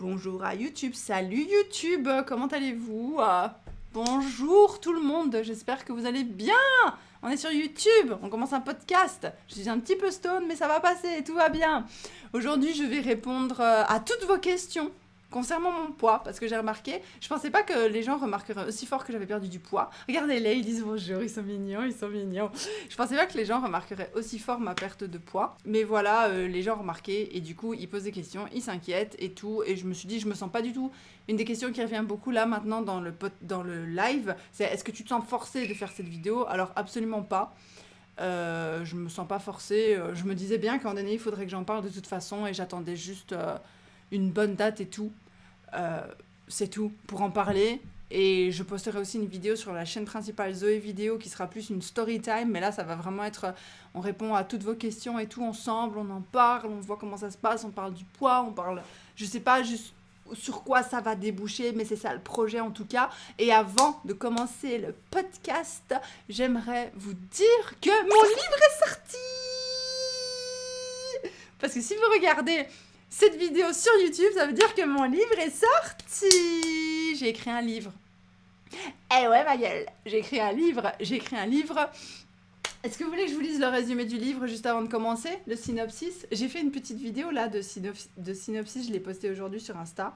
Bonjour à YouTube, salut YouTube, comment allez-vous? Bonjour tout le monde, j'espère que vous allez bien. On est sur YouTube, on commence un podcast. Je suis un petit peu stone, mais ça va passer, tout va bien. Aujourd'hui, je vais répondre à toutes vos questions concernant mon poids, parce que j'ai remarqué, je pensais pas que les gens remarqueraient aussi fort que j'avais perdu du poids. Regardez-les, ils disent bonjour, ils sont mignons, ils sont mignons. Je pensais pas que les gens remarqueraient aussi fort ma perte de poids. Mais voilà, les gens remarquaient, et du coup, ils posent des questions, ils s'inquiètent et tout. Et je me suis dit, je me sens pas du tout. Une des questions qui revient beaucoup là maintenant dans le live, c'est est-ce que tu te sens forcée de faire cette vidéo? Alors absolument pas. Je me sens pas forcée. Je me disais bien qu'à un moment donné, il faudrait que j'en parle de toute façon, et j'attendais juste une bonne date et tout. C'est tout pour en parler. Et je posterai aussi une vidéo sur la chaîne principale Zoé Vidéo qui sera plus une story time, mais là ça va vraiment être, on répond à toutes vos questions et tout ensemble, on en parle, on voit comment ça se passe, on parle du poids, on parle, je sais pas juste sur quoi ça va déboucher, mais c'est ça le projet en tout cas. Et avant de commencer le podcast, j'aimerais vous dire que mon livre est sorti. Parce que si vous regardez cette vidéo sur YouTube, ça veut dire que mon livre est sorti. J'ai écrit un livre. Eh ouais, ma gueule, j'ai écrit un livre. Est-ce que vous voulez que je vous lise le résumé du livre juste avant de commencer? Le synopsis? J'ai fait une petite vidéo là de synopsis, je l'ai postée aujourd'hui sur Insta.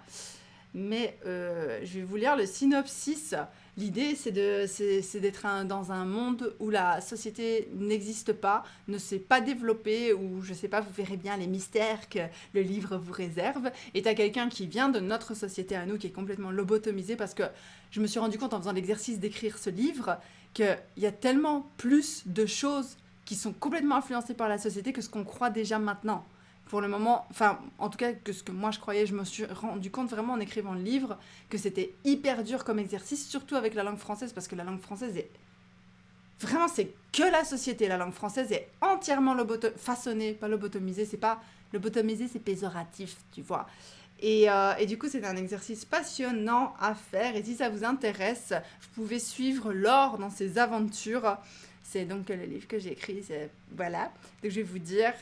Mais je vais vous lire le synopsis. L'idée, c'est d'être dans un monde où la société n'existe pas, ne s'est pas développée, où, je sais pas, vous verrez bien les mystères que le livre vous réserve. Et t'as quelqu'un qui vient de notre société à nous, qui est complètement lobotomisé, parce que je me suis rendu compte en faisant l'exercice d'écrire ce livre qu'il y a tellement plus de choses qui sont complètement influencées par la société que ce qu'on croit déjà maintenant. Pour le moment, enfin, en tout cas, que ce que moi je croyais, je me suis rendu compte vraiment en écrivant le livre que c'était hyper dur comme exercice, surtout avec la langue française, parce que la langue française est... Vraiment, c'est que la société. La langue française est entièrement façonnée, pas lobotomisée, c'est pas... Lobotomisée, c'est péjoratif, tu vois. Et du coup, c'est un exercice passionnant à faire. Et si ça vous intéresse, vous pouvez suivre Laure dans ses aventures. C'est donc le livre que j'ai écrit, voilà. Donc je vais vous dire...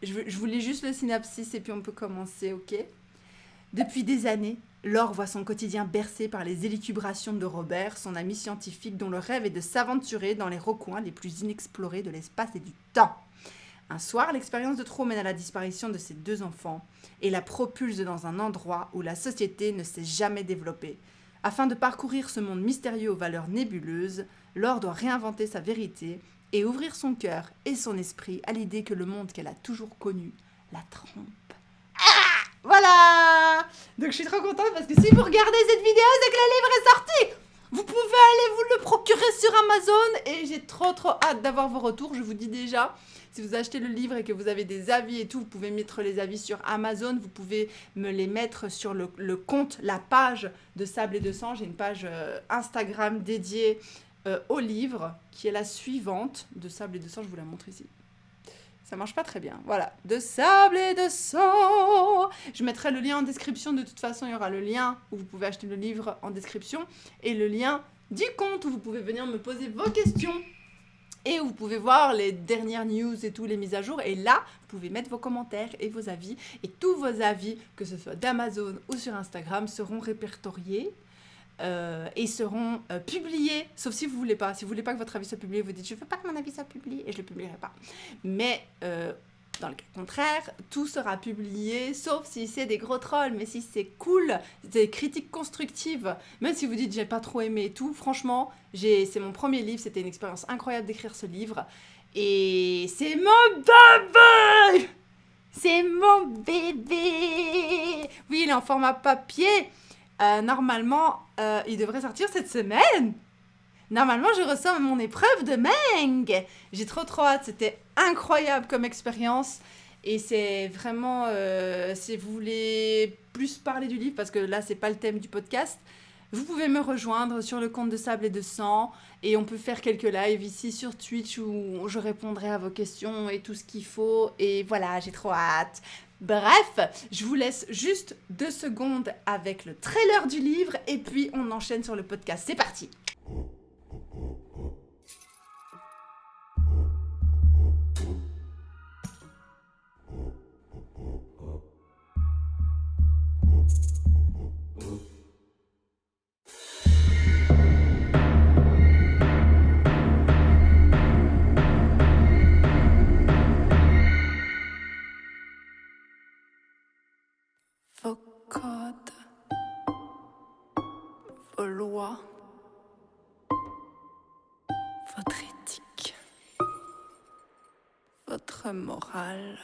Je vous lis juste le synopsis et puis on peut commencer, ok? Depuis des années, Laure voit son quotidien bercé par les élucubrations de Robert, son ami scientifique dont le rêve est de s'aventurer dans les recoins les plus inexplorés de l'espace et du temps. Un soir, l'expérience de trop mène à la disparition de ses deux enfants et la propulse dans un endroit où la société ne s'est jamais développée. Afin de parcourir ce monde mystérieux aux valeurs nébuleuses, Laure doit réinventer sa vérité et ouvrir son cœur et son esprit à l'idée que le monde qu'elle a toujours connu la trompe. Voilà! Donc je suis trop contente parce que si vous regardez cette vidéo, c'est que le livre est sorti! Vous pouvez aller vous le procurer sur Amazon et j'ai trop hâte d'avoir vos retours. Je vous dis déjà, si vous achetez le livre et que vous avez des avis et tout, vous pouvez mettre les avis sur Amazon, vous pouvez me les mettre sur le compte, la page de Sable et de Sang. J'ai une page Instagram dédiée au livre, qui est la suivante, de Sable et de Sang, je vous la montre ici. Ça marche pas très bien. Voilà, de Sable et de Sang. Je mettrai le lien en description, de toute façon, il y aura le lien où vous pouvez acheter le livre en description, et le lien du compte où vous pouvez venir me poser vos questions, et où vous pouvez voir les dernières news et tout, les mises à jour, et là, vous pouvez mettre vos commentaires et vos avis, et tous vos avis, que ce soit d'Amazon ou sur Instagram, seront répertoriés, et seront publiés, sauf si vous voulez pas. Si vous voulez pas que votre avis soit publié, vous dites je veux pas que mon avis soit publié et je le publierai pas. Mais dans le cas contraire, tout sera publié, sauf si c'est des gros trolls. Mais si c'est cool, des critiques constructives, même si vous dites j'ai pas trop aimé et tout, franchement, c'est mon premier livre, c'était une expérience incroyable d'écrire ce livre. Et c'est mon bébé! C'est mon bébé! Oui, il est en format papier. Normalement, il devrait sortir cette semaine. Normalement, je reçois mon épreuve de Meng. J'ai trop hâte. C'était incroyable comme expérience. Et c'est vraiment, si vous voulez plus parler du livre, parce que là, c'est pas le thème du podcast, vous pouvez me rejoindre sur le compte de Sable et de Sang. Et on peut faire quelques lives ici sur Twitch où je répondrai à vos questions et tout ce qu'il faut. Et voilà, j'ai trop hâte. Bref, je vous laisse juste 2 secondes avec le trailer du livre et puis on enchaîne sur le podcast. C'est parti! Vos codes, vos lois, votre éthique, votre morale.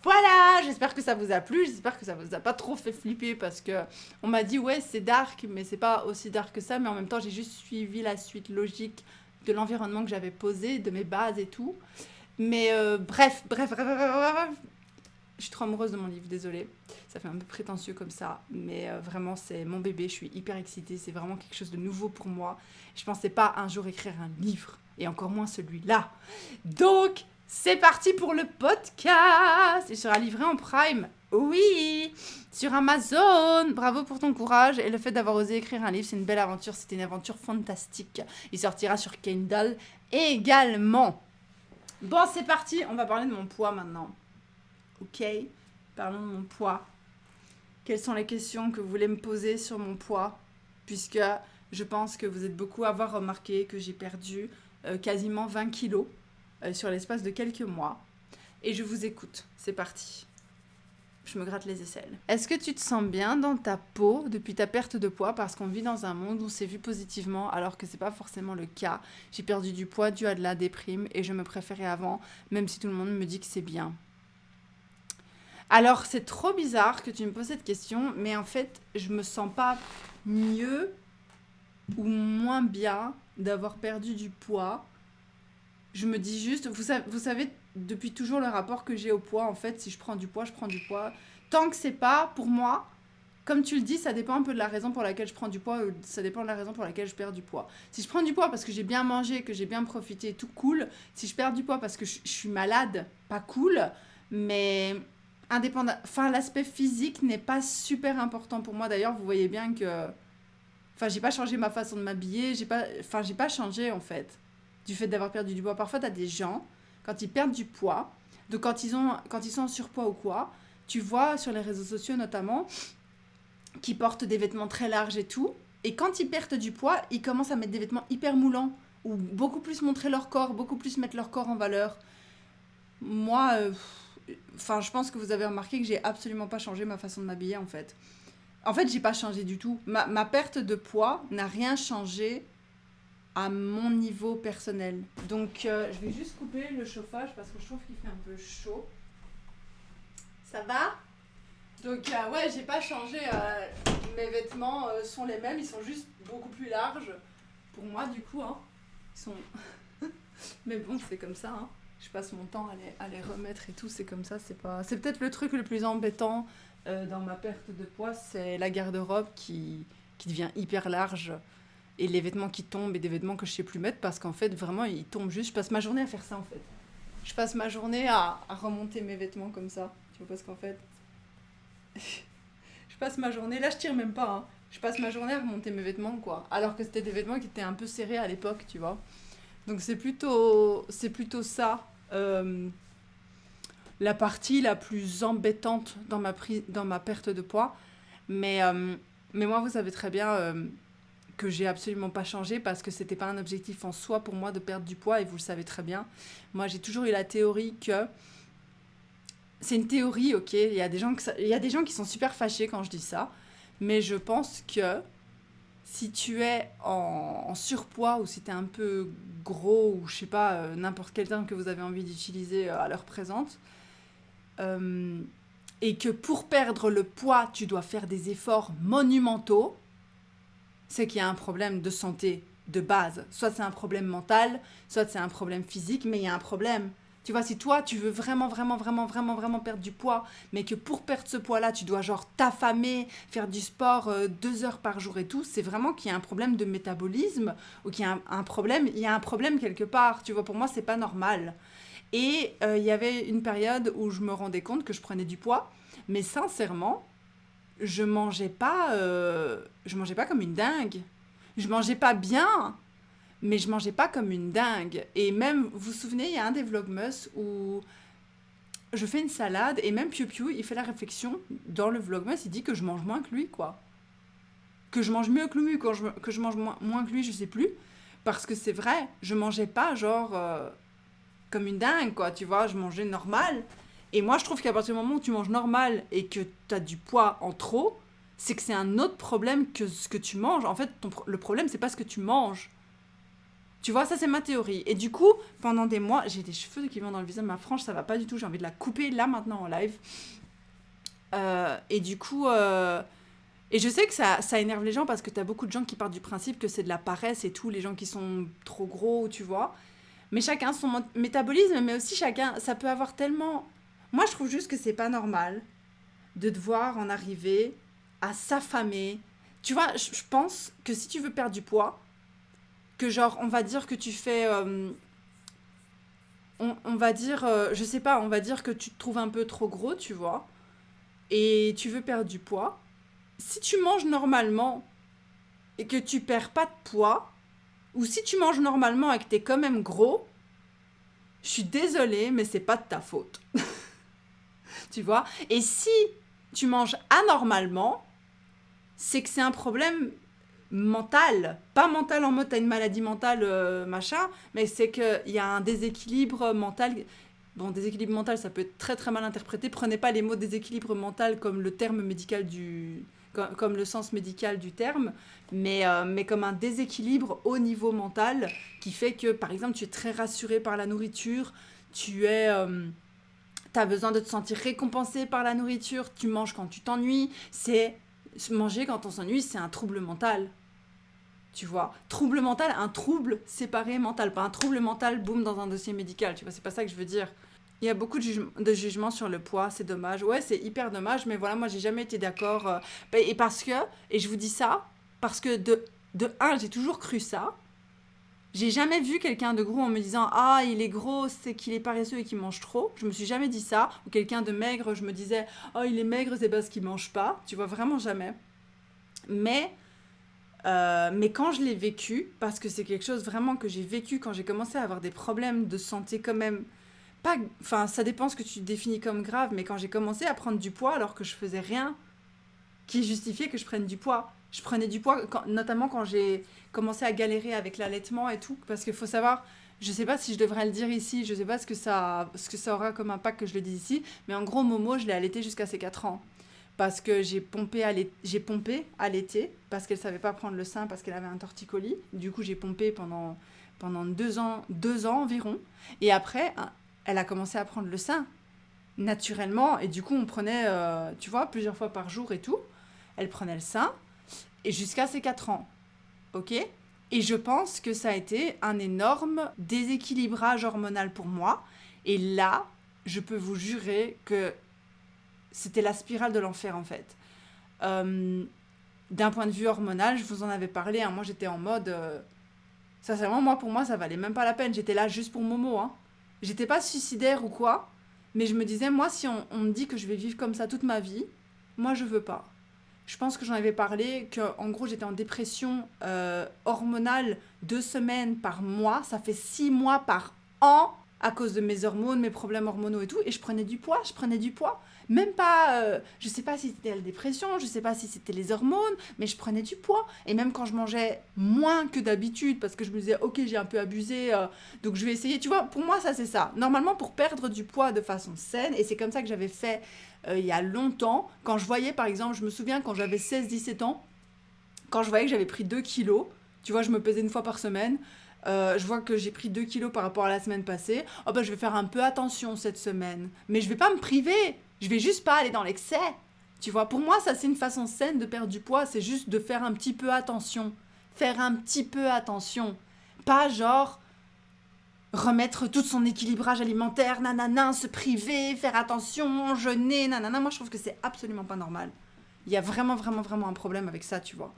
Voilà, j'espère que ça vous a plu, j'espère que ça vous a pas trop fait flipper parce que on m'a dit ouais c'est dark mais c'est pas aussi dark que ça, mais en même temps j'ai juste suivi la suite logique de l'environnement que j'avais posé, de mes bases et tout. Mais bref, je suis trop amoureuse de mon livre, désolée. Ça fait un peu prétentieux comme ça, mais vraiment c'est mon bébé, je suis hyper excitée, c'est vraiment quelque chose de nouveau pour moi. Je pensais pas un jour écrire un livre, et encore moins celui-là. Donc, c'est parti pour le podcast. Il sera livré en Prime, oui, sur Amazon. Bravo pour ton courage et le fait d'avoir osé écrire un livre, c'est une belle aventure, c'était une aventure fantastique. Il sortira sur Kindle également. Bon, c'est parti, on va parler de mon poids maintenant. Ok, parlons de mon poids. Quelles sont les questions que vous voulez me poser sur mon poids? Puisque je pense que vous êtes beaucoup à avoir remarqué que j'ai perdu quasiment 20 kilos sur l'espace de quelques mois. Et je vous écoute, c'est parti. Je me gratte les aisselles. Est-ce que tu te sens bien dans ta peau depuis ta perte de poids? Parce qu'on vit dans un monde où c'est vu positivement alors que c'est pas forcément le cas. J'ai perdu du poids dû à de la déprime et je me préférais avant, même si tout le monde me dit que c'est bien. Alors, c'est trop bizarre que tu me poses cette question, mais en fait, je me sens pas mieux ou moins bien d'avoir perdu du poids. Je me dis juste, vous savez, depuis toujours le rapport que j'ai au poids, en fait, si je prends du poids, je prends du poids. Tant que c'est pas, pour moi, comme tu le dis, ça dépend un peu de la raison pour laquelle je prends du poids, ça dépend de la raison pour laquelle je perds du poids. Si je prends du poids parce que j'ai bien mangé, que j'ai bien profité, tout cool. Si je perds du poids parce que je suis malade, pas cool, mais... indépendant, enfin l'aspect physique n'est pas super important pour moi. D'ailleurs, vous voyez bien que, enfin, j'ai pas changé ma façon de m'habiller, j'ai pas changé en fait du fait d'avoir perdu du poids. Parfois, t'as des gens quand ils perdent du poids, donc quand ils sont en surpoids ou quoi, tu vois sur les réseaux sociaux notamment, qui portent des vêtements très larges et tout, et quand ils perdent du poids, ils commencent à mettre des vêtements hyper moulants ou beaucoup plus montrer leur corps, beaucoup plus mettre leur corps en valeur. Moi. Enfin, je pense que vous avez remarqué que j'ai absolument pas changé ma façon de m'habiller, en fait. En fait, j'ai pas changé du tout. Ma perte de poids n'a rien changé à mon niveau personnel. Donc, je vais juste couper le chauffage parce que je trouve qu'il fait un peu chaud. Ça va? Donc, ouais, j'ai pas changé. Mes vêtements sont les mêmes, ils sont juste beaucoup plus larges. Pour moi, du coup, hein. Ils sont... Mais bon, c'est comme ça, hein. Je passe mon temps à les remettre et tout, c'est comme ça, c'est peut-être le truc le plus embêtant dans ma perte de poids, c'est la garde-robe qui devient hyper large et les vêtements qui tombent et des vêtements que je sais plus mettre parce qu'en fait, vraiment, ils tombent juste. Je passe ma journée à faire ça, en fait. Je passe ma journée à remonter mes vêtements comme ça, tu vois, parce qu'en fait, je passe ma journée, là je tire même pas, hein. Je passe ma journée à remonter mes vêtements, quoi, alors que c'était des vêtements qui étaient un peu serrés à l'époque, tu vois. Donc c'est plutôt ça, la partie la plus embêtante dans ma perte de poids. Mais moi, vous savez très bien que j'ai absolument pas changé parce que c'était pas un objectif en soi pour moi de perdre du poids et vous le savez très bien. Moi, j'ai toujours eu la théorie que... C'est une théorie, ok, il y a des gens qui sont super fâchés quand je dis ça, mais je pense que si tu es en surpoids ou si tu es un peu gros ou je sais pas, n'importe quel terme que vous avez envie d'utiliser à l'heure présente, et que pour perdre le poids, tu dois faire des efforts monumentaux, c'est qu'il y a un problème de santé de base. Soit c'est un problème mental, soit c'est un problème physique, mais il y a un problème. Tu vois, si toi, tu veux vraiment perdre du poids, mais que pour perdre ce poids-là, tu dois genre t'affamer, faire du sport 2 heures par jour et tout, c'est vraiment qu'il y a un problème de métabolisme ou qu'il y a il y a un problème quelque part. Tu vois, pour moi, c'est pas normal. Et il y avait une période où je me rendais compte que je prenais du poids, mais sincèrement, je mangeais pas comme une dingue. Je mangeais pas bien, mais je mangeais pas comme une dingue. Et même, vous vous souvenez, il y a un des Vlogmas où je fais une salade et même Piu Piu, il fait la réflexion dans le vlogmas, il dit que je mange moins que lui, quoi. Que je mange mieux que lui, que je mange moins que lui, je sais plus. Parce que c'est vrai, je mangeais pas genre comme une dingue, quoi, tu vois, je mangeais normal. Et moi, je trouve qu'à partir du moment où tu manges normal et que tu as du poids en trop, c'est que c'est un autre problème que ce que tu manges. En fait, le problème, c'est pas ce que tu manges. Tu vois, ça, c'est ma théorie. Et du coup, pendant des mois, j'ai des cheveux qui vont dans le visage, ma frange, ça va pas du tout. J'ai envie de la couper là, maintenant, en live. Et du coup... Et je sais que ça énerve les gens parce que t'as beaucoup de gens qui partent du principe que c'est de la paresse et tout, les gens qui sont trop gros, tu vois. Mais chacun son métabolisme, mais aussi chacun... Ça peut avoir tellement... Moi, je trouve juste que c'est pas normal de devoir en arriver à s'affamer. Tu vois, je pense que si tu veux perdre du poids, que genre, on va dire que tu fais... on va dire, je sais pas, on va dire que tu te trouves un peu trop gros, tu vois, et tu veux perdre du poids. Si tu manges normalement et que tu perds pas de poids, ou si tu manges normalement et que t'es quand même gros, je suis désolée, mais c'est pas de ta faute. Tu vois? Et si tu manges anormalement, c'est que c'est un problème mental. Pas mental en mode t'as une maladie mentale, machin, mais c'est qu'il y a un déséquilibre mental. Bon, déséquilibre mental, ça peut être très très mal interprété. Prenez pas les mots déséquilibre mental comme le terme médical comme le sens médical du terme, mais comme un déséquilibre au niveau mental qui fait que, par exemple, tu es très rassuré par la nourriture, t'as besoin de te sentir récompensé par la nourriture, tu manges quand tu t'ennuies, manger quand on s'ennuie, c'est un trouble mental. Tu vois, trouble mental, un trouble séparé mental, pas un trouble mental, boum, dans un dossier médical, tu vois, c'est pas ça que je veux dire. Il y a beaucoup de jugements sur le poids, c'est dommage. Ouais, c'est hyper dommage, mais voilà, moi, j'ai jamais été d'accord. Et je vous dis ça, parce que de un, j'ai toujours cru ça. J'ai jamais vu quelqu'un de gros en me disant « Ah, il est gros, c'est qu'il est paresseux et qu'il mange trop ». Je me suis jamais dit ça. Ou quelqu'un de maigre, je me disais « Oh, il est maigre, c'est parce qu'il mange pas ». Tu vois, vraiment jamais. Mais quand je l'ai vécu, parce que c'est quelque chose vraiment que j'ai vécu quand j'ai commencé à avoir des problèmes de santé quand même, pas, enfin ça dépend ce que tu définis comme grave, mais quand j'ai commencé à prendre du poids alors que je faisais rien qui justifiait que je prenne du poids. Je prenais du poids, notamment quand j'ai commencé à galérer avec l'allaitement et tout, parce qu'il faut savoir, je sais pas si je devrais le dire ici, je sais pas ce que ça aura comme impact que je le dise ici, mais en gros, Momo, je l'ai allaitée jusqu'à ses 4 ans. Parce que j'ai pompé à l'été, parce qu'elle savait pas prendre le sein, parce qu'elle avait un torticolis. Du coup, j'ai pompé pendant 2 ans environ. Et après, elle a commencé à prendre le sein, naturellement. Et du coup, on prenait, tu vois, plusieurs fois par jour et tout. Elle prenait le sein, et jusqu'à ses 4 ans. Ok ? Et je pense que ça a été un énorme déséquilibrage hormonal pour moi. Et là, je peux vous jurer que c'était la spirale de l'enfer, en fait. D'un point de vue hormonal, je vous en avais parlé, hein, moi j'étais en mode... sincèrement, pour moi, ça valait même pas la peine. J'étais là juste pour Momo. Hein. J'étais pas suicidaire ou quoi, mais je me disais, moi, si on me dit que je vais vivre comme ça toute ma vie, moi, je veux pas. Je pense que j'en avais parlé, qu'en gros, j'étais en dépression hormonale 2 semaines par mois. Ça fait 6 mois par an à cause de mes hormones, mes problèmes hormonaux et tout. Et je prenais du poids. Même pas, je sais pas si c'était la dépression, je sais pas si c'était les hormones, mais je prenais du poids. Et même quand je mangeais moins que d'habitude, parce que je me disais, ok, j'ai un peu abusé, donc je vais essayer. Tu vois, pour moi, ça, c'est ça. Normalement, pour perdre du poids de façon saine, et c'est comme ça que j'avais fait il y a longtemps, quand je voyais, par exemple, je me souviens quand j'avais 16-17 ans, quand je voyais que j'avais pris 2 kilos, tu vois, je me pesais une fois par semaine, je vois que j'ai pris 2 kilos par rapport à la semaine passée, oh ben je vais faire un peu attention cette semaine, mais je vais pas me priver, je vais juste pas aller dans l'excès, tu vois, pour moi ça c'est une façon saine de perdre du poids, c'est juste de faire un petit peu attention, pas genre remettre tout son équilibrage alimentaire, nanana, se priver, faire attention, jeûner, nanana, moi je trouve que c'est absolument pas normal, il y a vraiment un problème avec ça, tu vois.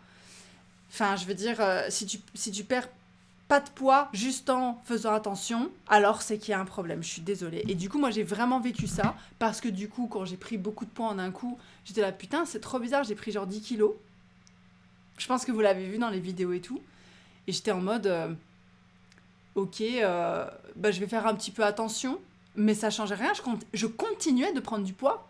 Enfin, je veux dire, si tu perds pas de poids juste en faisant attention, alors c'est qu'il y a un problème, je suis désolée. Et du coup, moi, j'ai vraiment vécu ça, parce que du coup, quand j'ai pris beaucoup de poids en un coup, j'étais là, putain, c'est trop bizarre, j'ai pris genre 10 kilos. Je pense que vous l'avez vu dans les vidéos et tout. Et j'étais en mode, ok, je vais faire un petit peu attention, Mais ça changeait rien, je continuais de prendre du poids.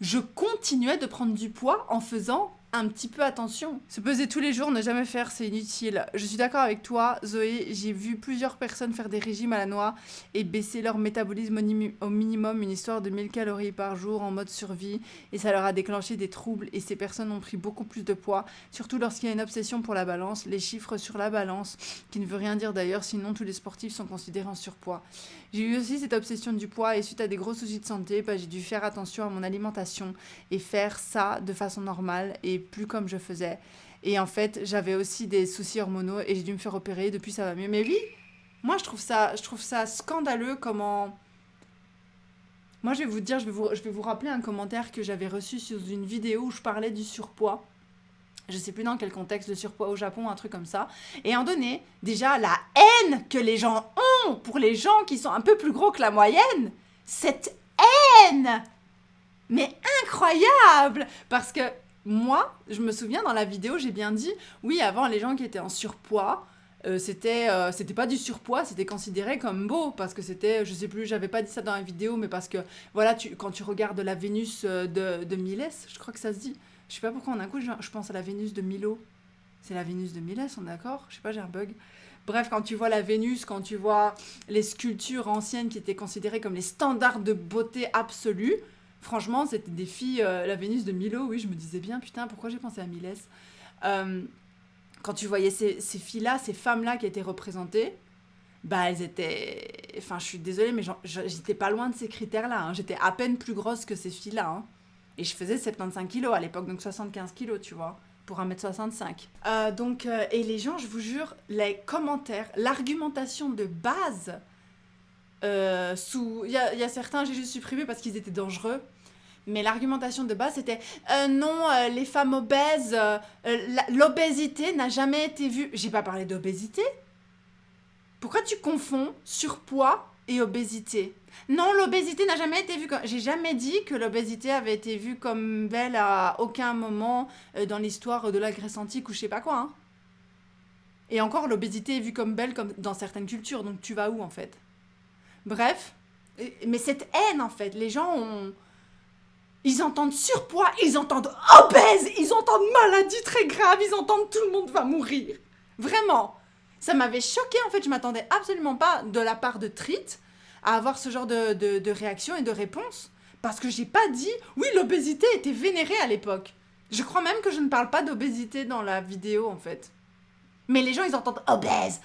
Je continuais de prendre du poids en faisant un petit peu attention. Se peser tous les jours, ne jamais faire, c'est inutile. Je suis d'accord avec toi, Zoé. J'ai vu plusieurs personnes faire des régimes à la noix et baisser leur métabolisme au minimum, une histoire de 1000 calories par jour en mode survie. Et ça leur a déclenché des troubles et ces personnes ont pris beaucoup plus de poids, surtout lorsqu'il y a une obsession pour la balance, les chiffres sur la balance, qui ne veut rien dire d'ailleurs, sinon tous les sportifs sont considérés en surpoids. J'ai eu aussi cette obsession du poids et suite à des gros soucis de santé, j'ai dû faire attention à mon alimentation et faire ça de façon normale et plus comme je faisais. Et en fait, j'avais aussi des soucis hormonaux et j'ai dû me faire opérer. Depuis, ça va mieux. Mais oui, moi, je trouve ça scandaleux comment... Moi, je vais vous dire, je vais vous rappeler un commentaire que j'avais reçu sur une vidéo où je parlais du surpoids. Je sais plus dans quel contexte, le surpoids au Japon, un truc comme ça. Et à un donné, déjà, la haine que les gens ont pour les gens qui sont un peu plus gros que la moyenne, cette haine, mais incroyable. Parce que moi, je me souviens dans la vidéo, j'ai bien dit, oui, avant, les gens qui étaient en surpoids, c'était pas du surpoids, c'était considéré comme beau, parce que c'était, je sais plus, j'avais pas dit ça dans la vidéo, mais parce que, voilà, quand tu regardes la Vénus de Millès, je crois que ça se dit, je sais pas pourquoi en un coup, je pense à la Vénus de Milo. C'est la Vénus de Millès, on est d'accord? Je sais pas, j'ai un bug. Bref, quand tu vois la Vénus, quand tu vois les sculptures anciennes qui étaient considérées comme les standards de beauté absolue, franchement, c'était des filles, la Vénus de Milo, oui, je me disais bien, putain, pourquoi j'ai pensé à Millès quand tu voyais ces filles-là, ces femmes-là qui étaient représentées, elles étaient... Enfin, je suis désolée, mais j'étais pas loin de ces critères-là. Hein. J'étais à peine plus grosse que ces filles-là. Hein. Et je faisais 75 kilos à l'époque, donc 75 kilos, tu vois, pour 1m65. Et les gens, je vous jure, les commentaires, l'argumentation de base, il y a certains, j'ai juste supprimé parce qu'ils étaient dangereux, mais l'argumentation de base, c'était non, les femmes obèses, l'obésité n'a jamais été vue... J'ai pas parlé d'obésité. Pourquoi tu confonds surpoids et obésité? Non, l'obésité n'a jamais été vue comme... J'ai jamais dit que l'obésité avait été vue comme belle à aucun moment dans l'histoire de la Grèce antique ou je sais pas quoi. Hein. Et encore, l'obésité est vue comme belle comme dans certaines cultures, donc tu vas où en fait? Bref, mais cette haine en fait, les gens ont... Ils entendent surpoids, ils entendent obèse, ils entendent maladie très grave, ils entendent tout le monde va mourir. Vraiment. Ça m'avait choquée en fait, je m'attendais absolument pas de la part de Treat à avoir ce genre de réaction et de réponse. Parce que j'ai pas dit, oui, l'obésité était vénérée à l'époque. Je crois même que je ne parle pas d'obésité dans la vidéo en fait. Mais les gens ils entendent obèse,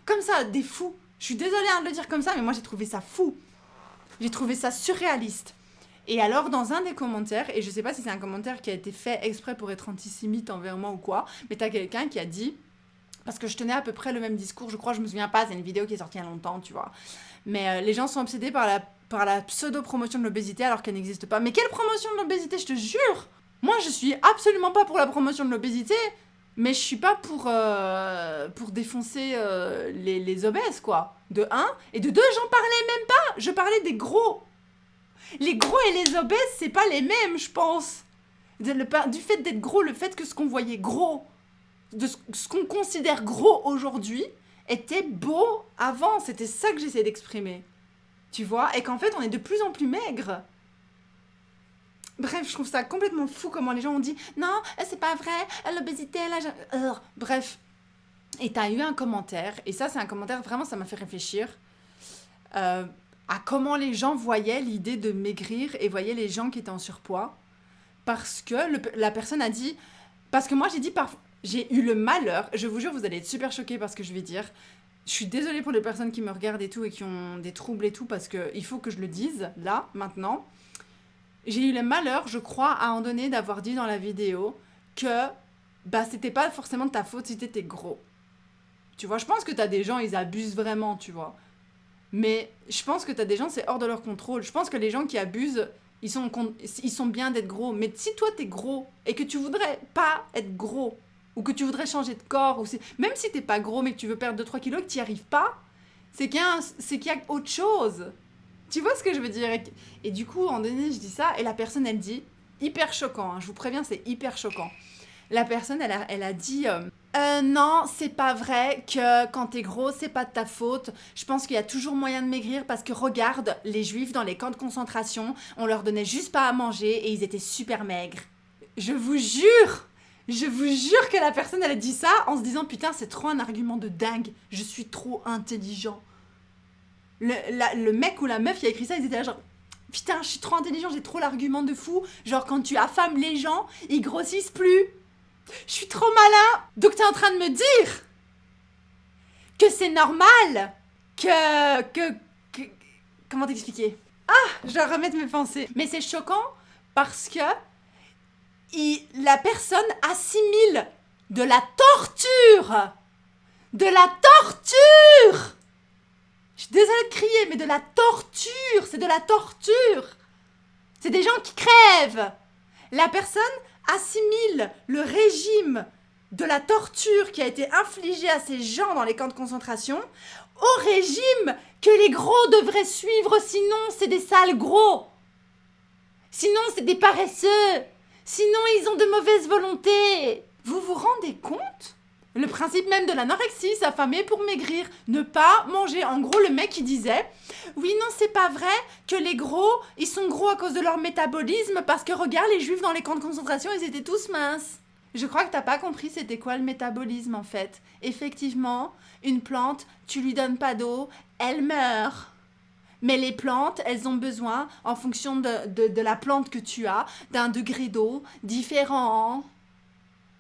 comme ça, des fous. Je suis désolée de le dire comme ça, mais moi j'ai trouvé ça fou. J'ai trouvé ça surréaliste. Et alors, dans un des commentaires, et je sais pas si c'est un commentaire qui a été fait exprès pour être antisémite envers moi ou quoi, mais t'as quelqu'un qui a dit, parce que je tenais à peu près le même discours, je crois, je me souviens pas, c'est une vidéo qui est sortie il y a longtemps, tu vois. Mais les gens sont obsédés par la pseudo-promotion de l'obésité alors qu'elle n'existe pas. Mais quelle promotion de l'obésité, je te jure! Moi, je suis absolument pas pour la promotion de l'obésité, mais je suis pas pour défoncer les obèses, quoi. De un, et de deux, j'en parlais même pas, je parlais des gros. Les gros et les obèses, c'est pas les mêmes, je pense. Du fait d'être gros, le fait que ce qu'on voyait gros, de ce qu'on considère gros aujourd'hui, était beau avant. C'était ça que j'essayais d'exprimer. Tu vois? Et qu'en fait, on est de plus en plus maigre. Bref, je trouve ça complètement fou comment les gens ont dit « Non, c'est pas vrai, l'obésité, là... » Bref. Et t'as eu un commentaire, et ça, c'est un commentaire, vraiment, ça m'a fait réfléchir. À comment les gens voyaient l'idée de maigrir et voyaient les gens qui étaient en surpoids. Parce que la personne a dit... Parce que moi, j'ai eu le malheur, je vous jure, vous allez être super choqués par ce que je vais dire. Je suis désolée pour les personnes qui me regardent et tout et qui ont des troubles et tout, parce qu'il faut que je le dise, là, maintenant. J'ai eu le malheur, je crois, à un moment donné, d'avoir dit dans la vidéo que c'était pas forcément de ta faute si t'étais gros. Tu vois, je pense que t'as des gens, ils abusent vraiment, tu vois. Mais je pense que t'as des gens, c'est hors de leur contrôle. Je pense que les gens qui abusent, ils sont bien d'être gros. Mais si toi, t'es gros et que tu voudrais pas être gros, ou que tu voudrais changer de corps, même si t'es pas gros, mais que tu veux perdre 2-3 kilos et que t'y arrives pas, c'est qu'il y a autre chose. Tu vois ce que je veux dire? Du coup, en donné, je dis ça, et la personne, elle dit, hyper choquant, hein, je vous préviens, c'est hyper choquant. La personne, elle a dit non, c'est pas vrai que quand t'es gros, c'est pas de ta faute. Je pense qu'il y a toujours moyen de maigrir parce que regarde, les juifs dans les camps de concentration, on leur donnait juste pas à manger et ils étaient super maigres. Je vous jure que la personne, elle a dit ça en se disant putain, c'est trop un argument de dingue, je suis trop intelligent. Le mec ou la meuf qui a écrit ça, ils étaient là genre putain, je suis trop intelligent, j'ai trop l'argument de fou. Genre quand tu affames les gens, ils grossissent plus. Je suis trop malin. Donc t'es en train de me dire que c'est normal que... Comment t'expliquer? Je dois remettre mes pensées. Mais c'est choquant parce que la personne assimile de la torture. De la torture. Je suis désolée de crier, mais de la torture. C'est de la torture. C'est des gens qui crèvent. La personne assimile le régime de la torture qui a été infligée à ces gens dans les camps de concentration au régime que les gros devraient suivre, sinon c'est des sales gros. Sinon c'est des paresseux. Sinon ils ont de mauvaises volontés. Vous vous rendez compte ? Le principe même de l'anorexie, s'affamer pour maigrir, ne pas manger. En gros, le mec, il disait « Oui, non, c'est pas vrai que les gros, ils sont gros à cause de leur métabolisme parce que regarde, les juifs dans les camps de concentration, ils étaient tous minces. » Je crois que t'as pas compris c'était quoi le métabolisme, en fait. Effectivement, une plante, tu lui donnes pas d'eau, elle meurt. Mais les plantes, elles ont besoin, en fonction de la plante que tu as, d'un degré d'eau différent.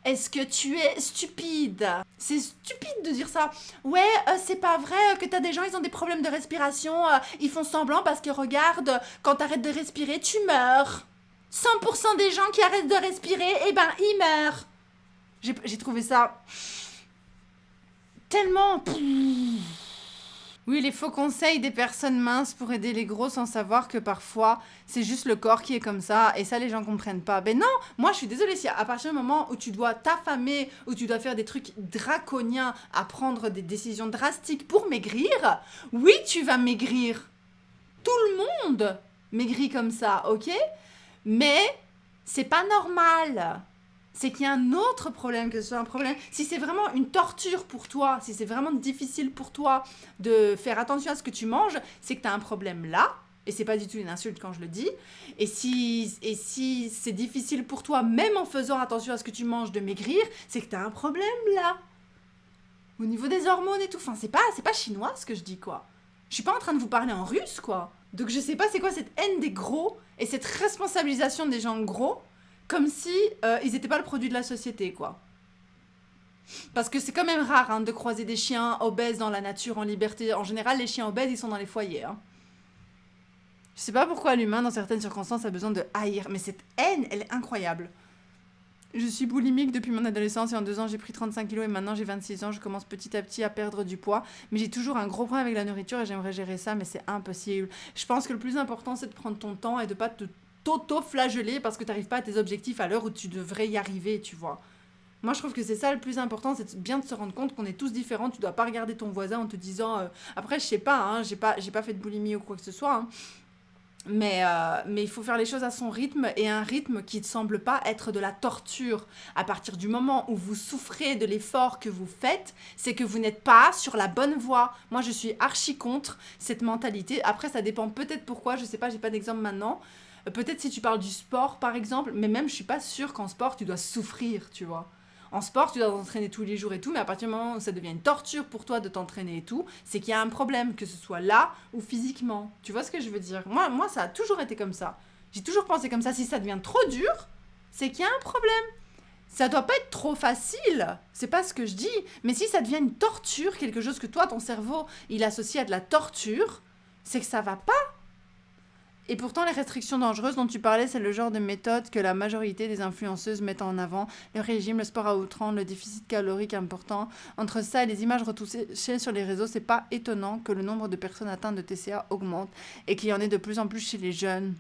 Est-ce que tu es stupide? C'est stupide de dire ça. Ouais, c'est pas vrai que t'as des gens, ils ont des problèmes de respiration, ils font semblant parce que regarde, quand t'arrêtes de respirer, tu meurs. 100% des gens qui arrêtent de respirer, eh ben, ils meurent. J'ai trouvé ça tellement... Oui, les faux conseils des personnes minces pour aider les gros sans savoir que parfois, c'est juste le corps qui est comme ça et ça, les gens comprennent pas. Ben non, moi, je suis désolée, si à partir du moment où tu dois t'affamer, où tu dois faire des trucs draconiens, à prendre des décisions drastiques pour maigrir, oui, tu vas maigrir. Tout le monde maigrit comme ça, ok? Mais c'est pas normal. C'est qu'il y a un autre problème, que ce soit un problème. Si c'est vraiment une torture pour toi, si c'est vraiment difficile pour toi de faire attention à ce que tu manges, c'est que tu as un problème là. Et c'est pas du tout une insulte quand je le dis. Et si c'est difficile pour toi, même en faisant attention à ce que tu manges, de maigrir, c'est que tu as un problème là. Au niveau des hormones et tout. Enfin, c'est pas chinois ce que je dis, quoi. Je suis pas en train de vous parler en russe, quoi. Donc je sais pas c'est quoi cette haine des gros et cette responsabilisation des gens gros. Comme si ils n'étaient pas le produit de la société, quoi. Parce que c'est quand même rare hein, de croiser des chiens obèses dans la nature en liberté. En général, les chiens obèses, ils sont dans les foyers. Hein. Je sais pas pourquoi l'humain, dans certaines circonstances, a besoin de haïr. Mais cette haine, elle est incroyable. Je suis boulimique depuis mon adolescence et en 2 ans, j'ai pris 35 kilos et maintenant j'ai 26 ans. Je commence petit à petit à perdre du poids. Mais j'ai toujours un gros problème avec la nourriture et j'aimerais gérer ça, mais c'est impossible. Je pense que le plus important, c'est de prendre ton temps et de pas t'auto-flageller parce que tu n'arrives pas à tes objectifs à l'heure où tu devrais y arriver, tu vois. Moi, je trouve que c'est ça le plus important, c'est bien de se rendre compte qu'on est tous différents. Tu dois pas regarder ton voisin en te disant... Après, je sais pas, hein, j'ai pas fait de boulimie ou quoi que ce soit, hein. Mais il faut faire les choses à son rythme et un rythme qui ne semble pas être de la torture. À partir du moment où vous souffrez de l'effort que vous faites, c'est que vous n'êtes pas sur la bonne voie. Moi, je suis archi contre cette mentalité. Après, ça dépend peut-être pourquoi, je sais pas, j'ai pas d'exemple maintenant. Peut-être si tu parles du sport, par exemple, mais même, je suis pas sûre qu'en sport, tu dois souffrir, tu vois. En sport, tu dois t'entraîner tous les jours et tout, mais à partir du moment où ça devient une torture pour toi de t'entraîner et tout, c'est qu'il y a un problème, que ce soit là ou physiquement. Tu vois ce que je veux dire ? Moi, ça a toujours été comme ça. J'ai toujours pensé comme ça. Si ça devient trop dur, c'est qu'il y a un problème. Ça doit pas être trop facile, c'est pas ce que je dis, mais si ça devient une torture, quelque chose que toi, ton cerveau, il associe à de la torture, c'est que ça va pas. Et pourtant, les restrictions dangereuses dont tu parlais, c'est le genre de méthode que la majorité des influenceuses mettent en avant. Le régime, le sport à outrance, le déficit calorique important. Entre ça et les images retouchées sur les réseaux, c'est pas étonnant que le nombre de personnes atteintes de TCA augmente et qu'il y en ait de plus en plus chez les jeunes.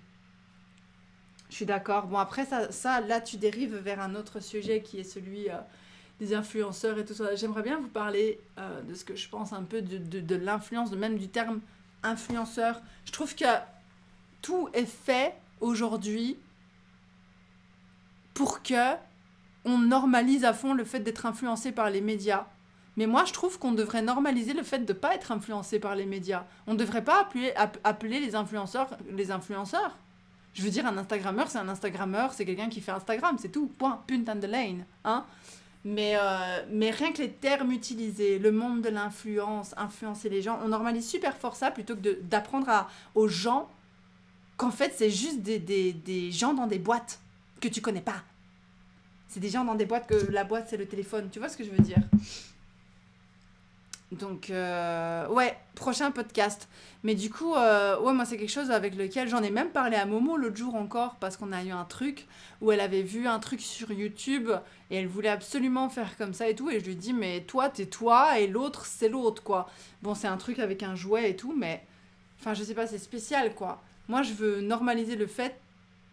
Je suis d'accord. Bon, après, ça là, tu dérives vers un autre sujet qui est celui des influenceurs et tout ça. J'aimerais bien vous parler de ce que je pense un peu de l'influence, même du terme influenceur. Je trouve que tout est fait aujourd'hui pour que on normalise à fond le fait d'être influencé par les médias. Mais moi, je trouve qu'on devrait normaliser le fait de ne pas être influencé par les médias. On ne devrait pas appeler les influenceurs les influenceurs. Je veux dire, un Instagrammeur, c'est un Instagrammeur, c'est quelqu'un qui fait Instagram, c'est tout. Point. Putain de lane. Hein? Mais rien que les termes utilisés, le monde de l'influence, influencer les gens, on normalise super fort ça plutôt que d'apprendre aux gens qu'en fait, c'est juste des gens dans des boîtes que tu connais pas. C'est des gens dans des boîtes que la boîte, c'est le téléphone. Tu vois ce que je veux dire? Donc, ouais, prochain podcast. Mais du coup, ouais, moi, c'est quelque chose avec lequel j'en ai même parlé à Momo l'autre jour encore, parce qu'on a eu un truc où elle avait vu un truc sur YouTube et elle voulait absolument faire comme ça et tout. Et je lui dis, mais toi, t'es toi et l'autre, c'est l'autre, quoi. Bon, c'est un truc avec un jouet et tout, mais enfin, je sais pas, c'est spécial, quoi. Moi, je veux normaliser le fait.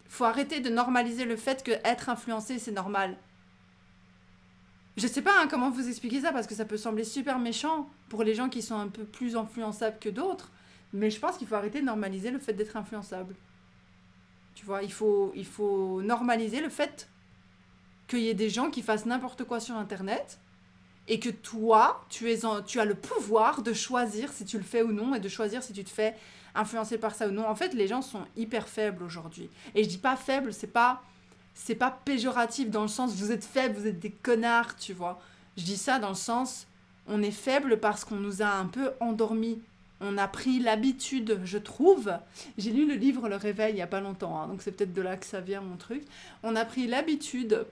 Faut arrêter de normaliser le fait que être influencé, c'est normal. Je sais pas comment vous expliquer ça parce que ça peut sembler super méchant pour les gens qui sont un peu plus influençables que d'autres, mais je pense qu'il faut arrêter de normaliser le fait d'être influençable. Tu vois, il faut normaliser le fait qu'il y ait des gens qui fassent n'importe quoi sur Internet et que toi, tu as le pouvoir de choisir si tu le fais ou non et de choisir si tu te fais influencer par ça ou non. En fait, les gens sont hyper faibles aujourd'hui. Et je dis pas faible, c'est pas péjoratif dans le sens vous êtes faibles, vous êtes des connards, tu vois. Je dis ça dans le sens on est faible parce qu'on nous a un peu endormis. On a pris l'habitude, je trouve. J'ai lu le livre Le Réveil il y a pas longtemps, hein, donc c'est peut-être de là que ça vient mon truc. On a pris l'habitude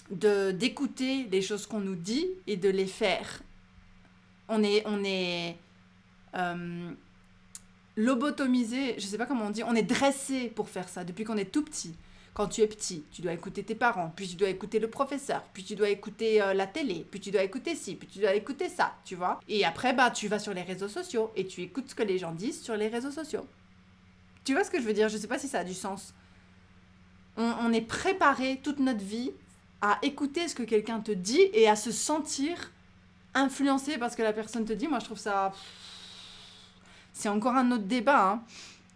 d'écouter les choses qu'on nous dit et de les faire. On est lobotomisé, je sais pas comment on dit, on est dressé pour faire ça depuis qu'on est tout petit. Quand tu es petit, tu dois écouter tes parents, puis tu dois écouter le professeur, puis tu dois écouter la télé, puis tu dois écouter ci, puis tu dois écouter ça, tu vois. Et après, bah, tu vas sur les réseaux sociaux et tu écoutes ce que les gens disent sur les réseaux sociaux. Tu vois ce que je veux dire? Je sais pas si ça a du sens. On est préparé toute notre vie à écouter ce que quelqu'un te dit et à se sentir influencé parce que la personne te dit. Moi, je trouve ça... C'est encore un autre débat, hein.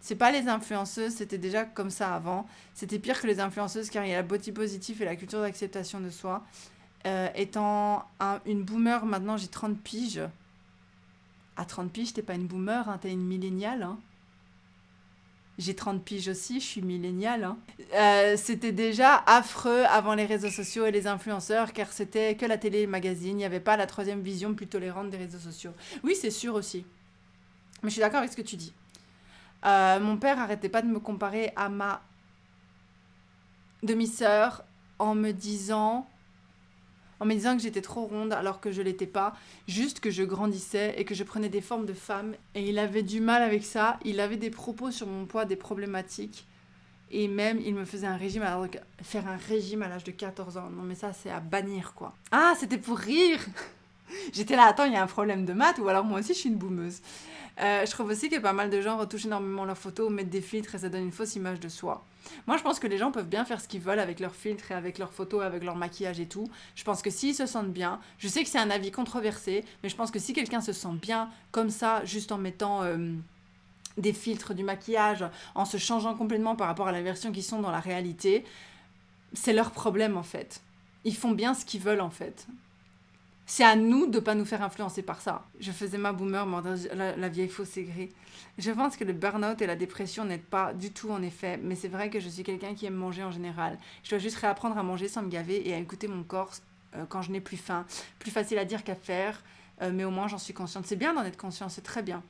C'est pas les influenceuses, c'était déjà comme ça avant. C'était pire que les influenceuses car il y a la body positive et la culture d'acceptation de soi. Étant une boomer, maintenant j'ai 30 piges. À 30 piges, t'es pas une boomer, hein, t'es une milléniale. Hein. J'ai 30 piges aussi, je suis milléniale. Hein. C'était déjà affreux avant les réseaux sociaux et les influenceurs car c'était que la télé et le magazine. Il n'y avait pas la troisième vision plus tolérante des réseaux sociaux. Oui, c'est sûr aussi. Mais je suis d'accord avec ce que tu dis. Mon père arrêtait pas de me comparer à ma demi-sœur en me disant que j'étais trop ronde alors que je l'étais pas, juste que je grandissais et que je prenais des formes de femme. Et il avait du mal avec ça, il avait des propos sur mon poids, des problématiques. Et même, il me faisait faire un régime à l'âge de 14 ans. Non mais ça, c'est à bannir quoi. Ah, c'était pour rire. J'étais là, attends, il y a un problème de maths ou alors moi aussi je suis une boumeuse. Je trouve aussi que pas mal de gens retouchent énormément leurs photos, mettent des filtres et ça donne une fausse image de soi. Moi, je pense que les gens peuvent bien faire ce qu'ils veulent avec leurs filtres et avec leurs photos, avec leur maquillage et tout. Je pense que s'ils se sentent bien, je sais que c'est un avis controversé, mais je pense que si quelqu'un se sent bien comme ça, juste en mettant des filtres, du maquillage, en se changeant complètement par rapport à la version qu'ils sont dans la réalité, c'est leur problème en fait. Ils font bien ce qu'ils veulent en fait. C'est à nous de ne pas nous faire influencer par ça. Je faisais ma boomer, la vieille fausse aigrie. Je pense que le burn-out et la dépression n'aident pas du tout en effet, mais c'est vrai que je suis quelqu'un qui aime manger en général. Je dois juste réapprendre à manger sans me gaver et à écouter mon corps quand je n'ai plus faim. Plus facile à dire qu'à faire, mais au moins j'en suis consciente. C'est bien d'en être consciente, c'est très bien.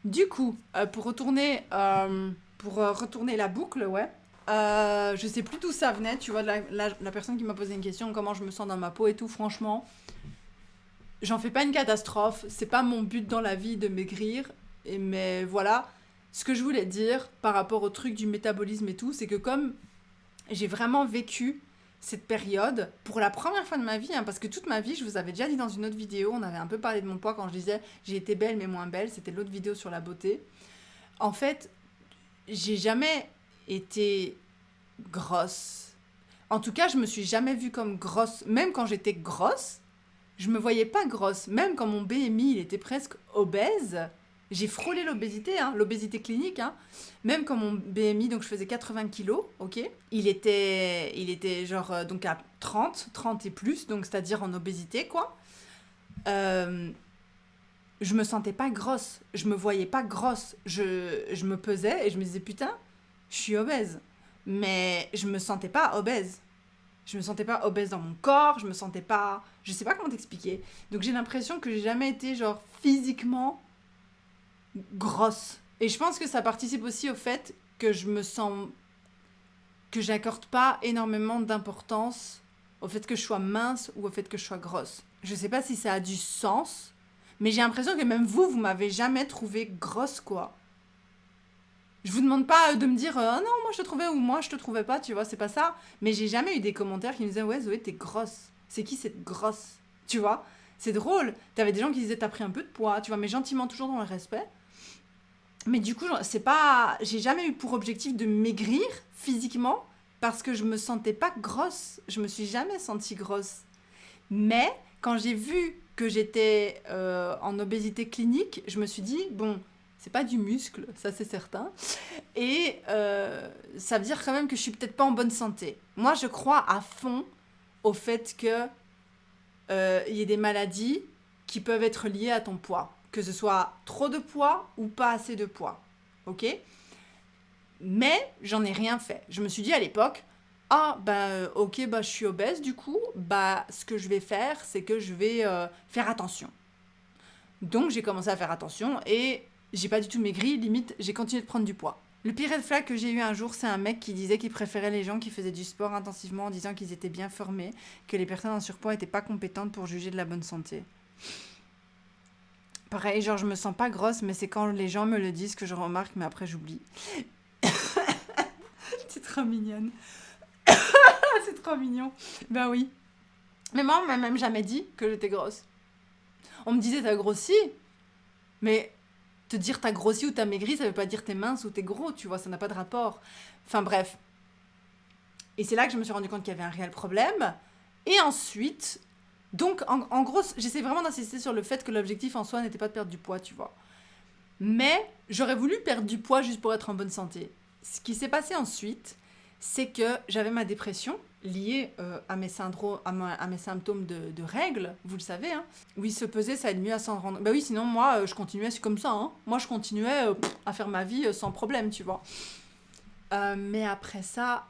Du coup, pour retourner la boucle, ouais. Je sais plus d'où ça venait, tu vois, la personne qui m'a posé une question, comment je me sens dans ma peau et tout, franchement... J'en fais pas une catastrophe, c'est pas mon but dans la vie de maigrir, mais voilà, ce que je voulais dire par rapport au truc du métabolisme et tout, c'est que comme j'ai vraiment vécu cette période, pour la première fois de ma vie, hein, parce que toute ma vie, je vous avais déjà dit dans une autre vidéo, on avait un peu parlé de mon poids quand je disais j'ai été belle mais moins belle, c'était l'autre vidéo sur la beauté. En fait, j'ai jamais été grosse. En tout cas, je me suis jamais vue comme grosse, même quand j'étais grosse. Je me voyais pas grosse, même quand mon BMI il était presque obèse, J'ai frôlé l'obésité, hein, l'obésité clinique, hein. Même quand mon BMI, donc je faisais 80 kilos, ok, il était genre donc à 30 et plus, donc c'est-à-dire en obésité, quoi. Euh, je me sentais pas grosse, je me voyais pas grosse. Je me pesais et je me disais, putain, je suis obèse. Mais je me sentais pas obèse. Je me sentais pas obèse dans mon corps, je me sentais pas... Je sais pas comment t'expliquer. Donc j'ai l'impression que j'ai jamais été genre physiquement grosse. Et je pense que ça participe aussi au fait que je me sens... que j'accorde pas énormément d'importance au fait que je sois mince ou au fait que je sois grosse. Je sais pas si ça a du sens, mais j'ai l'impression que même vous m'avez jamais trouvé grosse, quoi. Je vous demande pas de me dire ah non, moi je te trouvais ou moi je te trouvais pas, tu vois, c'est pas ça. Mais j'ai jamais eu des commentaires qui me disaient ouais, Zoé, t'es grosse. C'est qui cette grosse? Tu vois? C'est drôle. T'avais des gens qui disaient t'as pris un peu de poids, tu vois, mais gentiment, toujours dans le respect. Mais du coup, c'est pas. J'ai jamais eu pour objectif de maigrir physiquement parce que je me sentais pas grosse. Je me suis jamais sentie grosse. Mais quand j'ai vu que j'étais en obésité clinique, je me suis dit, bon, c'est pas du muscle, ça c'est certain. Et ça veut dire quand même que je suis peut-être pas en bonne santé. Moi, je crois à fond au fait que il y ait des maladies qui peuvent être liées à ton poids. Que ce soit trop de poids ou pas assez de poids. Ok? Mais j'en ai rien fait. Je me suis dit à l'époque, ah bah ok, bah je suis obèse du coup, bah ce que je vais faire, c'est que je vais faire attention. Donc j'ai commencé à faire attention et j'ai pas du tout maigri, limite j'ai continué de prendre du poids. Le pire red flag que j'ai eu un jour, c'est un mec qui disait qu'il préférait les gens qui faisaient du sport intensivement en disant qu'ils étaient bien formés, que les personnes en surpoids étaient pas compétentes pour juger de la bonne santé. Pareil, genre je me sens pas grosse, mais c'est quand les gens me le disent que je remarque, mais après j'oublie. C'est trop mignonne. C'est trop mignon. Ben oui. Mais moi, on m'a même jamais dit que j'étais grosse. On me disait t'as grossi, mais te dire t'as grossi ou t'as maigri, ça veut pas dire t'es mince ou t'es gros, tu vois, ça n'a pas de rapport. Enfin bref. Et c'est là que je me suis rendu compte qu'il y avait un réel problème. Et ensuite, donc en gros, j'essaie vraiment d'insister sur le fait que l'objectif en soi n'était pas de perdre du poids, tu vois. Mais j'aurais voulu perdre du poids juste pour être en bonne santé. Ce qui s'est passé ensuite, c'est que j'avais ma dépression liée à mes symptômes de règles, vous le savez. Hein. Oui, se peser, ça aide mieux à s'en rendre... Bah oui, sinon moi, je continuais comme ça. Hein. Moi, je continuais à faire ma vie sans problème, tu vois. Mais après ça,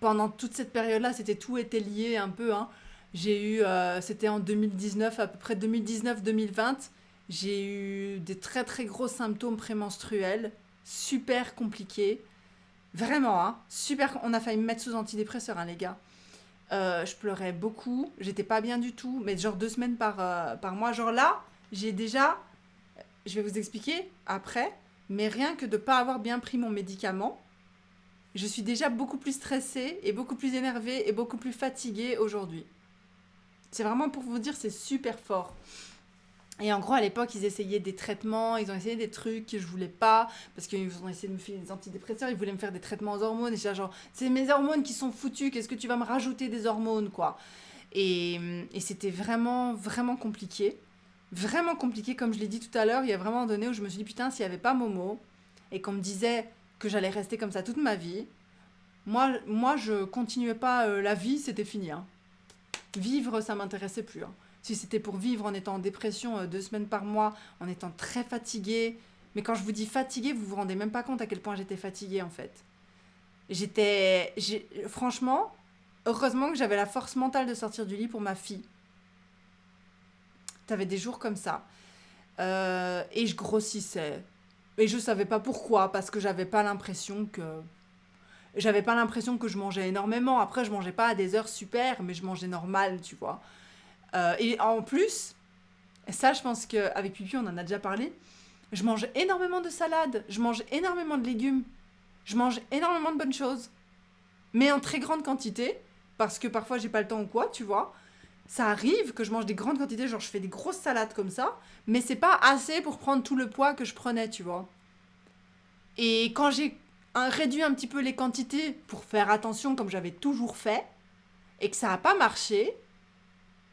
pendant toute cette période-là, tout était lié un peu. Hein. J'ai eu, c'était en 2019, à peu près 2019-2020, j'ai eu des très très gros symptômes prémenstruels, super compliqués. Vraiment, hein, super. On a failli me mettre sous antidépresseur, hein, les gars. Je pleurais beaucoup, j'étais pas bien du tout, mais genre 2 semaines par mois. Genre là, j'ai déjà, je vais vous expliquer après, mais rien que de pas avoir bien pris mon médicament, je suis déjà beaucoup plus stressée et beaucoup plus énervée et beaucoup plus fatiguée aujourd'hui. C'est vraiment pour vous dire, c'est super fort. Et en gros, à l'époque, ils essayaient des traitements, ils ont essayé des trucs que je voulais pas, parce qu'ils ont essayé de me filer des antidépresseurs, ils voulaient me faire des traitements aux hormones, et j'étais genre, c'est mes hormones qui sont foutues, qu'est-ce que tu vas me rajouter des hormones, quoi. Et c'était vraiment, vraiment compliqué. Vraiment compliqué, comme je l'ai dit tout à l'heure, il y a vraiment un donné où je me suis dit, putain, s'il n'y avait pas Momo, et qu'on me disait que j'allais rester comme ça toute ma vie, moi je continuais pas la vie, c'était fini. Hein. Vivre, ça m'intéressait plus. Hein. Si c'était pour vivre en étant en dépression 2 semaines par mois, en étant très fatiguée. Mais quand je vous dis fatiguée, vous vous rendez même pas compte à quel point j'étais fatiguée en fait. Franchement, heureusement que j'avais la force mentale de sortir du lit pour ma fille. T'avais des jours comme ça. Et je grossissais. Et je savais pas pourquoi, parce que j'avais pas l'impression que je mangeais énormément. Après, je mangeais pas à des heures super, mais je mangeais normal, tu vois. Et en plus, ça, je pense qu'avec Pipi, on en a déjà parlé, je mange énormément de salades, je mange énormément de légumes, je mange énormément de bonnes choses. Mais en très grande quantité, parce que parfois, j'ai pas le temps ou quoi, tu vois. Ça arrive que je mange des grandes quantités, genre je fais des grosses salades comme ça, mais c'est pas assez pour prendre tout le poids que je prenais, tu vois. Et quand j'ai réduit un petit peu les quantités pour faire attention comme j'avais toujours fait, et que ça a pas marché,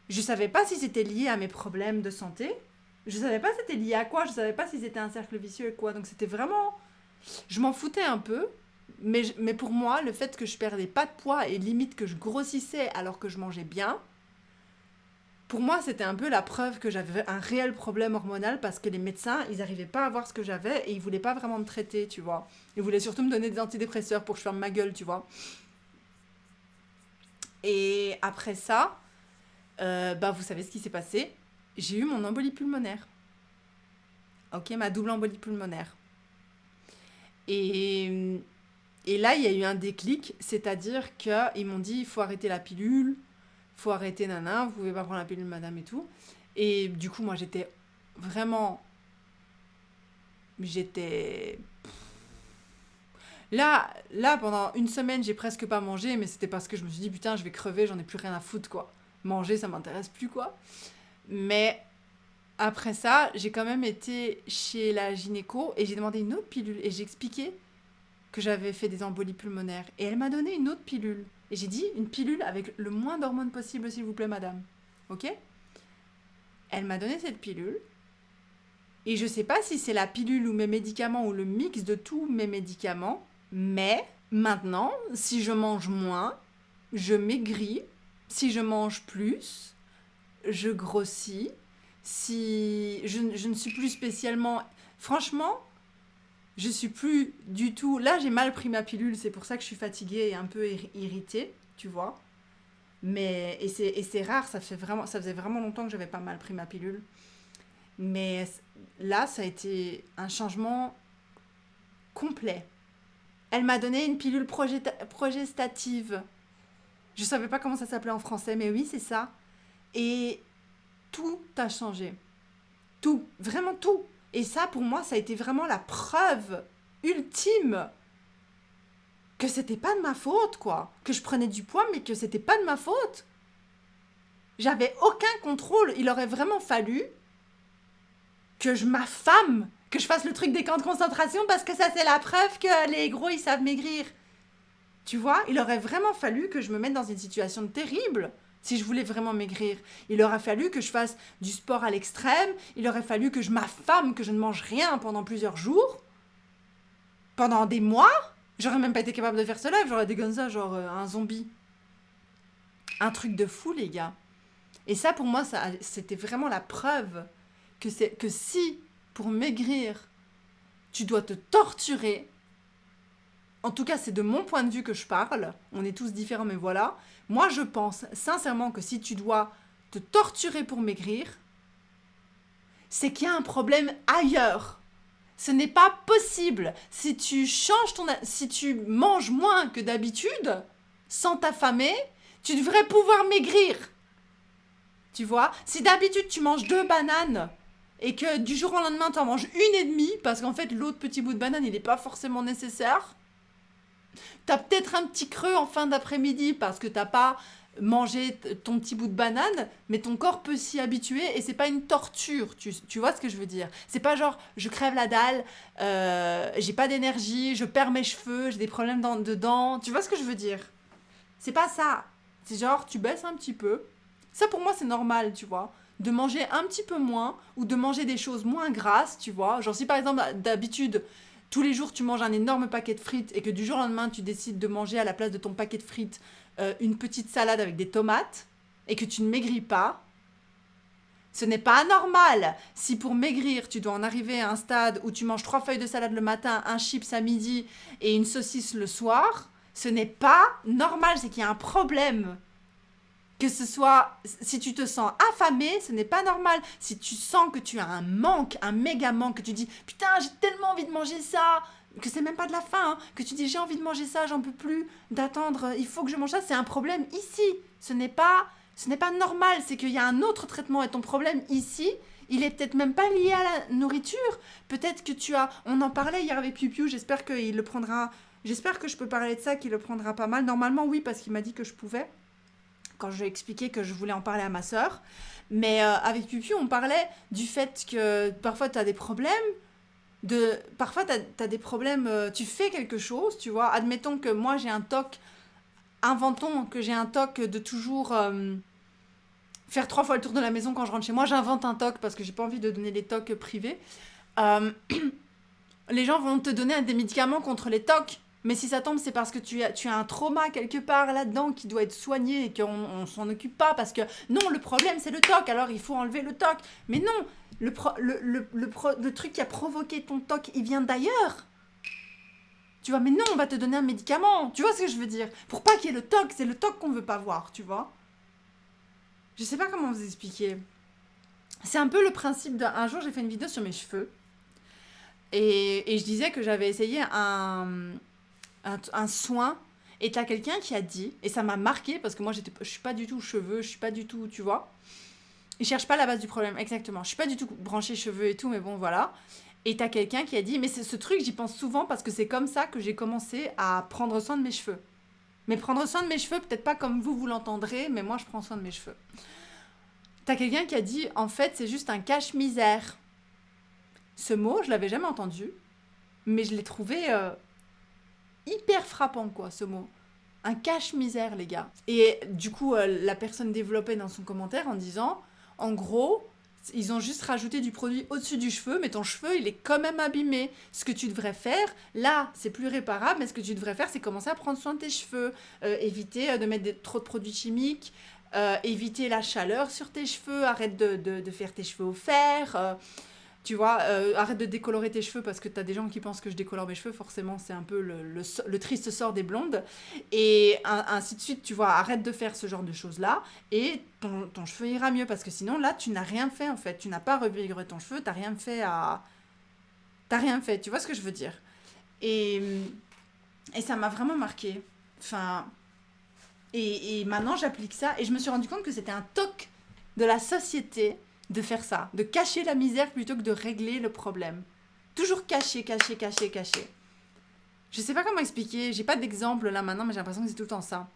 je savais pas si c'était lié à mes problèmes de santé Je savais pas c'était lié à quoi, je savais pas si c'était un cercle vicieux et quoi. Donc c'était vraiment... Je m'en foutais un peu, mais pour moi, le fait que je perdais pas de poids et limite que je grossissais alors que je mangeais bien, pour moi, c'était un peu la preuve que j'avais un réel problème hormonal parce que les médecins, ils n'arrivaient pas à voir ce que j'avais et ils voulaient pas vraiment me traiter, tu vois. Ils voulaient surtout me donner des antidépresseurs pour que je ferme ma gueule, tu vois. Et après ça, bah vous savez ce qui s'est passé. J'ai eu mon embolie pulmonaire. Ok, ma double embolie pulmonaire. Et, et là, il y a eu un déclic, c'est-à-dire qu'ils m'ont dit, il faut arrêter la pilule, il faut arrêter nana, vous pouvez pas prendre la pilule madame et tout. Et du coup, moi, vraiment, j'étais... Là, pendant une semaine, j'ai presque pas mangé, mais c'était parce que je me suis dit, putain, je vais crever, j'en ai plus rien à foutre, quoi. Manger, ça m'intéresse plus, quoi. Mais après ça, j'ai quand même été chez la gynéco et j'ai demandé une autre pilule et j'ai expliqué que j'avais fait des embolies pulmonaires. Et elle m'a donné une autre pilule. Et j'ai dit, une pilule avec le moins d'hormones possible, s'il vous plaît, madame. Ok? Elle m'a donné cette pilule. Et je sais pas si c'est la pilule ou mes médicaments ou le mix de tous mes médicaments. Mais maintenant, si je mange moins, je maigris. Si je mange plus, je grossis. Si je ne suis plus spécialement... Franchement, je suis plus du tout... Là, j'ai mal pris ma pilule, c'est pour ça que je suis fatiguée et un peu irritée, tu vois. Et c'est rare, ça faisait vraiment longtemps que j'avais pas mal pris ma pilule. Mais là, ça a été un changement complet. Elle m'a donné une pilule progestative. Je savais pas comment ça s'appelait en français, mais oui, c'est ça. Et tout a changé. Tout, vraiment tout. Et ça, pour moi, ça a été vraiment la preuve ultime que c'était pas de ma faute, quoi. Que je prenais du poids, mais que c'était pas de ma faute. J'avais aucun contrôle. Il aurait vraiment fallu que je m'affame, que je fasse le truc des camps de concentration parce que ça, c'est la preuve que les gros, ils savent maigrir. Tu vois, il aurait vraiment fallu que je me mette dans une situation terrible si je voulais vraiment maigrir. Il aurait fallu que je fasse du sport à l'extrême, il aurait fallu que je m'affame, que je ne mange rien pendant plusieurs jours, pendant des mois. J'aurais même pas été capable de faire cela, j'aurais été comme ça, genre un zombie. Un truc de fou, les gars. Et ça, pour moi, c'était vraiment la preuve que si, pour maigrir, tu dois te torturer, en tout cas, c'est de mon point de vue que je parle, on est tous différents, mais voilà, moi, je pense sincèrement que si tu dois te torturer pour maigrir, c'est qu'il y a un problème ailleurs. Ce n'est pas possible. Si tu manges moins que d'habitude, sans t'affamer, tu devrais pouvoir maigrir. Tu vois, si d'habitude tu manges 2 bananes et que du jour au lendemain tu en manges 1,5 parce qu'en fait l'autre petit bout de banane il n'est pas forcément nécessaire, t'as peut-être un petit creux en fin d'après-midi parce que t'as pas mangé ton petit bout de banane, mais ton corps peut s'y habituer et c'est pas une torture, tu vois ce que je veux dire. C'est pas genre je crève la dalle, j'ai pas d'énergie, je perds mes cheveux, j'ai des problèmes dedans, tu vois ce que je veux dire. C'est pas ça, c'est genre tu baisses un petit peu. Ça, pour moi, c'est normal, tu vois. De manger un petit peu moins ou de manger des choses moins grasses, tu vois. Genre, si par exemple, d'habitude, tous les jours, tu manges un énorme paquet de frites et que du jour au lendemain, tu décides de manger à la place de ton paquet de frites une petite salade avec des tomates et que tu ne maigris pas, ce n'est pas normal. Si pour maigrir, tu dois en arriver à un stade où tu manges 3 feuilles de salade le matin, un chips à midi et une saucisse le soir, ce n'est pas normal. C'est qu'il y a un problème. Que ce soit, si tu te sens affamé, ce n'est pas normal. Si tu sens que tu as un manque, un méga manque, que tu dis « Putain, j'ai tellement envie de manger ça !» Que c'est même pas de la faim, hein, que tu dis « J'ai envie de manger ça, j'en peux plus d'attendre, il faut que je mange ça !» C'est un problème ici. Ce n'est pas normal, c'est qu'il y a un autre traitement. Et ton problème ici, il est peut-être même pas lié à la nourriture. Peut-être que tu as... On en parlait hier avec Piu Piu, j'espère qu'il le prendra... J'espère que je peux parler de ça, qu'il le prendra pas mal. Normalement, oui, parce qu'il m'a dit que je pouvais. Quand je lui ai expliqué que je voulais en parler à ma sœur. Mais avec Piu, on parlait du fait que parfois tu as des problèmes. Parfois tu as des problèmes, tu fais quelque chose, tu vois. Admettons que moi j'ai un toc, inventons que j'ai un toc de toujours faire 3 fois le tour de la maison quand je rentre chez moi. J'invente un toc parce que j'ai pas envie de donner les tocs privés. Euh, les gens vont te donner des médicaments contre les tocs. Mais si ça tombe, c'est parce que tu as un trauma quelque part là-dedans qui doit être soigné et qu'on s'en occupe pas. Parce que non, le problème, c'est le toc. Alors, il faut enlever le toc. Mais non, le truc qui a provoqué ton toc, il vient d'ailleurs. Tu vois, mais non, on va te donner un médicament. Tu vois ce que je veux dire? Pour pas qu'il y ait le toc, c'est le toc qu'on veut pas voir, tu vois. Je sais pas comment vous expliquer. C'est un peu le principe d'un... Un jour, j'ai fait une vidéo sur mes cheveux. Et je disais que j'avais essayé un soin. Et t'as quelqu'un qui a dit, et ça m'a marqué, parce que moi, je suis pas du tout cheveux, je suis pas du tout, tu vois. Il cherche pas la base du problème, exactement. Je suis pas du tout branchée cheveux et tout, mais bon, voilà. Et t'as quelqu'un qui a dit, mais c'est ce truc, j'y pense souvent, parce que c'est comme ça que j'ai commencé à prendre soin de mes cheveux. Mais prendre soin de mes cheveux, peut-être pas comme vous l'entendrez, mais moi, je prends soin de mes cheveux. T'as quelqu'un qui a dit, en fait, c'est juste un cache-misère. Ce mot, je l'avais jamais entendu, mais je l'ai trouvé hyper frappant, quoi, ce mot. Un cache-misère, les gars. Et du coup, la personne développait dans son commentaire en disant, en gros, ils ont juste rajouté du produit au-dessus du cheveu, mais ton cheveu, il est quand même abîmé. Ce que tu devrais faire, là, c'est plus réparable, mais ce que tu devrais faire, c'est commencer à prendre soin de tes cheveux, éviter de mettre trop de produits chimiques, éviter la chaleur sur tes cheveux, arrête de faire tes cheveux au fer, tu vois, arrête de décolorer tes cheveux parce que t'as des gens qui pensent que je décolore mes cheveux, forcément c'est un peu le triste sort des blondes, et ainsi de suite, tu vois, arrête de faire ce genre de choses-là, et ton cheveu ira mieux, parce que sinon là, tu n'as rien fait en fait, tu n'as pas revigoré ton cheveu, t'as rien fait, tu vois ce que je veux dire. Et ça m'a vraiment marqué, enfin, et maintenant j'applique ça, et je me suis rendu compte que c'était un toc de la société de faire ça, de cacher la misère plutôt que de régler le problème. Toujours cacher. Je sais pas comment expliquer, j'ai pas d'exemple là maintenant, mais j'ai l'impression que c'est tout le temps ça.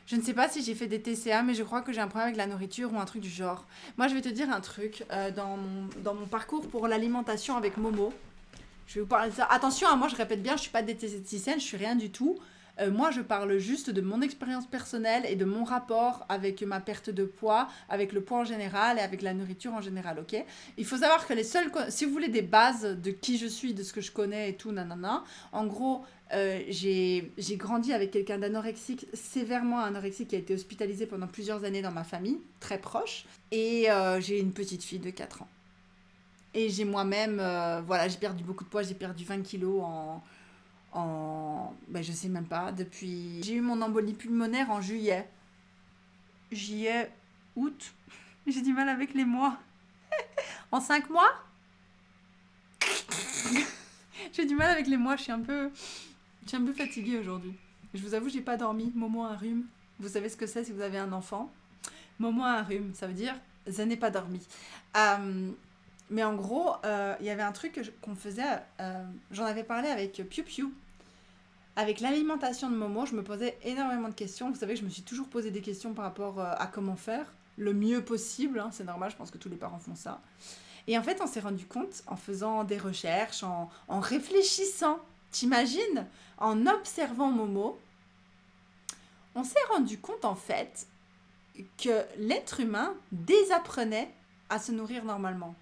Je ne sais pas si j'ai fait des TCA, mais je crois que j'ai un problème avec la nourriture ou un truc du genre. Moi, je vais te dire un truc, dans mon parcours pour l'alimentation avec Momo, je vais vous parler de ça. Attention, hein, moi je répète bien, je suis pas diététicienne, je suis rien du tout. Moi, je parle juste de mon expérience personnelle et de mon rapport avec ma perte de poids, avec le poids en général et avec la nourriture en général, ok? Il faut savoir que si vous voulez des bases de qui je suis, de ce que je connais et tout, nanana, en gros, j'ai grandi avec quelqu'un d'anorexique, sévèrement anorexique, qui a été hospitalisé pendant plusieurs années dans ma famille, très proche, et j'ai une petite fille de 4 ans. Et j'ai moi-même, voilà, j'ai perdu beaucoup de poids, j'ai perdu 20 kilos ben je sais même pas, depuis... J'ai eu mon embolie pulmonaire en juillet, août, j'ai du mal avec les mois. En 5 mois j'ai du mal avec les mois, je suis un peu fatiguée aujourd'hui. Je vous avoue, j'ai pas dormi. Momo a un rhume. Vous savez ce que c'est si vous avez un enfant. Momo a un rhume, ça veut dire je n'ai pas dormi. Mais en gros, il y avait un truc qu'on faisait, j'en avais parlé avec Piu Piu. Avec l'alimentation de Momo, je me posais énormément de questions. Vous savez que je me suis toujours posé des questions par rapport à comment faire le mieux possible. Hein, c'est normal, je pense que tous les parents font ça. Et en fait, on s'est rendu compte, en faisant des recherches, en réfléchissant, t'imagines, en observant Momo, on s'est rendu compte en fait que l'être humain désapprenait à se nourrir normalement.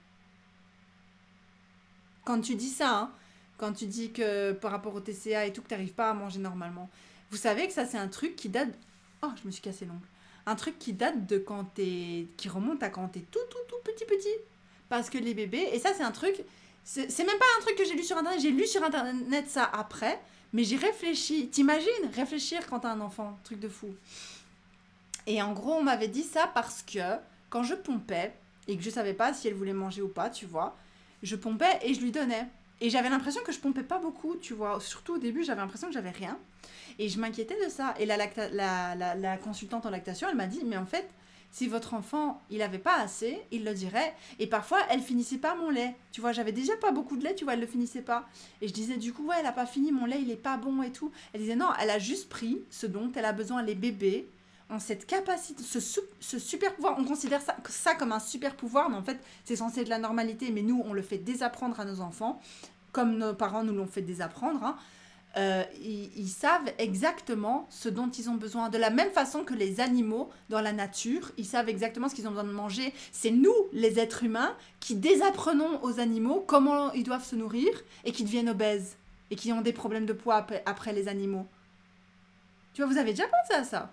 Quand tu dis ça, hein, quand tu dis que par rapport au TCA et tout, que tu n'arrives pas à manger normalement, vous savez que ça, c'est un truc qui date... Oh, je me suis cassé l'ongle. Un truc qui date de quand qui remonte à quand t'es tout petit. Parce que les bébés... Et ça, c'est un truc... C'est même pas un truc que j'ai lu sur Internet. J'ai lu sur Internet ça après, mais j'ai réfléchi. T'imagines réfléchir quand t'as un enfant? Truc de fou. Et en gros, on m'avait dit ça parce que quand je pompais, et que je savais pas si elle voulait manger ou pas, tu vois, je pompais et je lui donnais. Et j'avais l'impression que je pompais pas beaucoup, tu vois. Surtout au début, j'avais l'impression que j'avais rien. Et je m'inquiétais de ça. Et la consultante en lactation, elle m'a dit, mais en fait, si votre enfant, il avait pas assez, il le dirait. Et parfois, elle finissait pas mon lait. Tu vois, j'avais déjà pas beaucoup de lait, tu vois, elle le finissait pas. Et je disais, du coup, ouais, elle a pas fini, mon lait, il est pas bon et tout. Elle disait, non, elle a juste pris ce dont elle a besoin. Les bébés ont cette capacité, ce super pouvoir. On considère ça comme un super pouvoir, mais en fait, c'est censé être la normalité. Mais nous, on le fait désapprendre à nos enfants, comme nos parents nous l'ont fait désapprendre. Hein. ils savent exactement ce dont ils ont besoin. De la même façon que les animaux dans la nature, ils savent exactement ce qu'ils ont besoin de manger. C'est nous, les êtres humains, qui désapprenons aux animaux comment ils doivent se nourrir et qui deviennent obèses et qui ont des problèmes de poids après les animaux. Tu vois, vous avez déjà pensé à ça?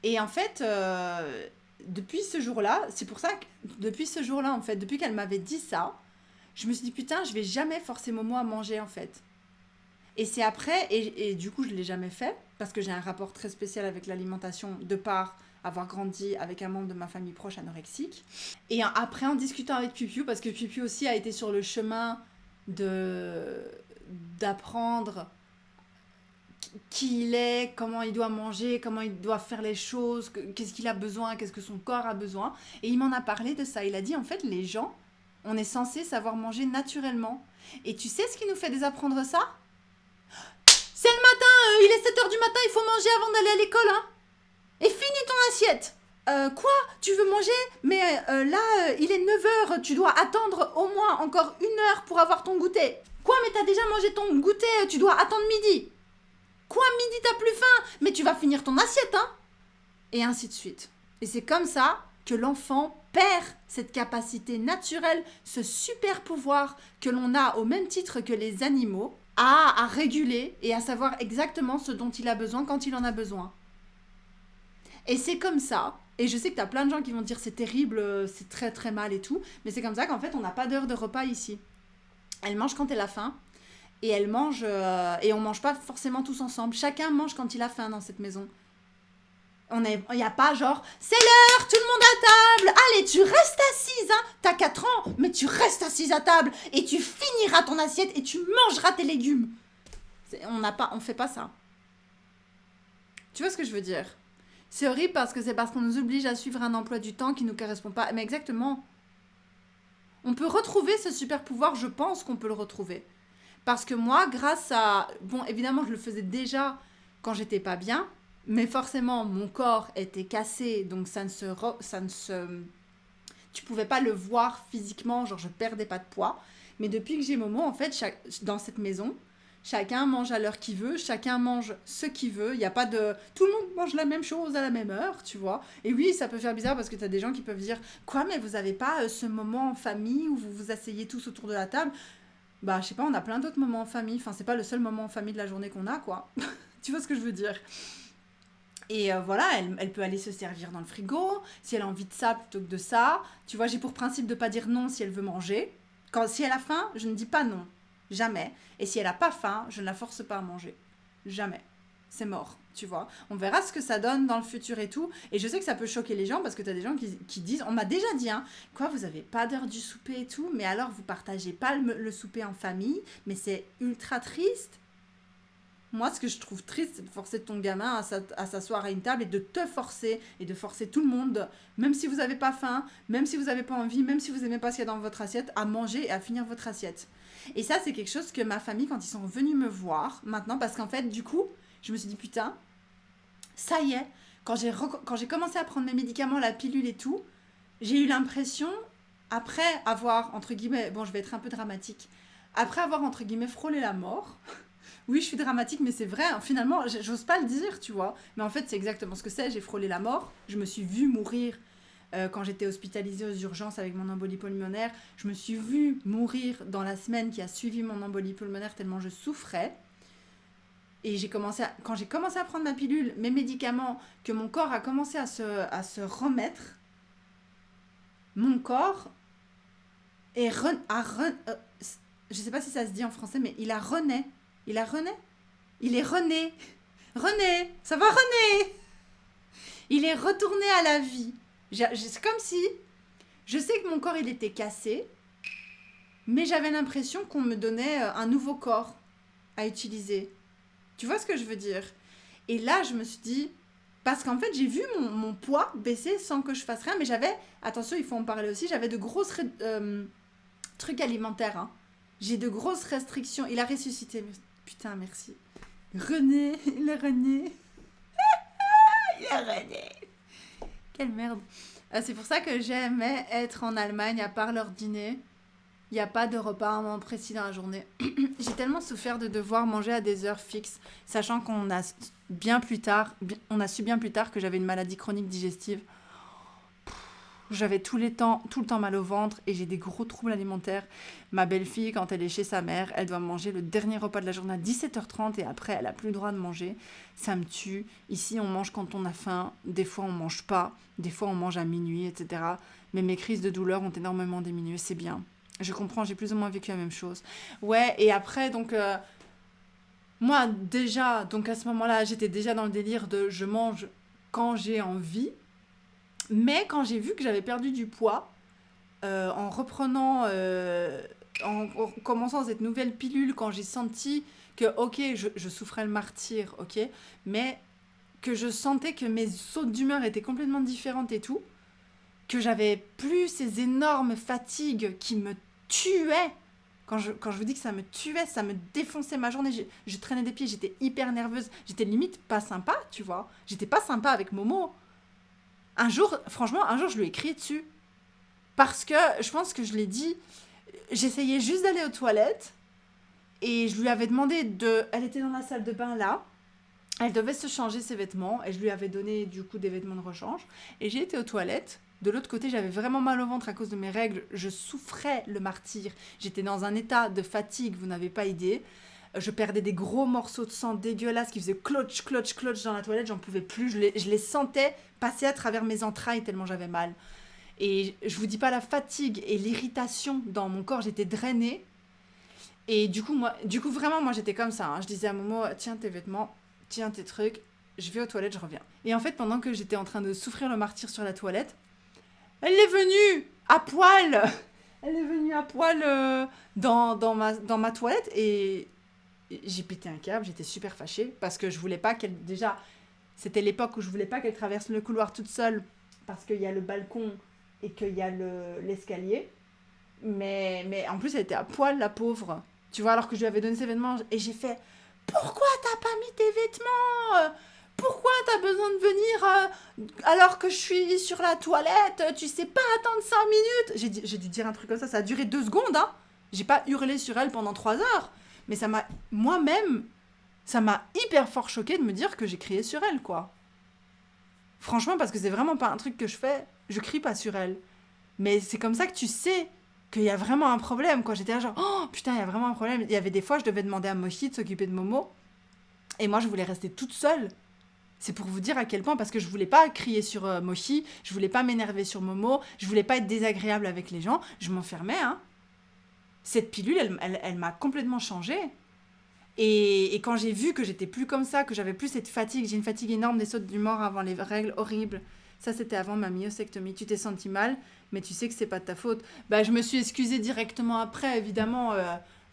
Et en fait, depuis ce jour-là, c'est pour ça que depuis ce jour-là, en fait, depuis qu'elle m'avait dit ça, je me suis dit, putain, je vais jamais forcer Momo à manger, en fait. Et c'est après, et du coup, je ne l'ai jamais fait, parce que j'ai un rapport très spécial avec l'alimentation, de par avoir grandi avec un membre de ma famille proche anorexique. Et après, en discutant avec Pupiu, parce que Pupiu aussi a été sur le chemin d'apprendre qui il est, comment il doit manger, comment il doit faire les choses, qu'est-ce qu'il a besoin, qu'est-ce que son corps a besoin. Et il m'en a parlé de ça. Il a dit, en fait, les gens, on est censé savoir manger naturellement. Et tu sais ce qui nous fait désapprendre ça? C'est le matin, il est 7h du matin, il faut manger avant d'aller à l'école, hein. Et finis ton assiette. Quoi? Tu veux manger? Mais là, il est 9h, tu dois attendre au moins encore 1 heure pour avoir ton goûter. Quoi? Mais t'as déjà mangé ton goûter, tu dois attendre midi. Quoi? Midi, t'as plus faim? Mais tu vas finir ton assiette, hein. Et ainsi de suite. Et c'est comme ça que l'enfant perd cette capacité naturelle, ce super pouvoir que l'on a au même titre que les animaux, à réguler et à savoir exactement ce dont il a besoin quand il en a besoin. Et c'est comme ça, et je sais que tu as plein de gens qui vont dire c'est terrible, c'est très très mal et tout, mais c'est comme ça qu'en fait on n'a pas d'heure de repas ici. Elle mange quand elle a faim, et elle mange, et on mange pas forcément tous ensemble. Chacun mange quand il a faim dans cette maison. Il n'y a pas genre, c'est l'heure, tout le monde à table, allez, tu restes assise, hein, t'as 4 ans, mais tu restes assise à table, et tu finiras ton assiette, et tu mangeras tes légumes. On fait pas ça. Tu vois ce que je veux dire? C'est horrible parce qu'on nous oblige à suivre un emploi du temps qui ne nous correspond pas. Mais exactement. On peut retrouver ce super pouvoir, je pense qu'on peut le retrouver. Parce que moi, grâce à... Bon, évidemment, je le faisais déjà quand j'étais pas bien, mais forcément, mon corps était cassé, donc tu pouvais pas le voir physiquement, genre je perdais pas de poids. Mais depuis que j'ai Momo, en fait, dans cette maison, chacun mange à l'heure qu'il veut, chacun mange ce qu'il veut. Il n'y a pas de... Tout le monde mange la même chose à la même heure, tu vois. Et oui, ça peut faire bizarre parce que tu as des gens qui peuvent dire « Quoi, mais vous n'avez pas ce moment en famille où vous vous asseyez tous autour de la table ?» Bah, je sais pas, on a plein d'autres moments en famille. Enfin, c'est pas le seul moment en famille de la journée qu'on a, quoi. Tu vois ce que je veux dire? Et voilà, elle peut aller se servir dans le frigo, si elle a envie de ça plutôt que de ça. Tu vois, j'ai pour principe de pas dire non si elle veut manger. Si elle a faim, je ne dis pas non. Jamais. Et si elle a pas faim, je ne la force pas à manger. Jamais. C'est mort, tu vois. On verra ce que ça donne dans le futur et tout. Et je sais que ça peut choquer les gens parce que tu as des gens qui disent, on m'a déjà dit, hein, quoi, vous avez pas d'heure du souper et tout, mais alors vous partagez pas le souper en famille, mais c'est ultra triste. Moi, ce que je trouve triste, c'est de forcer ton gamin à s'asseoir à une table et de te forcer, et de forcer tout le monde, même si vous n'avez pas faim, même si vous n'avez pas envie, même si vous n'aimez pas ce qu'il y a dans votre assiette, à manger et à finir votre assiette. Et ça, c'est quelque chose que ma famille, quand ils sont venus me voir, maintenant, parce qu'en fait, du coup, je me suis dit, putain, ça y est, quand j'ai commencé à prendre mes médicaments, la pilule et tout, j'ai eu l'impression, après avoir, entre guillemets, bon, je vais être un peu dramatique, après avoir, entre guillemets, frôlé la mort... Oui, je suis dramatique, mais c'est vrai, hein, finalement, j'ose pas le dire, tu vois. Mais en fait, c'est exactement ce que c'est. J'ai frôlé la mort. Je me suis vue mourir quand j'étais hospitalisée aux urgences avec mon embolie pulmonaire. Je me suis vue mourir dans la semaine qui a suivi mon embolie pulmonaire tellement je souffrais. Et quand j'ai commencé à prendre ma pilule, mes médicaments, que mon corps a commencé à se remettre, mon corps je sais pas si ça se dit en français, mais il a rené. Il est René. René, ça va René? Il est retourné à la vie. C'est comme si... Je sais que mon corps, il était cassé, mais j'avais l'impression qu'on me donnait un nouveau corps à utiliser. Tu vois ce que je veux dire? Et là, je me suis dit... Parce qu'en fait, j'ai vu mon poids baisser sans que je fasse rien, mais j'avais... Attention, il faut en parler aussi. J'avais de grosses trucs alimentaires. Hein. J'ai de grosses restrictions. Il a ressuscité... Putain, merci. René, il est René. Il est René. Quelle merde. C'est pour ça que j'aimais être en Allemagne, à part leur dîner. Il n'y a pas de repas à un moment précis dans la journée. J'ai tellement souffert de devoir manger à des heures fixes, sachant qu'on a on a su bien plus tard que j'avais une maladie chronique digestive. J'avais tout le temps mal au ventre et j'ai des gros troubles alimentaires. Ma belle-fille, quand elle est chez sa mère, elle doit manger le dernier repas de la journée à 17h30 et après, elle n'a plus le droit de manger. Ça me tue. Ici, on mange quand on a faim. Des fois, on ne mange pas. Des fois, on mange à minuit, etc. Mais mes crises de douleur ont énormément diminué. C'est bien. Je comprends, j'ai plus ou moins vécu la même chose. Ouais, et après, donc... moi, déjà, donc à ce moment-là, j'étais déjà dans le délire de je mange quand j'ai envie. Mais quand j'ai vu que j'avais perdu du poids, en reprenant, en commençant cette nouvelle pilule, quand j'ai senti que, ok, je souffrais le martyre, ok, mais que je sentais que mes sautes d'humeur étaient complètement différentes et tout, que j'avais plus ces énormes fatigues qui me tuaient. Quand je vous dis que ça me tuait, ça me défonçait ma journée, je traînais des pieds, j'étais hyper nerveuse, j'étais limite pas sympa, tu vois. J'étais pas sympa avec Momo. Franchement, un jour, je lui ai crié dessus. Parce que, je pense que je l'ai dit, j'essayais juste d'aller aux toilettes et je lui avais demandé elle était dans la salle de bain là, elle devait se changer ses vêtements et je lui avais donné du coup des vêtements de rechange et j'ai été aux toilettes. De l'autre côté, j'avais vraiment mal au ventre à cause de mes règles, je souffrais le martyre, j'étais dans un état de fatigue, vous n'avez pas idée. Je perdais des gros morceaux de sang dégueulasses qui faisaient cloche dans la toilette, j'en pouvais plus, je les sentais passer à travers mes entrailles tellement j'avais mal. Et je vous dis pas la fatigue et l'irritation dans mon corps, j'étais drainée. Et du coup, vraiment, moi j'étais comme ça. Hein. Je disais à Momo, tiens tes vêtements, tiens tes trucs, je vais aux toilettes, je reviens. Et en fait, pendant que j'étais en train de souffrir le martyre sur la toilette, elle est venue à poil. Elle est venue à poil dans ma toilette et j'ai pété un câble, j'étais super fâchée parce que je voulais pas qu'elle... Déjà, c'était l'époque où je voulais pas qu'elle traverse le couloir toute seule parce qu'il y a le balcon et qu'il y a l'escalier. Mais en plus, elle était à poil, la pauvre. Tu vois, alors que je lui avais donné ses vêtements. Et j'ai fait, pourquoi t'as pas mis tes vêtements ? Pourquoi t'as besoin de venir alors que je suis sur la toilette ? Tu sais pas attendre 5 minutes ? J'ai dû dire un truc comme ça a duré 2 secondes. Hein. J'ai pas hurlé sur elle pendant 3 heures. Mais moi-même, ça m'a hyper fort choquée de me dire que j'ai crié sur elle, quoi. Franchement, parce que c'est vraiment pas un truc que je fais, je crie pas sur elle. Mais c'est comme ça que tu sais qu'il y a vraiment un problème, quoi. J'étais là genre, oh putain, il y a vraiment un problème. Il y avait des fois, je devais demander à Mochi de s'occuper de Momo. Et moi, je voulais rester toute seule. C'est pour vous dire à quel point, parce que je voulais pas crier sur Mochi, je voulais pas m'énerver sur Momo, je voulais pas être désagréable avec les gens, je m'enfermais, hein. Cette pilule, elle m'a complètement changée. Et quand j'ai vu que j'étais plus comme ça, que j'avais plus cette fatigue, j'ai une fatigue énorme, des sautes d'humeur avant les règles horribles. Ça, c'était avant ma myosectomie. Tu t'es senti mal, mais tu sais que c'est pas de ta faute. Bah, je me suis excusée directement après, évidemment.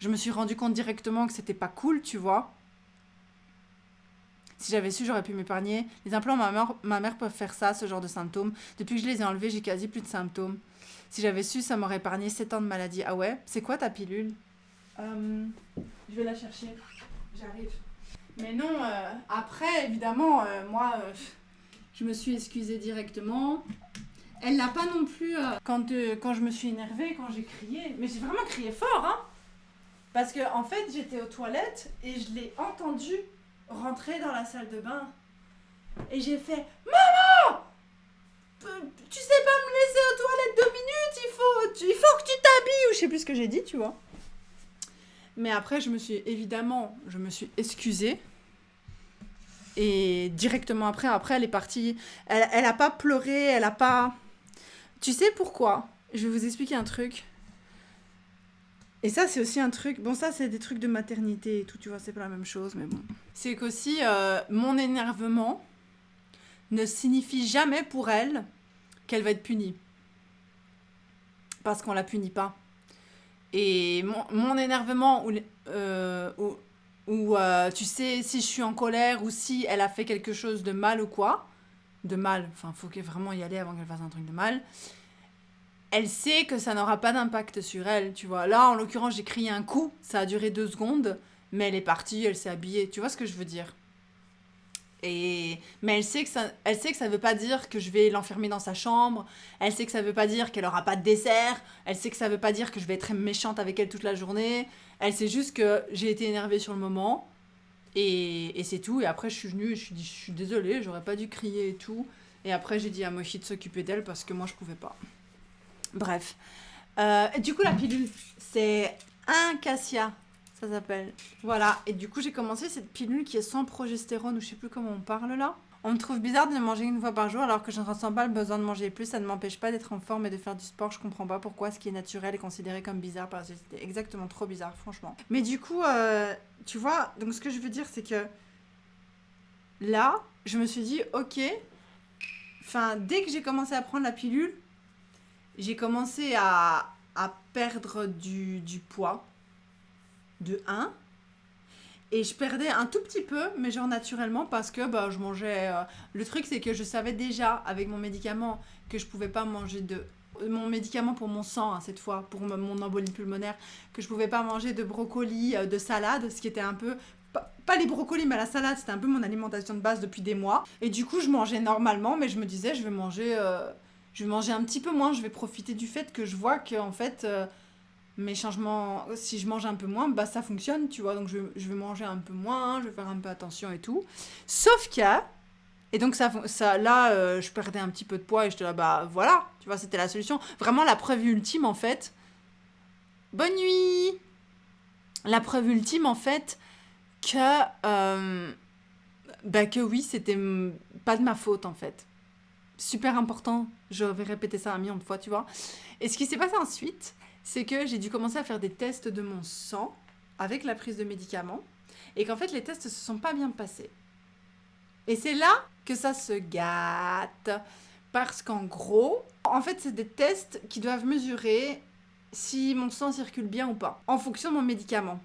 Je me suis rendu compte directement que c'était pas cool, tu vois. Si j'avais su, j'aurais pu m'épargner. Les implants, ma mère peut faire ça, ce genre de symptômes. Depuis que je les ai enlevés, j'ai quasi plus de symptômes. Si j'avais su, ça m'aurait épargné 7 ans de maladie. Ah ouais ? C'est quoi ta pilule ? Je vais la chercher. J'arrive. Mais non, après, évidemment, moi, je me suis excusée directement. Elle l'a pas non plus quand je me suis énervée, quand j'ai crié. Mais j'ai vraiment crié fort, hein. Parce que, en fait, j'étais aux toilettes et je l'ai entendu rentrer dans la salle de bain. Et j'ai fait « Maman ! Tu sais pas me laisser aux toilettes 2 minutes, il faut que tu t'habilles !» Ou je sais plus ce que j'ai dit, tu vois. Mais après, je me suis excusée. Et directement après, elle est partie. Elle a pas pleuré, elle a pas... Tu sais pourquoi ? Je vais vous expliquer un truc. Et ça, c'est aussi un truc... Bon, ça, c'est des trucs de maternité et tout, tu vois, c'est pas la même chose, mais bon. C'est qu'aussi, mon énervement ne signifie jamais pour elle qu'elle va être punie. Parce qu'on la punit pas. Et mon énervement, tu sais, si je suis en colère ou si elle a fait quelque chose de mal ou quoi, de mal, enfin, il faut vraiment y aller avant qu'elle fasse un truc de mal, elle sait que ça n'aura pas d'impact sur elle, tu vois. Là, en l'occurrence, j'ai crié un coup, ça a duré 2 secondes, mais elle est partie, elle s'est habillée, tu vois ce que je veux dire ? Mais elle sait que ça veut pas dire que je vais l'enfermer dans sa chambre. Elle sait que ça veut pas dire qu'elle aura pas de dessert. Elle sait que ça veut pas dire que je vais être méchante avec elle toute la journée. Elle sait juste que j'ai été énervée sur le moment. Et c'est tout. Et après, je suis venue et je suis désolée, j'aurais pas dû crier et tout. Et après, j'ai dit à Mochi de s'occuper d'elle parce que moi, je pouvais pas. Bref. Du coup, la pilule, c'est un cassia. Ça s'appelle. Voilà, et du coup j'ai commencé cette pilule qui est sans progestérone ou je sais plus comment on parle là. On me trouve bizarre de manger une fois par jour alors que je ne ressens pas le besoin de manger plus, ça ne m'empêche pas d'être en forme et de faire du sport, je comprends pas pourquoi ce qui est naturel est considéré comme bizarre parce que c'était exactement trop bizarre franchement. Mais du coup, tu vois, donc ce que je veux dire c'est que là, je me suis dit ok, enfin dès que j'ai commencé à prendre la pilule, j'ai commencé à perdre du poids. De 1 et je perdais un tout petit peu mais genre naturellement parce que bah, je mangeais le truc c'est que je savais déjà avec mon médicament que je pouvais pas manger de mon médicament pour mon sang hein, cette fois pour mon embolie pulmonaire que je pouvais pas manger de brocoli de salade ce qui était un peu pas les brocolis mais la salade c'était un peu mon alimentation de base depuis des mois et du coup je mangeais normalement mais je me disais je vais manger un petit peu moins je vais profiter du fait que je vois que en fait mes changements, si je mange un peu moins, bah ça fonctionne, tu vois. Donc je vais manger un peu moins, je vais faire un peu attention et tout. Sauf que, et donc ça là, je perdais un petit peu de poids et j'étais là, bah voilà, tu vois, c'était la solution. Vraiment la preuve ultime en fait. Bonne nuit. La preuve ultime en fait que, bah que oui, c'était pas de ma faute en fait. Super important, je vais répéter ça un million de fois, tu vois. Et ce qui s'est passé ensuite, c'est que j'ai dû commencer à faire des tests de mon sang avec la prise de médicaments et qu'en fait les tests se sont pas bien passés. Et c'est là que ça se gâte parce qu'en gros, en fait c'est des tests qui doivent mesurer si mon sang circule bien ou pas en fonction de mon médicament.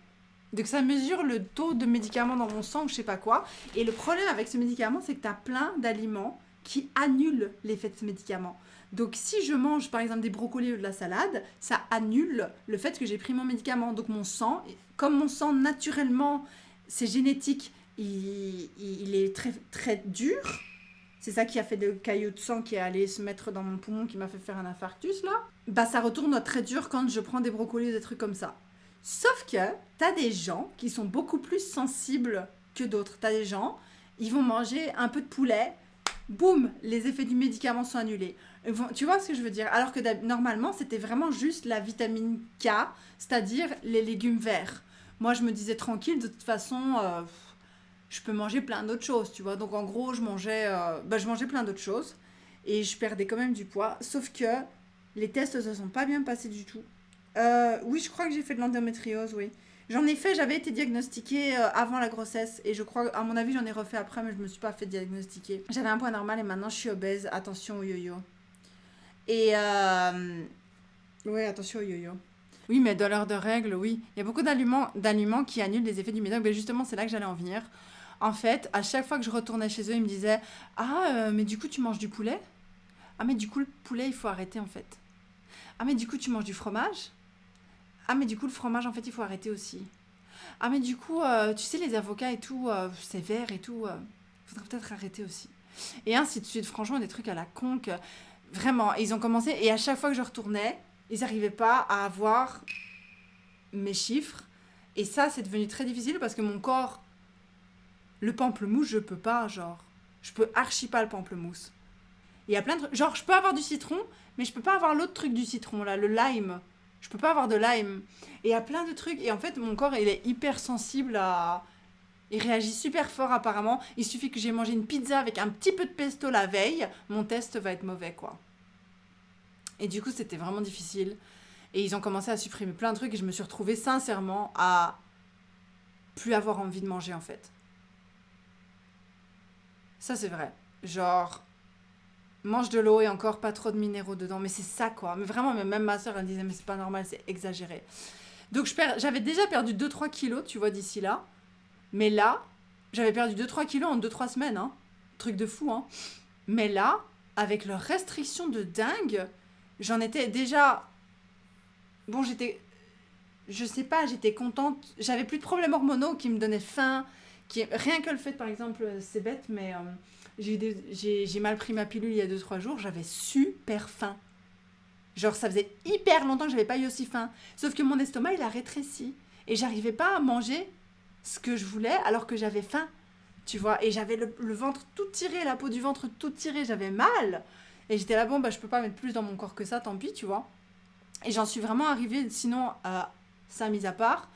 Donc ça mesure le taux de médicaments dans mon sang ou je sais pas quoi. Et le problème avec ce médicament, c'est que tu as plein d'aliments qui annulent l'effet de ce médicament. Donc si je mange par exemple des brocolis ou de la salade, ça annule le fait que j'ai pris mon médicament. Donc mon sang, comme mon sang naturellement, c'est génétique, il est très, très dur. C'est ça qui a fait le caillot de sang qui est allé se mettre dans mon poumon, qui m'a fait faire un infarctus là. Bah ça retourne très dur quand je prends des brocolis ou des trucs comme ça. Sauf que t'as des gens qui sont beaucoup plus sensibles que d'autres. T'as des gens, ils vont manger un peu de poulet, boum, les effets du médicament sont annulés. Tu vois ce que je veux dire? Alors que normalement, c'était vraiment juste la vitamine K, c'est-à-dire les légumes verts. Moi, je me disais tranquille, de toute façon, je peux manger plein d'autres choses, tu vois. Donc, en gros, je mangeais plein d'autres choses et je perdais quand même du poids. Sauf que les tests ne se sont pas bien passés du tout. Oui, je crois que j'ai fait de l'endométriose, oui. J'en ai fait, j'avais été diagnostiquée avant la grossesse et je crois, à mon avis, j'en ai refait après, mais je me suis pas fait diagnostiquer. J'avais un poids normal et maintenant je suis obèse. Attention au yo-yo. Et ouais, attention au yo-yo. Oui, mais dans l'heure de règle, oui. Il y a beaucoup d'aliments qui annulent les effets du médoc. Mais justement, c'est là que j'allais en venir. En fait, à chaque fois que je retournais chez eux, ils me disaient « Ah, mais du coup, tu manges du poulet ? Ah, mais du coup, le poulet, il faut arrêter, en fait. Ah, mais du coup, tu manges du fromage ? Ah, mais du coup, le fromage, en fait, il faut arrêter aussi. Ah, mais du coup, tu sais, les avocats et tout, c'est vert et tout, faudrait peut-être arrêter aussi. » Et ainsi de suite. Franchement, des trucs à la con que... Vraiment, ils ont commencé, et à chaque fois que je retournais, ils n'arrivaient pas à avoir mes chiffres. Et ça, c'est devenu très difficile parce que mon corps, le pamplemousse, je peux pas, genre. Je peux archi pas le pamplemousse. Il y a plein de trucs. Genre, je peux avoir du citron, mais je peux pas avoir l'autre truc du citron, là, le lime. Je peux pas avoir de lime. Et il y a plein de trucs. Et en fait, mon corps, il est hyper sensible à... Il réagit super fort apparemment. Il suffit que j'ai mangé une pizza avec un petit peu de pesto la veille, mon test va être mauvais quoi. Et du coup c'était vraiment difficile. Et ils ont commencé à supprimer plein de trucs et je me suis retrouvée sincèrement à plus avoir envie de manger en fait. Ça c'est vrai. Genre, mange de l'eau et encore pas trop de minéraux dedans. Mais c'est ça quoi. Mais vraiment, même ma soeur elle disait mais c'est pas normal, c'est exagéré. Donc j'avais déjà perdu 2-3 kilos tu vois d'ici là. Mais là, j'avais perdu 2-3 kilos en 2-3 semaines, hein. Truc de fou, hein. Mais là, avec leurs restrictions de dingue, j'en étais déjà... Bon, je sais pas, j'étais contente. J'avais plus de problèmes hormonaux qui me donnaient faim, Rien que le fait, par exemple, c'est bête, mais j'ai mal pris ma pilule il y a 2-3 jours, j'avais super faim. Genre, ça faisait hyper longtemps que j'avais pas eu aussi faim. Sauf que mon estomac, il a rétréci. Et j'arrivais pas à manger ce que je voulais alors que j'avais faim. Tu vois, et j'avais le ventre tout tiré, la peau du ventre tout tirée, j'avais mal. Et j'étais là, bon, bah, je peux pas mettre plus dans mon corps que ça, tant pis, tu vois. Et j'en suis vraiment arrivée, sinon, ça mis à part,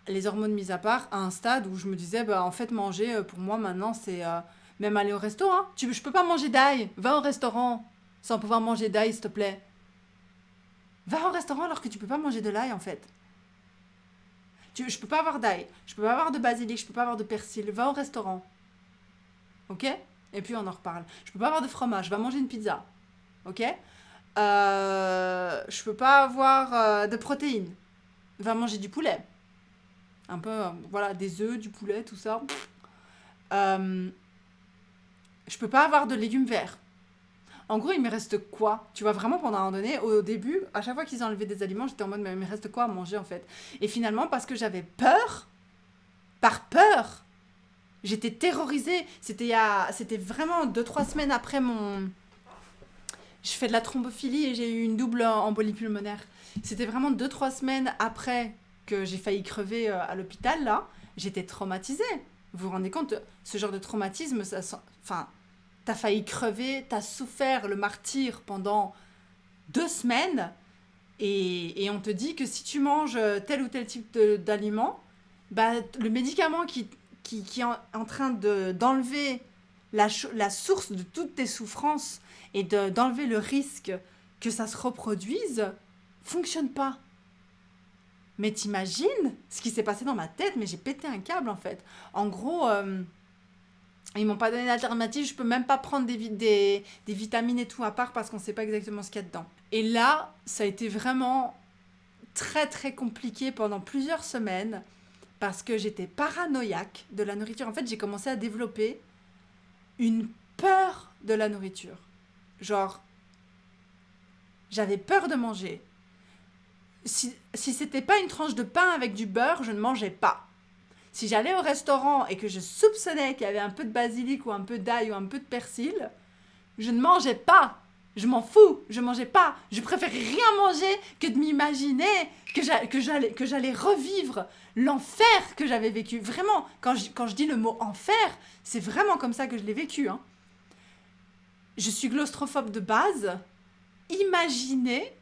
les hormones mis à part, à un stade où je me disais, bah, en fait, manger, pour moi, maintenant, c'est même aller au resto, hein. Je peux pas manger d'ail, va au restaurant, sans pouvoir manger d'ail, s'il te plaît. Va au restaurant alors que tu peux pas manger de l'ail, en fait. Je peux pas avoir d'ail, je peux pas avoir de basilic, je peux pas avoir de persil, va au restaurant. Ok? Et puis on en reparle. Je peux pas avoir de fromage, va manger une pizza. Ok? Je peux pas avoir de protéines, va manger du poulet. Un peu, voilà, des œufs, du poulet, tout ça. Je peux pas avoir de légumes verts. En gros, il me reste quoi? Tu vois, vraiment, pendant un moment donné, au début, à chaque fois qu'ils enlevaient des aliments, j'étais en mode, mais il me reste quoi à manger, en fait? Et finalement, parce que j'avais peur, par peur, j'étais terrorisée. C'était vraiment 2-3 semaines après je fais de la thrombophilie et j'ai eu une double embolie pulmonaire. C'était vraiment 2-3 semaines après que j'ai failli crever à l'hôpital, là. J'étais traumatisée. Vous vous rendez compte, ce genre de traumatisme, enfin, t'as failli crever, t'as souffert le martyre pendant 2 semaines et on te dit que si tu manges tel ou tel type d'aliment, bah, le médicament qui est en train d'enlever la source de toutes tes souffrances et d'enlever le risque que ça se reproduise, fonctionne pas. Mais t'imagines ce qui s'est passé dans ma tête? Mais j'ai pété un câble, en fait. En gros, ils m'ont pas donné d'alternative, je peux même pas prendre des vitamines et tout à part parce qu'on sait pas exactement ce qu'il y a dedans. Et là, ça a été vraiment très très compliqué pendant plusieurs semaines parce que j'étais paranoïaque de la nourriture. En fait, j'ai commencé à développer une peur de la nourriture. Genre, j'avais peur de manger. Si c'était pas une tranche de pain avec du beurre, je ne mangeais pas. Si j'allais au restaurant et que je soupçonnais qu'il y avait un peu de basilic ou un peu d'ail ou un peu de persil, je ne mangeais pas. Je m'en fous, je mangeais pas. Je préfère rien manger que de m'imaginer que j'allais revivre l'enfer que j'avais vécu. Vraiment, quand je dis le mot enfer, c'est vraiment comme ça que je l'ai vécu. Hein. Je suis claustrophobe de base. Imaginez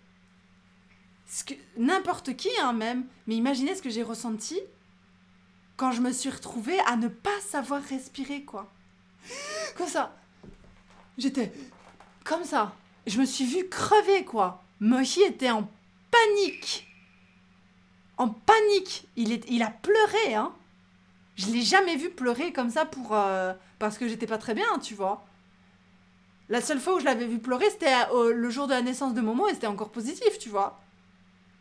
n'importe qui hein, même, mais imaginez ce que j'ai ressenti quand je me suis retrouvée à ne pas savoir respirer, quoi. Comme ça. J'étais comme ça. Je me suis vue crever, quoi. Mohi était en panique. En panique. Il a pleuré, hein. Je l'ai jamais vu pleurer comme ça parce que j'étais pas très bien, tu vois. La seule fois où je l'avais vu pleurer, c'était le jour de la naissance de Momo et c'était encore positif, tu vois.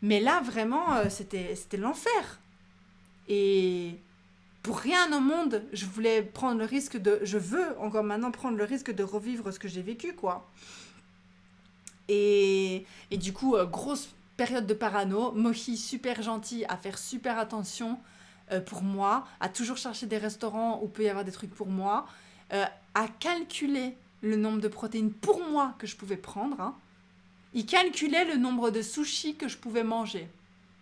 Mais là, vraiment, c'était l'enfer. Et pour rien au monde, je veux encore maintenant prendre le risque de revivre ce que j'ai vécu, quoi. Et du coup, grosse période de parano. Mohi, super gentil, à faire super attention pour moi, à toujours chercher des restaurants où peut y avoir des trucs pour moi, à calculer le nombre de protéines pour moi que je pouvais prendre, hein. Il calculait le nombre de sushis que je pouvais manger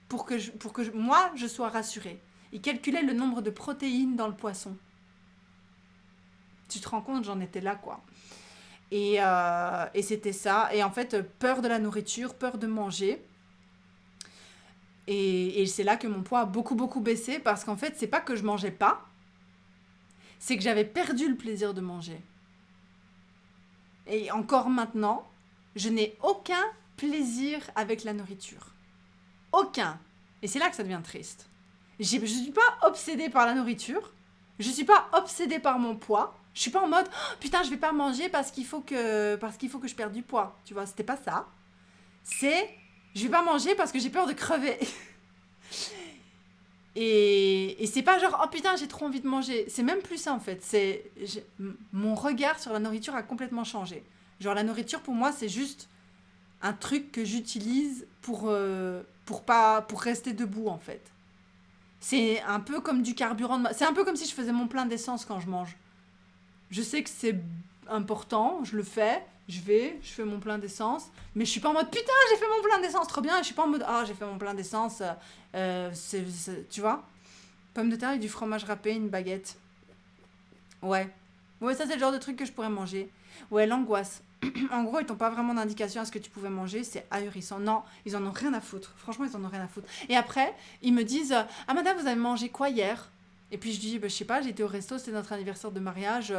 pour que moi, je sois rassurée. Il calculait le nombre de protéines dans le poisson. Tu te rends compte, j'en étais là, quoi. Et c'était ça. Et en fait, peur de la nourriture, peur de manger. Et c'est là que mon poids a beaucoup, beaucoup baissé parce qu'en fait, c'est pas que je mangeais pas, c'est que j'avais perdu le plaisir de manger. Et encore maintenant, je n'ai aucun plaisir avec la nourriture. Aucun. Et c'est là que ça devient triste. Je ne suis pas obsédée par la nourriture. Je ne suis pas obsédée par mon poids. Je ne suis pas en mode oh, putain, je ne vais pas manger parce qu'il faut que je perde du poids. Tu vois, c'était pas ça. C'est je ne vais pas manger parce que j'ai peur de crever. Et c'est pas genre oh putain, j'ai trop envie de manger. C'est même plus ça en fait. Mon regard sur la nourriture a complètement changé. Genre la nourriture pour moi, c'est juste un truc que j'utilise pour rester debout en fait. C'est un peu comme du carburant. C'est un peu comme si je faisais mon plein d'essence quand je mange. Je sais que c'est important, je le fais, je fais mon plein d'essence, mais je suis pas en mode putain, j'ai fait mon plein d'essence, trop bien, et je suis pas en mode ah, j'ai fait mon plein d'essence, tu vois. Pommes de terre avec du fromage râpé, une baguette. Ouais. Ouais, ça c'est le genre de truc que je pourrais manger. Ouais, l'angoisse. En gros, ils t'ont pas vraiment d'indication à ce que tu pouvais manger, c'est ahurissant. Non, ils en ont rien à foutre. Franchement, ils en ont rien à foutre. Et après, ils me disent ah madame, vous avez mangé quoi hier? Et puis je dis bah, je sais pas, j'étais au resto, c'était notre anniversaire de mariage.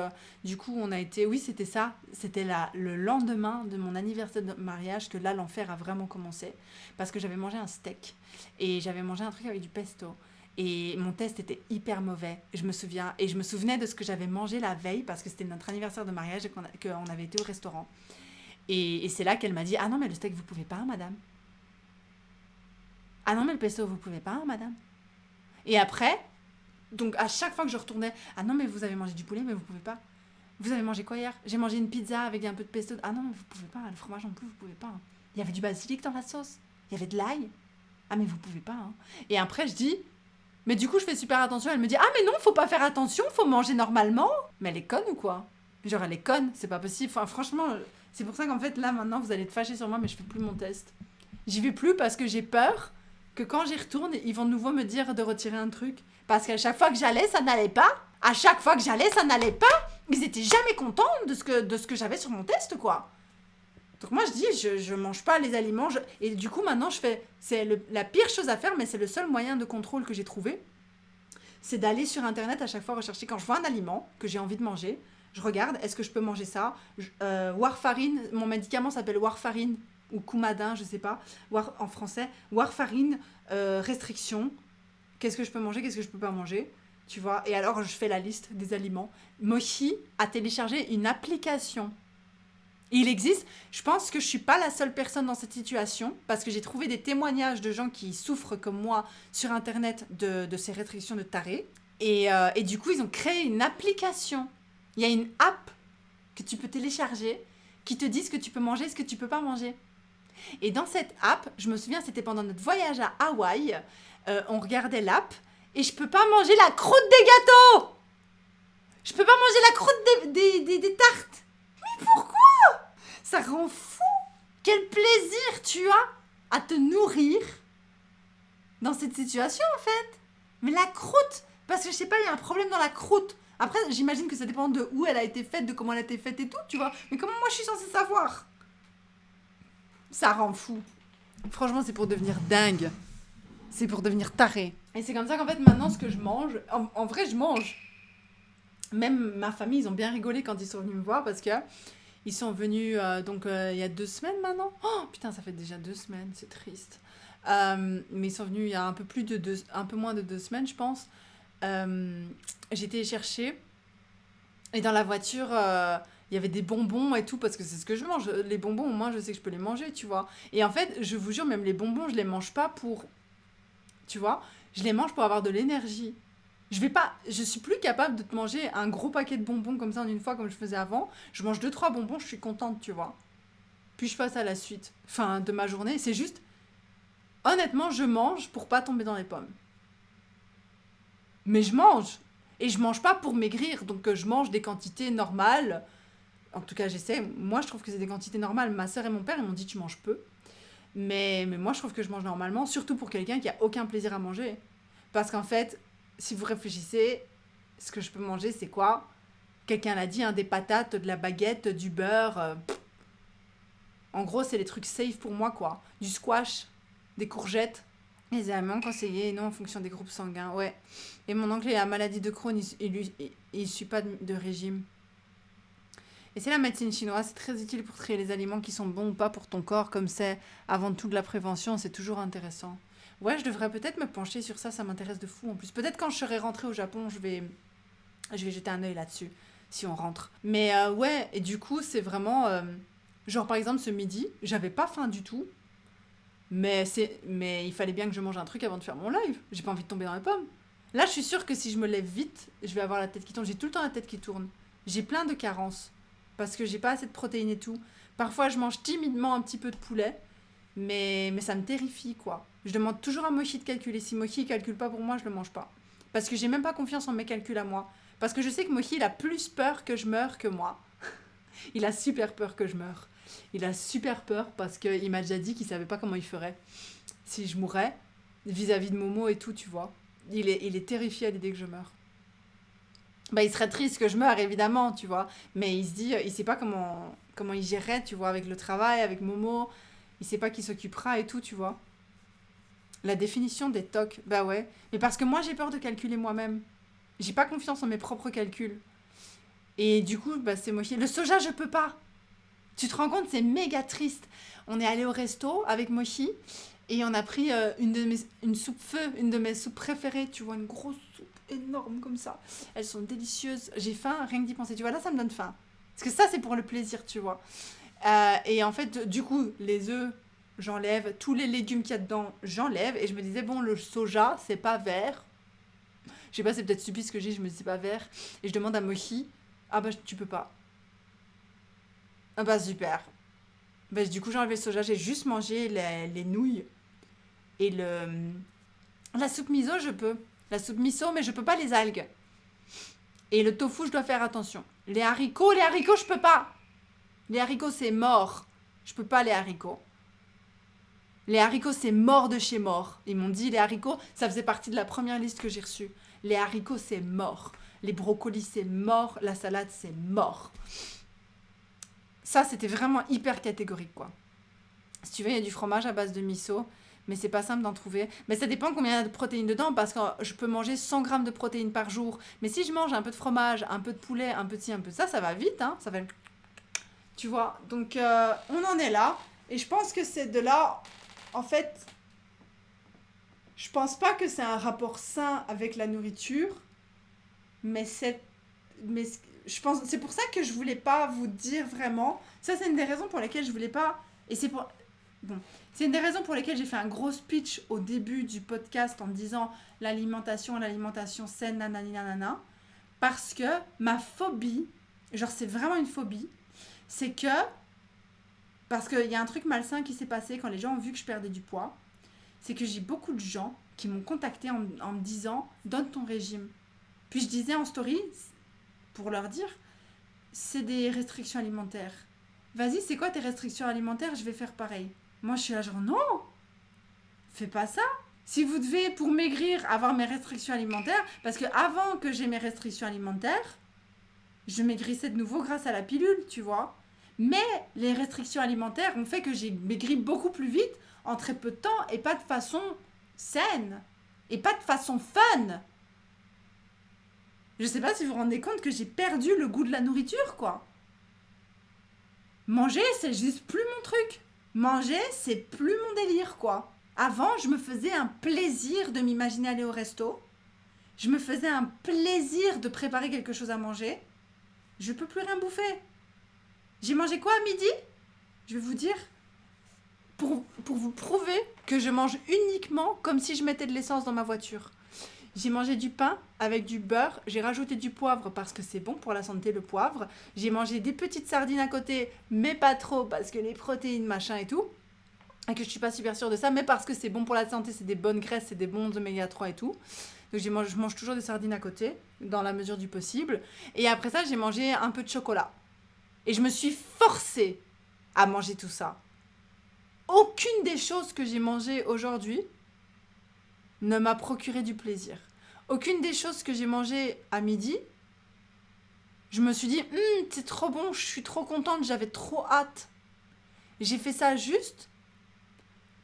Du coup, on a été oui, c'était ça. C'était le lendemain de mon anniversaire de mariage que là l'enfer a vraiment commencé parce que j'avais mangé un steak et j'avais mangé un truc avec du pesto. Et mon test était hyper mauvais. Je me souviens. Et je me souvenais de ce que j'avais mangé la veille parce que c'était notre anniversaire de mariage et qu'on avait été au restaurant. Et c'est là qu'elle m'a dit ah non, mais le steak, vous pouvez pas, madame. Ah non, mais le pesto, vous pouvez pas, madame. Et après, donc à chaque fois que je retournais ah non, mais vous avez mangé du poulet, mais vous pouvez pas. Vous avez mangé quoi hier? J'ai mangé une pizza avec un peu de pesto. Ah non, mais vous pouvez pas. Le fromage non plus, vous pouvez pas. Il y avait du basilic dans la sauce. Il y avait de l'ail. Ah, mais vous pouvez pas. Hein. Et après, je dis mais du coup, je fais super attention. Elle me dit ah, mais non, faut pas faire attention, faut manger normalement. Mais elle est conne ou quoi? Genre, elle est conne, c'est pas possible. Enfin, franchement, c'est pour ça qu'en fait, là, maintenant, vous allez être fâchés sur moi, mais je fais plus mon test. J'y vais plus parce que j'ai peur que quand j'y retourne, ils vont de nouveau me dire de retirer un truc. Parce qu'à chaque fois que j'allais, ça n'allait pas. À chaque fois que j'allais, ça n'allait pas. Ils étaient jamais contents de ce que j'avais sur mon test, quoi. Donc moi, je dis, je mange pas les aliments. Et du coup, maintenant, je fais... C'est la pire chose à faire, mais c'est le seul moyen de contrôle que j'ai trouvé. C'est d'aller sur Internet à chaque fois rechercher. Quand je vois un aliment que j'ai envie de manger, je regarde, est-ce que je peux manger ça? Warfarine, mon médicament s'appelle Warfarine ou Coumadin, je sais pas, en français. Warfarine, restriction. Qu'est-ce que je peux manger, qu'est-ce que je peux pas manger? Tu vois? Et alors, je fais la liste des aliments. Mochi a téléchargé une application. Il existe, je pense que je suis pas la seule personne dans cette situation, parce que j'ai trouvé des témoignages de gens qui souffrent comme moi sur Internet de ces restrictions de taré. Et du coup, ils ont créé une application. Il y a une app que tu peux télécharger qui te dit ce que tu peux manger et ce que tu peux pas manger. Et dans cette app, je me souviens, c'était pendant notre voyage à Hawaï, on regardait l'app et je peux pas manger la croûte des gâteaux. Je peux pas manger la croûte des tartes. Mais pourquoi? Ça rend fou. Quel plaisir tu as à te nourrir dans cette situation, en fait. Mais la croûte, parce que je sais pas, il y a un problème dans la croûte. Après, j'imagine que ça dépend de où elle a été faite, de comment elle a été faite et tout, tu vois. Mais comment moi je suis censée savoir? Ça rend fou. Franchement, c'est pour devenir dingue. C'est pour devenir taré. Et c'est comme ça qu'en fait, maintenant, ce que je mange... En vrai, je mange. Même ma famille, ils ont bien rigolé quand ils sont venus me voir parce que... Ils sont venus il y a 2 semaines maintenant. Oh putain, ça fait déjà 2 semaines, c'est triste. Mais ils sont venus il y a un peu moins de 2 semaines, je pense. J'ai été les chercher. Et dans la voiture, il y avait des bonbons et tout, parce que c'est ce que je mange. Les bonbons, au moins, je sais que je peux les manger, tu vois. Et en fait, je vous jure, même les bonbons, je les mange pas pour... Tu vois, je les mange pour avoir de l'énergie. Je suis plus capable de te manger un gros paquet de bonbons comme ça en une fois comme je faisais avant. Je mange 2-3 bonbons, je suis contente, tu vois. Puis je passe à la suite. Enfin, de ma journée. C'est juste, honnêtement, je mange pour pas tomber dans les pommes. Mais je mange. Et je mange pas pour maigrir. Donc je mange des quantités normales. En tout cas, j'essaie. Moi, je trouve que c'est des quantités normales. Ma soeur et mon père, ils m'ont dit tu manges peu. Mais moi, je trouve que je mange normalement. Surtout pour quelqu'un qui a aucun plaisir à manger. Parce qu'en fait... Si vous réfléchissez, ce que je peux manger, c'est quoi? Quelqu'un l'a dit, hein, des patates, de la baguette, du beurre. En gros, c'est les trucs safe pour moi, quoi. Du squash, des courgettes. Les aliments conseillés, non en fonction des groupes sanguins, ouais. Et mon oncle, il a la maladie de Crohn, il suit pas de régime. Et c'est la médecine chinoise, c'est très utile pour trier les aliments qui sont bons ou pas pour ton corps, comme c'est avant tout de la prévention, c'est toujours intéressant. Ouais, je devrais peut-être me pencher sur ça, ça m'intéresse de fou en plus. Peut-être quand je serai rentrée au Japon, je vais jeter un œil là-dessus, si on rentre. Mais ouais, et du coup, c'est vraiment... genre par exemple, ce midi, j'avais pas faim du tout, mais il fallait bien que je mange un truc avant de faire mon live. J'ai pas envie de tomber dans les pommes. Là, je suis sûre que si je me lève vite, je vais avoir la tête qui tourne. J'ai tout le temps la tête qui tourne. J'ai plein de carences, parce que j'ai pas assez de protéines et tout. Parfois, je mange timidement un petit peu de poulet, Mais ça me terrifie, quoi. Je demande toujours à Mochi de calculer. Si Mochi ne calcule pas pour moi, je le mange pas. Parce que j'ai même pas confiance en mes calculs à moi. Parce que je sais que Mochi, il a plus peur que je meure que moi. Il a super peur que je meure. Il a super peur parce qu'il m'a déjà dit qu'il savait pas comment il ferait si je mourrais vis-à-vis de Momo et tout, tu vois. Il est terrifié à l'idée que je meure. Bah, il serait triste que je meure, évidemment, tu vois. Mais il se dit, il sait pas comment il gérerait, tu vois, avec le travail, avec Momo. Il sait pas qui s'occupera et tout, tu vois. La définition des TOC, bah ouais. Mais parce que moi, j'ai peur de calculer moi-même. J'ai pas confiance en mes propres calculs. Et du coup, bah, c'est moché. Le soja, je peux pas. Tu te rends compte, c'est méga triste. On est allé au resto avec Mochi et on a pris une soupe feu, une de mes soupes préférées. Tu vois, une grosse soupe énorme comme ça. Elles sont délicieuses. J'ai faim, rien que d'y penser. Tu vois, là, ça me donne faim. Parce que ça, c'est pour le plaisir, tu vois. Et en fait, du coup, les œufs, j'enlève. Tous les légumes qu'il y a dedans, j'enlève. Et je me disais, bon, le soja, c'est pas vert. Je sais pas, c'est peut-être stupide ce que j'ai. Je me dis, c'est pas vert. Et je demande à Mochi, ah bah, tu peux pas. Ah bah, super. Bah, du coup, j'ai enlevé le soja. J'ai juste mangé les nouilles. Et la soupe miso, je peux. La soupe miso, mais je peux pas les algues. Et le tofu, je dois faire attention. Les haricots, je peux pas. Les haricots, c'est mort. Je peux pas les haricots. Les haricots, c'est mort de chez mort. Ils m'ont dit, les haricots, ça faisait partie de la première liste que j'ai reçue. Les haricots, c'est mort. Les brocolis, c'est mort. La salade, c'est mort. Ça, c'était vraiment hyper catégorique, quoi. Si tu veux, il y a du fromage à base de miso, mais c'est pas simple d'en trouver. Mais ça dépend combien il y a de protéines dedans, parce que je peux manger 100 grammes de protéines par jour. Mais si je mange un peu de fromage, un peu de poulet, un peu de ci, un peu de ça va vite, hein. Ça va... Tu vois, donc on en est là. Et je pense que c'est de là, en fait, je pense pas que c'est un rapport sain avec la nourriture, mais je pense, c'est pour ça que je voulais pas vous dire vraiment. Ça, c'est une des raisons pour lesquelles je voulais pas. Et c'est une des raisons pour lesquelles j'ai fait un gros speech au début du podcast en disant l'alimentation saine, nanani nanana. Parce que ma phobie, genre c'est vraiment une phobie, c'est que, parce qu'il y a un truc malsain qui s'est passé quand les gens ont vu que je perdais du poids, c'est que j'ai beaucoup de gens qui m'ont contacté en me disant donne ton régime. Puis je disais en story, pour leur dire, c'est des restrictions alimentaires. Vas-y, c'est quoi tes restrictions alimentaires? Je vais faire pareil. Moi, je suis là genre, non, fais pas ça. Si vous devez, pour maigrir, avoir mes restrictions alimentaires, parce que avant que j'ai mes restrictions alimentaires, je maigrissais de nouveau grâce à la pilule, tu vois. Mais les restrictions alimentaires ont fait que j'ai maigri beaucoup plus vite, en très peu de temps, et pas de façon saine, et pas de façon fun. Je sais pas si vous vous rendez compte que j'ai perdu le goût de la nourriture, quoi. Manger, c'est juste plus mon truc. Manger, c'est plus mon délire, quoi. Avant, je me faisais un plaisir de m'imaginer aller au resto. Je me faisais un plaisir de préparer quelque chose à manger. Je peux plus rien bouffer. J'ai mangé quoi à midi? Je vais vous dire, pour vous prouver que je mange uniquement comme si je mettais de l'essence dans ma voiture. J'ai mangé du pain avec du beurre, j'ai rajouté du poivre parce que c'est bon pour la santé le poivre. J'ai mangé des petites sardines à côté, mais pas trop parce que les protéines machin et tout. Et que je suis pas super sûre de ça, mais parce que c'est bon pour la santé, c'est des bonnes graisses, c'est des bons oméga 3 et tout. Donc je mange toujours des sardines à côté, dans la mesure du possible. Et après ça, j'ai mangé un peu de chocolat. Et je me suis forcée à manger tout ça. Aucune des choses que j'ai mangées aujourd'hui ne m'a procuré du plaisir. Aucune des choses que j'ai mangées à midi, je me suis dit, c'est trop bon, je suis trop contente, j'avais trop hâte. J'ai fait ça juste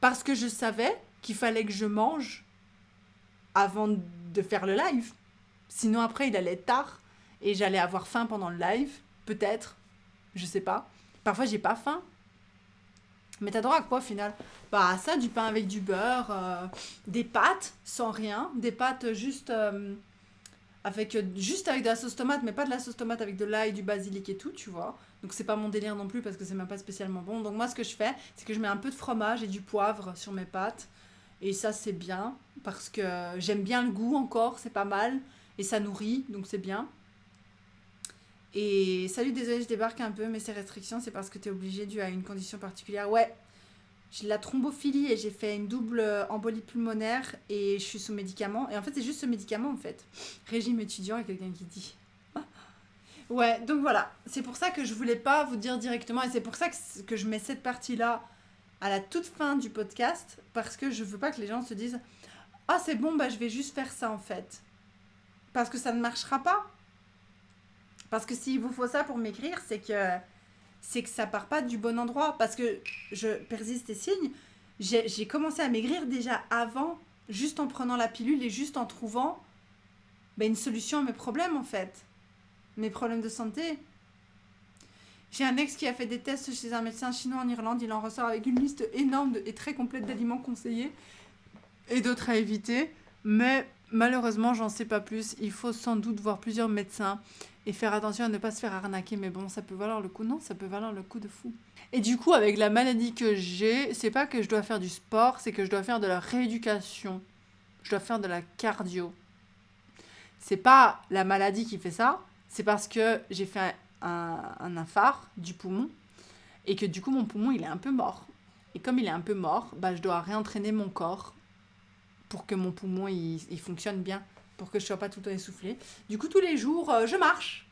parce que je savais qu'il fallait que je mange avant de faire le live. Sinon après, il allait être tard et j'allais avoir faim pendant le live, peut-être, je sais pas. Parfois, j'ai pas faim. Mais t'as droit à quoi au final? Bah ça, du pain avec du beurre, des pâtes sans rien, des pâtes juste avec de la sauce tomate, mais pas de la sauce tomate avec de l'ail, du basilic et tout, tu vois. Donc c'est pas mon délire non plus parce que c'est même pas spécialement bon. Donc moi ce que je fais, c'est que je mets un peu de fromage et du poivre sur mes pâtes. Et ça c'est bien parce que j'aime bien le goût encore, c'est pas mal. Et ça nourrit, donc c'est bien. Et salut, désolé, je débarque un peu, mais ces restrictions, c'est parce que t'es obligé dû à une condition particulière. Ouais, j'ai de la thrombophilie et j'ai fait une double embolie pulmonaire et je suis sous médicament. Et en fait, c'est juste ce médicament, en fait. Régime étudiant, et quelqu'un qui dit. Ouais, donc voilà. C'est pour ça que je voulais pas vous dire directement et c'est pour ça que je mets cette partie-là à la toute fin du podcast parce que je veux pas que les gens se disent « Ah, c'est bon, bah je vais juste faire ça, en fait. » Parce que ça ne marchera pas. Parce que s'il vous faut ça pour maigrir, c'est que ça part pas du bon endroit. Parce que je persiste et signe, j'ai commencé à maigrir déjà avant, juste en prenant la pilule et juste en trouvant une solution à mes problèmes, en fait. Mes problèmes de santé. J'ai un ex qui a fait des tests chez un médecin chinois en Irlande. Il en ressort avec une liste énorme et très complète d'aliments conseillés et d'autres à éviter. Mais malheureusement, j'en sais pas plus. Il faut sans doute voir plusieurs médecins et faire attention à ne pas se faire arnaquer. Mais bon, ça peut valoir le coup. Non, ça peut valoir le coup de fou. Et du coup, avec la maladie que j'ai, c'est pas que je dois faire du sport, c'est que je dois faire de la rééducation. Je dois faire de la cardio. C'est pas la maladie qui fait ça. C'est parce que j'ai fait un infart du poumon et que du coup mon poumon il est un peu mort. Et comme il est un peu mort, je dois réentraîner mon corps pour que mon poumon il fonctionne bien, pour que je sois pas tout le temps essoufflée. Du coup tous les jours je marche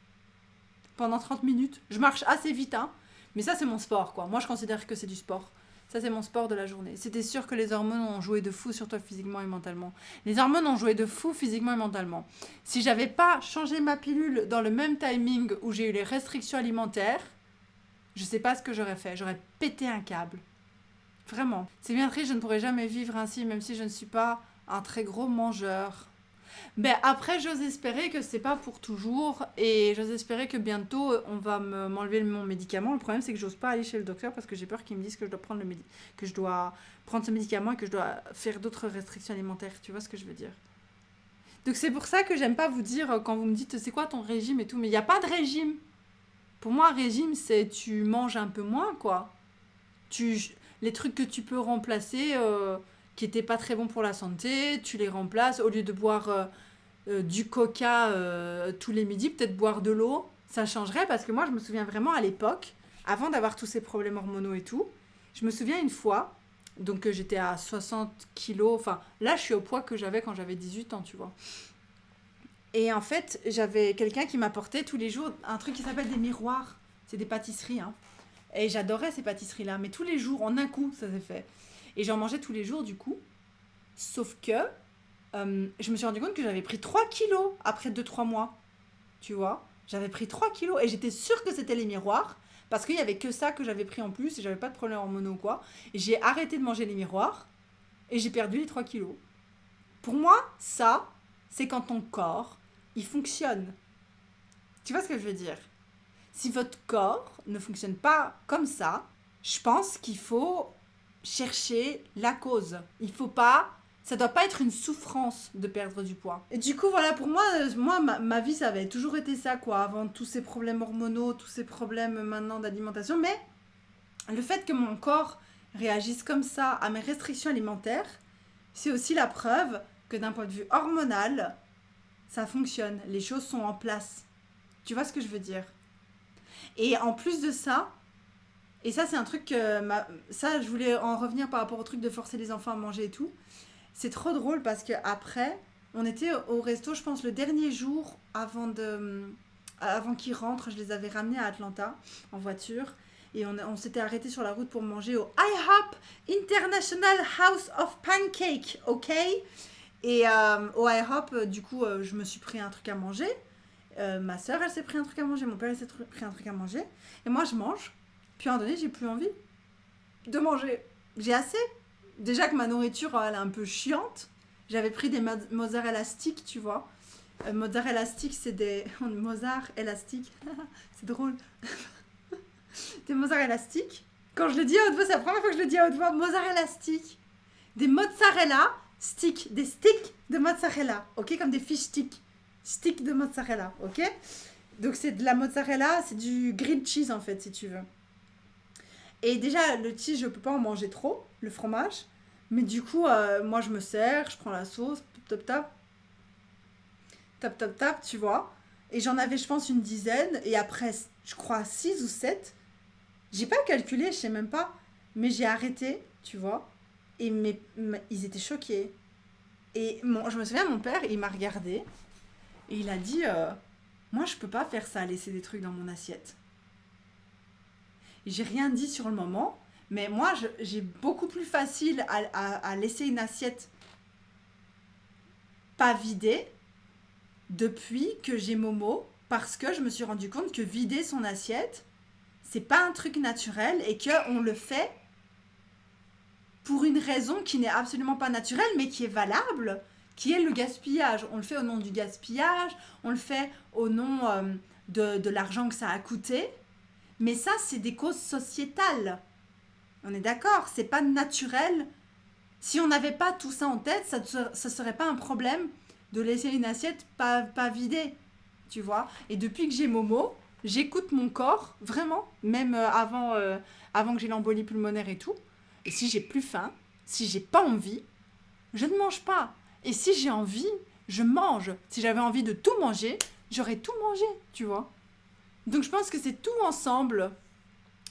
pendant 30 minutes. Je marche assez vite hein, mais ça c'est mon sport quoi. Moi je considère que c'est du sport. Ça, c'est mon sport de la journée. C'était sûr que les hormones ont joué de fou sur toi physiquement et mentalement. Les hormones ont joué de fou physiquement et mentalement. Si j'avais pas changé ma pilule dans le même timing où j'ai eu les restrictions alimentaires, je sais pas ce que j'aurais fait. J'aurais pété un câble. Vraiment. C'est bien triste, je ne pourrais jamais vivre ainsi, même si je ne suis pas un très gros mangeur. Mais après, j'ose espérer que c'est pas pour toujours et j'ose espérer que bientôt on va m'enlever mon médicament. Le problème, c'est que j'ose pas aller chez le docteur parce que j'ai peur qu'ils me disent que je dois prendre que je dois prendre ce médicament et que je dois faire d'autres restrictions alimentaires. Tu vois ce que je veux dire? Donc c'est pour ça que j'aime pas vous dire quand vous me dites c'est quoi ton régime et tout, mais il y a pas de régime. Pour moi, régime, c'est tu manges un peu moins quoi. Les trucs que tu peux remplacer. Qui n'étaient pas très bons pour la santé, tu les remplaces, au lieu de boire du coca tous les midis, peut-être boire de l'eau, ça changerait, parce que moi je me souviens vraiment à l'époque, avant d'avoir tous ces problèmes hormonaux et tout, je me souviens une fois, donc j'étais à 60 kilos, enfin là je suis au poids que j'avais quand j'avais 18 ans, tu vois. Et en fait, j'avais quelqu'un qui m'apportait tous les jours un truc qui s'appelle des miroirs, c'est des pâtisseries, hein. Et j'adorais ces pâtisseries-là, mais tous les jours, en un coup, ça s'est fait. Et j'en mangeais tous les jours du coup. Sauf que je me suis rendu compte que j'avais pris 3 kilos après 2-3 mois. Tu vois? J'avais pris 3 kilos et j'étais sûre que c'était les miroirs. Parce qu'il n'y avait que ça que j'avais pris en plus et j'avais pas de problème hormonaux ou quoi. Et j'ai arrêté de manger les miroirs et j'ai perdu les 3 kilos. Pour moi, ça, c'est quand ton corps, il fonctionne. Tu vois ce que je veux dire? Si votre corps ne fonctionne pas comme ça, je pense qu'il faut chercher la cause. Il faut pas, ça doit pas être une souffrance de perdre du poids. Et du coup voilà, pour moi, ma vie ça avait toujours été ça quoi, avant tous ces problèmes hormonaux, tous ces problèmes maintenant d'alimentation, mais le fait que mon corps réagisse comme ça à mes restrictions alimentaires, c'est aussi la preuve que d'un point de vue hormonal, ça fonctionne, les choses sont en place. Tu vois ce que je veux dire? Et en plus de ça, et ça, c'est un truc que... Ça, je voulais en revenir par rapport au truc de forcer les enfants à manger et tout. C'est trop drôle parce qu'après, on était au resto, je pense, le dernier jour avant qu'ils rentrent. Je les avais ramenés à Atlanta en voiture. Et on s'était arrêté sur la route pour manger au IHOP International House of Pancake, ok? Et au IHOP, du coup, je me suis pris un truc à manger. Ma soeur, elle s'est pris un truc à manger. Mon père, il s'est pris un truc à manger. Et moi, je mange. Puis à un moment donné, j'ai plus envie de manger. J'ai assez. Déjà que ma nourriture, elle est un peu chiante. J'avais pris des mozzarella sticks, tu vois. Mozzarella sticks, c'est des... Mozart élastique. C'est drôle. Des mozzarella sticks. Quand je le dis à haute voix, c'est la première fois que je le dis à haute voix. Mozzarella sticks. Des mozzarella sticks. Des sticks de mozzarella. Ok? Comme des fish sticks. Sticks de mozzarella. Ok? Donc c'est de la mozzarella, c'est du grilled cheese en fait, si tu veux. Et déjà, le cheese, je peux pas en manger trop, le fromage. Mais du coup, moi, je me sers, je prends la sauce, tap, tap, tap, tap, tap, tu vois. Et j'en avais, je pense, une dizaine. Et après, je crois, 6 ou 7. J'ai pas calculé, je sais même pas. Mais j'ai arrêté, tu vois. Et ils étaient choqués. Et je me souviens, mon père, il m'a regardé et il a dit moi, je peux pas faire ça, laisser des trucs dans mon assiette. Et j'ai rien dit sur le moment, mais moi, j'ai beaucoup plus facile à laisser une assiette pas vidée depuis que j'ai Momo, parce que je me suis rendu compte que vider son assiette, c'est pas un truc naturel et qu'on le fait pour une raison qui n'est absolument pas naturelle, mais qui est valable, qui est le gaspillage. On le fait au nom du gaspillage, on le fait au nom de l'argent que ça a coûté, mais ça, c'est des causes sociétales. On est d'accord, c'est pas naturel. Si on n'avait pas tout ça en tête, ça serait pas un problème de laisser une assiette pas vidée, tu vois. Et depuis que j'ai Momo, j'écoute mon corps, vraiment, même avant que j'ai l'embolie pulmonaire et tout. Et si j'ai plus faim, si j'ai pas envie, je ne mange pas. Et si j'ai envie, je mange. Si j'avais envie de tout manger, j'aurais tout mangé, tu vois. Donc je pense que c'est tout ensemble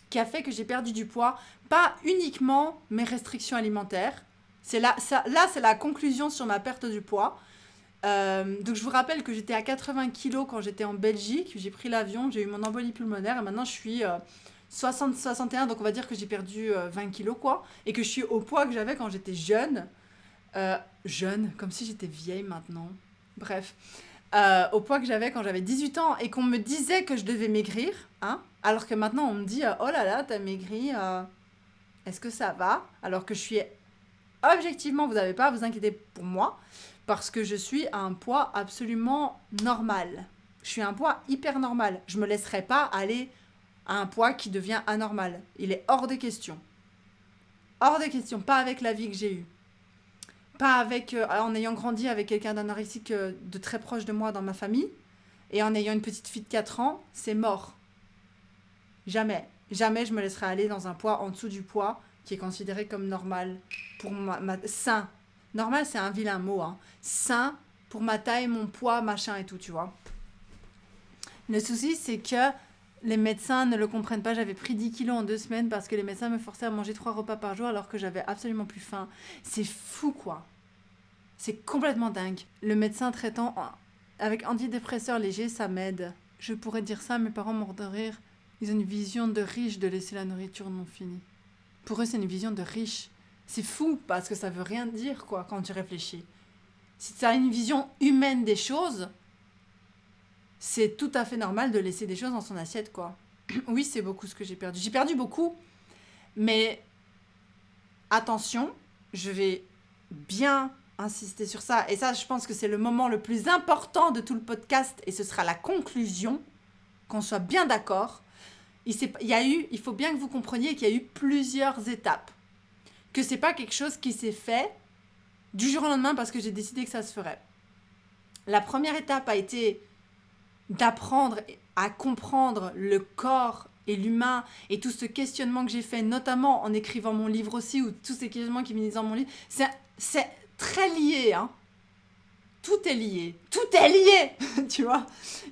qui a fait que j'ai perdu du poids, pas uniquement mes restrictions alimentaires. C'est là, c'est la conclusion sur ma perte du poids. Donc je vous rappelle que j'étais à 80 kilos quand j'étais en Belgique, j'ai pris l'avion, j'ai eu mon embolie pulmonaire et maintenant je suis 60-61, donc on va dire que j'ai perdu 20 kilos quoi, et que je suis au poids que j'avais quand j'étais jeune. Jeune, comme si j'étais vieille maintenant. Bref, au poids que j'avais quand j'avais 18 ans et qu'on me disait que je devais maigrir, hein, alors que maintenant on me dit oh là là, t'as maigri, est-ce que ça va? Alors que je suis objectivement, vous n'avez pas à vous inquiéter pour moi, parce que je suis à un poids absolument normal. Je suis à un poids hyper normal. Je ne me laisserai pas aller à un poids qui devient anormal. Il est hors de question. Hors de question, pas avec la vie que j'ai eue. Pas avec, en ayant grandi avec quelqu'un d'anorexique de très proche de moi dans ma famille, et en ayant une petite fille de 4 ans, c'est mort. Jamais. Jamais je me laisserai aller dans un poids en dessous du poids qui est considéré comme normal pour sain. Normal, c'est un vilain mot, hein. Sain pour ma taille, mon poids, machin et tout, tu vois. Le souci, c'est que les médecins ne le comprennent pas. J'avais pris 10 kilos en 2 semaines parce que les médecins me forçaient à manger 3 repas par jour alors que j'avais absolument plus faim. C'est fou, quoi. C'est complètement dingue. Le médecin traitant avec antidépresseurs légers, ça m'aide. Je pourrais dire ça, mes parents morts de rire. Ils ont une vision de riche de laisser la nourriture non finie. Pour eux, c'est une vision de riche. C'est fou parce que ça veut rien dire, quoi, quand tu réfléchis. Si tu as une vision humaine des choses, c'est tout à fait normal de laisser des choses dans son assiette, quoi. Oui, c'est beaucoup ce que j'ai perdu. J'ai perdu beaucoup, mais attention, je vais bien insister sur ça. Et ça, je pense que c'est le moment le plus important de tout le podcast et ce sera la conclusion, qu'on soit bien d'accord. Il faut bien que vous compreniez qu'il y a eu plusieurs étapes. Que c'est pas quelque chose qui s'est fait du jour au lendemain parce que j'ai décidé que ça se ferait. La première étape a été d'apprendre à comprendre le corps et l'humain et tout ce questionnement que j'ai fait, notamment en écrivant mon livre aussi, ou tous ces questionnements qui viennent dans mon livre. C'est très lié, hein. Tout est lié, tu vois.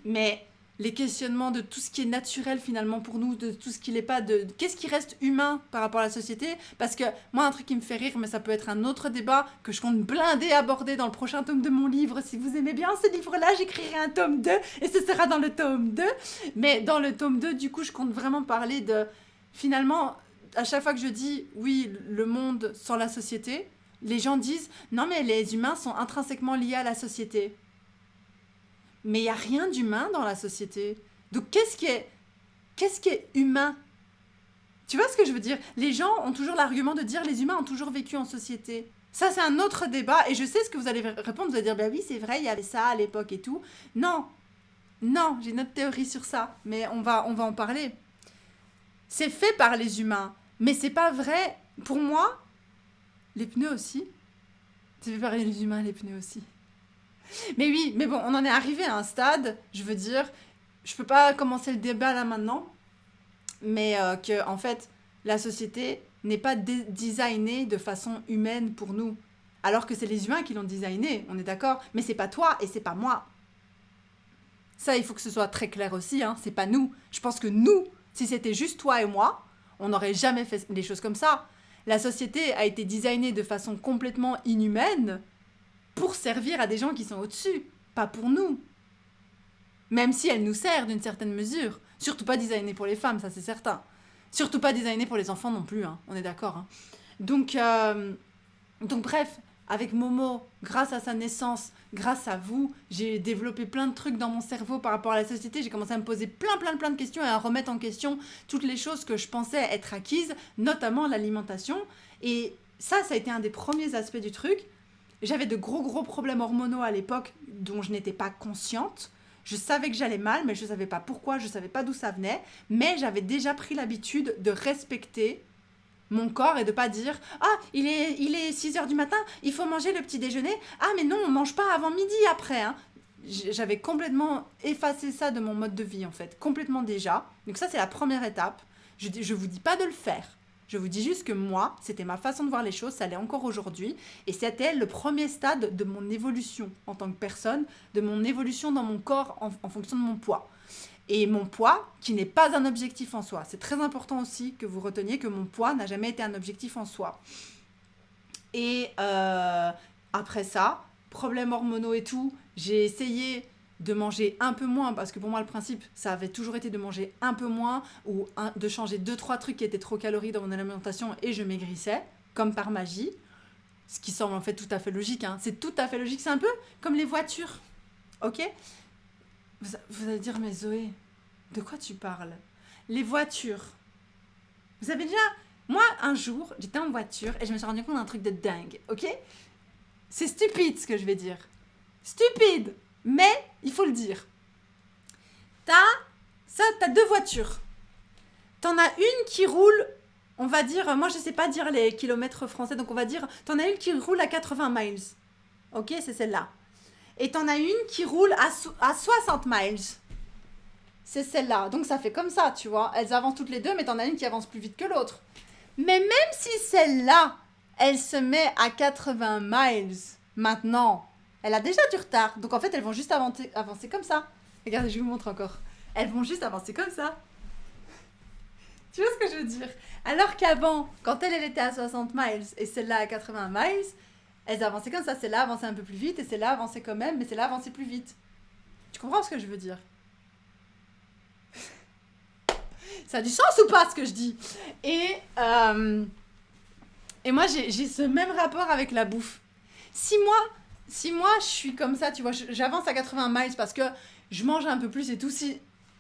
Mais les questionnements de tout ce qui est naturel finalement pour nous, de tout ce qui n'est pas qu'est-ce qui reste humain par rapport à la société, parce que moi un truc qui me fait rire, mais ça peut être un autre débat que je compte blinder aborder dans le prochain tome de mon livre. Si vous aimez bien ce livre-là, j'écrirai un tome 2 et ce sera dans le tome 2. Mais dans le tome 2, du coup, je compte vraiment parler de finalement, à chaque fois que je dis oui, le monde sans la société, les gens disent non mais les humains sont intrinsèquement liés à la société. Mais il n'y a rien d'humain dans la société. Donc, qu'est-ce qui est humain? Tu vois ce que je veux dire? Les gens ont toujours l'argument de dire les humains ont toujours vécu en société. Ça, c'est un autre débat. Et je sais ce que vous allez répondre. Vous allez dire, bah oui, c'est vrai, il y avait ça à l'époque et tout. Non, j'ai une autre théorie sur ça. Mais on va en parler. C'est fait par les humains. Mais c'est pas vrai. Pour moi, les pneus aussi. C'est fait par les humains, les pneus aussi. Mais oui, mais bon, on en est arrivé à un stade, je veux dire, je peux pas commencer le débat là maintenant, mais que en fait, la société n'est pas designée de façon humaine pour nous, alors que c'est les humains qui l'ont designé, on est d'accord, mais c'est pas toi et c'est pas moi. Ça, il faut que ce soit très clair aussi, hein, c'est pas nous. Je pense que nous, si c'était juste toi et moi, On n'aurait jamais fait les choses comme ça. La société a été designée de façon complètement inhumaine pour servir à des gens qui sont au-dessus, pas pour nous. Même si elle nous sert d'une certaine mesure. Surtout pas designée pour les femmes, ça c'est certain. Surtout pas designée pour les enfants non plus, hein. On est d'accord. Hein. Donc bref, avec Momo, grâce à sa naissance, grâce à vous, j'ai développé plein de trucs dans mon cerveau par rapport à la société. J'ai commencé à me poser plein de questions et à remettre en question toutes les choses que je pensais être acquises, notamment l'alimentation. Et ça a été un des premiers aspects du truc. J'avais de gros problèmes hormonaux à l'époque dont je n'étais pas consciente. Je savais que j'allais mal, mais je ne savais pas pourquoi, je ne savais pas d'où ça venait. Mais j'avais déjà pris l'habitude de respecter mon corps et de pas dire « Ah, il est 6h du matin, il faut manger le petit déjeuner. Ah, mais non, on mange pas avant midi après. Hein. » J'avais complètement effacé ça de mon mode de vie, en fait. Complètement déjà. Donc ça, c'est la première étape. Je vous dis pas de le faire. Je vous dis juste que moi, c'était ma façon de voir les choses, ça l'est encore aujourd'hui. Et c'était le premier stade de mon évolution en tant que personne, de mon évolution dans mon corps en fonction de mon poids. Et mon poids, qui n'est pas un objectif en soi. C'est très important aussi que vous reteniez que mon poids n'a jamais été un objectif en soi. Et après ça, problèmes hormonaux et tout, j'ai essayé de manger un peu moins, parce que pour moi le principe, ça avait toujours été de manger un peu moins, ou de changer 2-3 trucs qui étaient trop caloriques dans mon alimentation, et je maigrissais, comme par magie. Ce qui semble en fait tout à fait logique. Hein. C'est tout à fait logique. C'est un peu comme les voitures. Ok ? Vous allez dire, mais Zoé, de quoi tu parles ? Les voitures. Vous avez déjà... Moi, un jour, j'étais en voiture et je me suis rendu compte d'un truc de dingue, ok ? C'est stupide ce que je vais dire. Stupide ! Mais il faut le dire. T'as 2 voitures. T'en as une qui roule, on va dire... Moi, je sais pas dire les kilomètres français, donc on va dire... T'en as une qui roule à 80 miles. Ok, c'est celle-là. Et t'en as une qui roule à 60 miles. C'est celle-là. Donc ça fait comme ça, tu vois. Elles avancent toutes les deux, mais t'en as une qui avance plus vite que l'autre. Mais même si celle-là, elle se met à 80 miles maintenant, elle a déjà du retard. Donc en fait, elles vont juste avancer comme ça. Regardez, je vous montre encore. Elles vont juste avancer comme ça. Tu vois ce que je veux dire ? Alors qu'avant, quand elle était à 60 miles et celle-là à 80 miles, elles avançaient comme ça. Celle-là avançait un peu plus vite et celle-là avançait quand même, mais celle-là avançait plus vite. Tu comprends ce que je veux dire ? Ça a du sens ou pas ce que je dis ? Et moi, j'ai ce même rapport avec la bouffe. Si moi, je suis comme ça, tu vois, j'avance à 80 miles parce que je mange un peu plus et tout.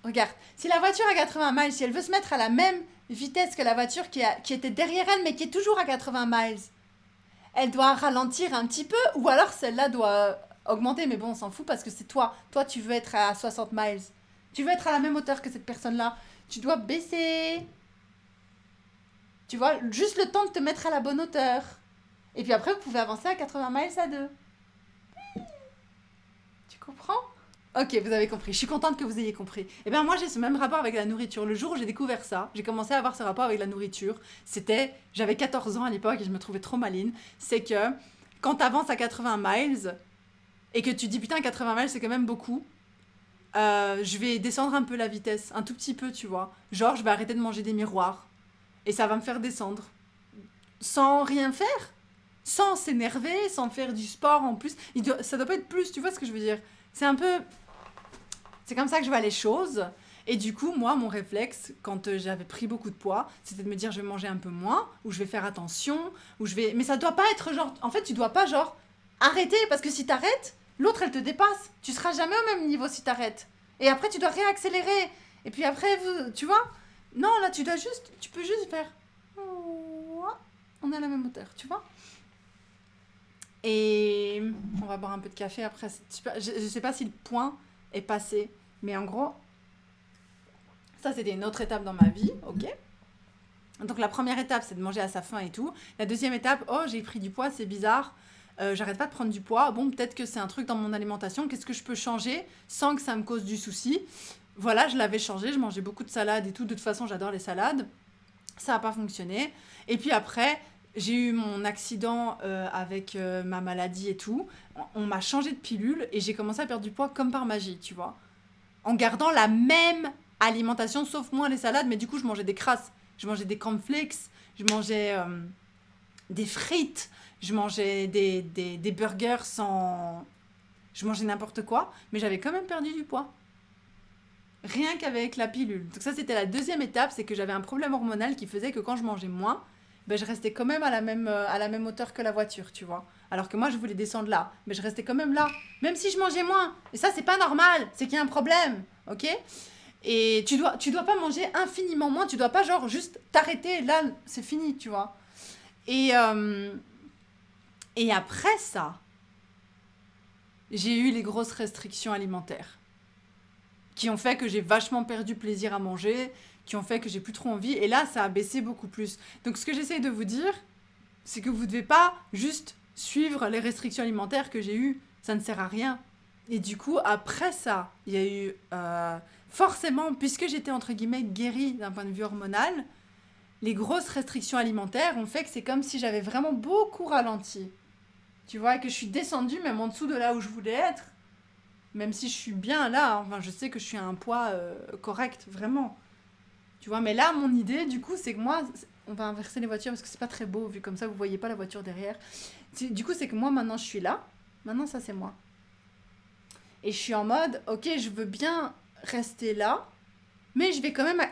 Regarde, si la voiture à 80 miles, si elle veut se mettre à la même vitesse que la voiture qui était derrière elle, mais qui est toujours à 80 miles, elle doit ralentir un petit peu, ou alors celle-là doit augmenter. Mais bon, on s'en fout parce que c'est toi. Toi, tu veux être à 60 miles. Tu veux être à la même hauteur que cette personne-là. Tu dois baisser. Tu vois, juste le temps de te mettre à la bonne hauteur. Et puis après, vous pouvez avancer à 80 miles à 2. Tu comprends ? Ok, vous avez compris. Je suis contente que vous ayez compris. Eh bien, moi, j'ai ce même rapport avec la nourriture. Le jour où j'ai découvert ça, j'ai commencé à avoir ce rapport avec la nourriture. J'avais 14 ans à l'époque et je me trouvais trop maline. C'est que quand tu avances à 80 miles et que tu dis, putain, 80 miles, c'est quand même beaucoup, je vais descendre un peu la vitesse, un tout petit peu, tu vois. Genre, je vais arrêter de manger des miroirs. Et ça va me faire descendre. Sans rien faire. Sans s'énerver, sans faire du sport en plus. Ça doit pas être plus, tu vois ce que je veux dire ? C'est un peu... C'est comme ça que je vois les choses. Et du coup, moi, mon réflexe, quand j'avais pris beaucoup de poids, c'était de me dire, je vais manger un peu moins, ou je vais faire attention, ou je vais... Mais ça doit pas être genre... En fait, tu dois pas genre arrêter, parce que si t'arrêtes, l'autre, elle te dépasse. Tu seras jamais au même niveau si t'arrêtes. Et après, tu dois réaccélérer. Et puis après, tu vois ? Non, là, tu peux juste faire... On est à la même hauteur, tu vois ? Et on va boire un peu de café après. Je sais pas si le point est passé, mais en gros, ça, c'était une autre étape dans ma vie, ok ? Donc, la première étape, c'est de manger à sa faim et tout. La deuxième étape, oh, j'ai pris du poids, c'est bizarre. J'arrête pas de prendre du poids. Bon, peut-être que c'est un truc dans mon alimentation. Qu'est-ce que je peux changer sans que ça me cause du souci ? Voilà, je l'avais changé. Je mangeais beaucoup de salades et tout. De toute façon, j'adore les salades. Ça n'a pas fonctionné. Et puis après, j'ai eu mon accident avec ma maladie et tout. On m'a changé de pilule et j'ai commencé à perdre du poids comme par magie, tu vois. En gardant la même alimentation, sauf moins les salades. Mais du coup, je mangeais des crasses. Je mangeais des cornflakes, je mangeais des frites, je mangeais des burgers sans... Je mangeais n'importe quoi, mais j'avais quand même perdu du poids. Rien qu'avec la pilule. Donc ça, c'était la deuxième étape, c'est que j'avais un problème hormonal qui faisait que quand je mangeais moins, ben, je restais quand même à la même hauteur que la voiture, tu vois. Alors que moi, je voulais descendre là, mais je restais quand même là, même si je mangeais moins. Et ça, c'est pas normal, c'est qu'il y a un problème, ok? Et tu dois pas manger infiniment moins, tu dois pas genre juste t'arrêter, là, c'est fini, tu vois. Et, euh, et après ça, j'ai eu les grosses restrictions alimentaires qui ont fait que j'ai vachement perdu plaisir à manger, qui ont fait que j'ai plus trop envie. Et là, ça a baissé beaucoup plus. Donc, ce que j'essaye de vous dire, c'est que vous ne devez pas juste suivre les restrictions alimentaires que j'ai eues. Ça ne sert à rien. Et du coup, après ça, il y a eu... forcément, puisque j'étais entre guillemets guérie d'un point de vue hormonal, les grosses restrictions alimentaires ont fait que c'est comme si j'avais vraiment beaucoup ralenti. Tu vois, et que je suis descendue même en dessous de là où je voulais être. Même si je suis bien là, enfin, je sais que je suis à un poids correct, vraiment. Tu vois, mais là, mon idée, du coup, c'est que moi, on va inverser les voitures parce que c'est pas très beau, vu comme ça, vous voyez pas la voiture derrière. Du coup, c'est que moi, maintenant, je suis là. Maintenant, ça, c'est moi. Et je suis en mode, ok, je veux bien rester là, mais je vais quand même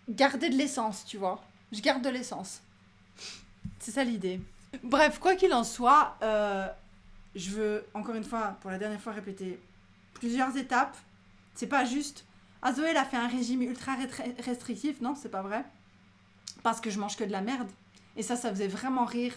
garder de l'essence, tu vois. Je garde de l'essence. C'est ça l'idée. Bref, quoi qu'il en soit, je veux, encore une fois, pour la dernière fois, répéter plusieurs étapes. C'est pas juste, ah Zoé, elle a fait un régime ultra restrictif. Non, c'est pas vrai. Parce que je mange que de la merde. Et ça faisait vraiment rire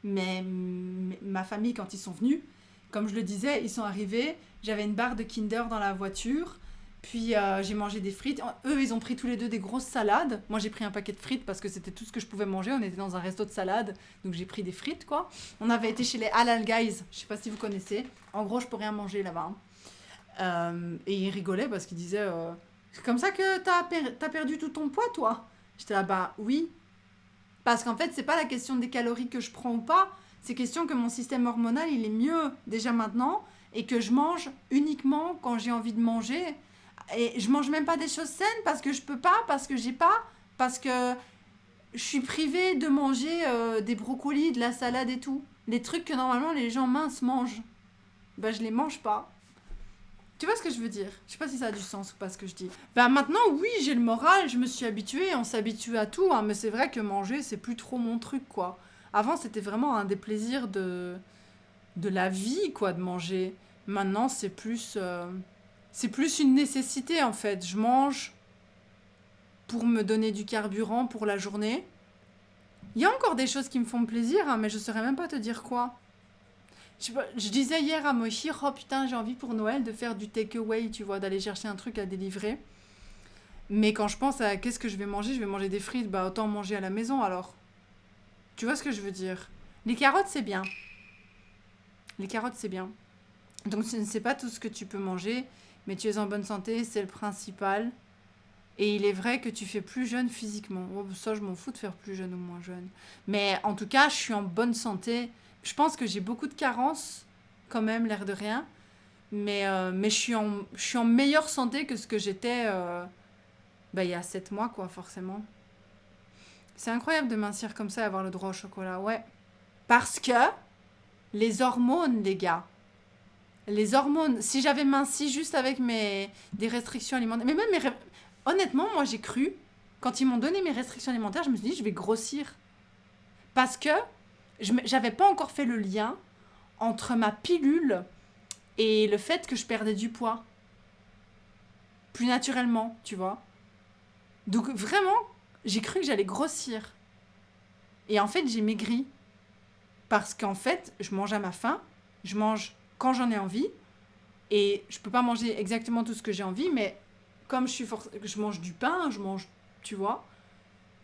ma famille quand ils sont venus. Comme je le disais, ils sont arrivés, j'avais une barre de Kinder dans la voiture, puis j'ai mangé des frites. Eux, ils ont pris tous les deux des grosses salades. Moi, j'ai pris un paquet de frites parce que c'était tout ce que je pouvais manger. On était dans un resto de salade, donc j'ai pris des frites, quoi. On avait été chez les Halal Guys, je sais pas si vous connaissez. En gros, je peux rien manger là-bas. Et ils rigolaient parce qu'ils disaient c'est comme ça que t'as perdu tout ton poids, toi? J'étais là, bah oui. Parce qu'en fait, c'est pas la question des calories que je prends ou pas, c'est question que mon système hormonal, il est mieux déjà maintenant et que je mange uniquement quand j'ai envie de manger. Et je mange même pas des choses saines parce que je peux pas, parce que j'ai pas, parce que je suis privée de manger des brocolis, de la salade et tout. Les trucs que normalement les gens minces mangent. Bah, je les mange pas. Tu vois ce que je veux dire? Je sais pas si ça a du sens ou pas ce que je dis. Bah maintenant, oui, j'ai le moral, je me suis habituée, on s'habitue à tout, hein, mais c'est vrai que manger, c'est plus trop mon truc, quoi. Avant, c'était vraiment un des plaisirs de la vie, quoi, de manger. Maintenant, c'est plus une nécessité, en fait. Je mange pour me donner du carburant pour la journée. Il y a encore des choses qui me font plaisir, hein, mais je saurais même pas te dire quoi. Je disais hier à Mochir, oh putain, j'ai envie pour Noël de faire du takeaway, tu vois, d'aller chercher un truc à délivrer. Mais quand je pense à qu'est-ce que je vais manger des frites, bah autant manger à la maison alors. Tu vois ce que je veux dire? Les carottes, c'est bien. Les carottes, c'est bien. Donc, ce n'est pas tout ce que tu peux manger, mais tu es en bonne santé, c'est le principal. Et il est vrai que tu fais plus jeune physiquement. Oh, ça, je m'en fous de faire plus jeune ou moins jeune. Mais en tout cas, je suis en bonne santé. Je pense que j'ai beaucoup de carences, quand même, l'air de rien. Mais je suis en meilleure santé que ce que j'étais il y a 7 mois, quoi, forcément. C'est incroyable de mincir comme ça et avoir le droit au chocolat, ouais. Parce que les hormones, les gars. Les hormones. Si j'avais minci juste avec des restrictions alimentaires. Mais même honnêtement, moi j'ai cru, quand ils m'ont donné mes restrictions alimentaires, je me suis dit, je vais grossir. Parce que j'avais pas encore fait le lien entre ma pilule et le fait que je perdais du poids. Plus naturellement, tu vois. Donc vraiment, j'ai cru que j'allais grossir. Et en fait, j'ai maigri. Parce qu'en fait, je mange à ma faim, je mange quand j'en ai envie, et je peux pas manger exactement tout ce que j'ai envie, mais comme je mange du pain, je mange, tu vois,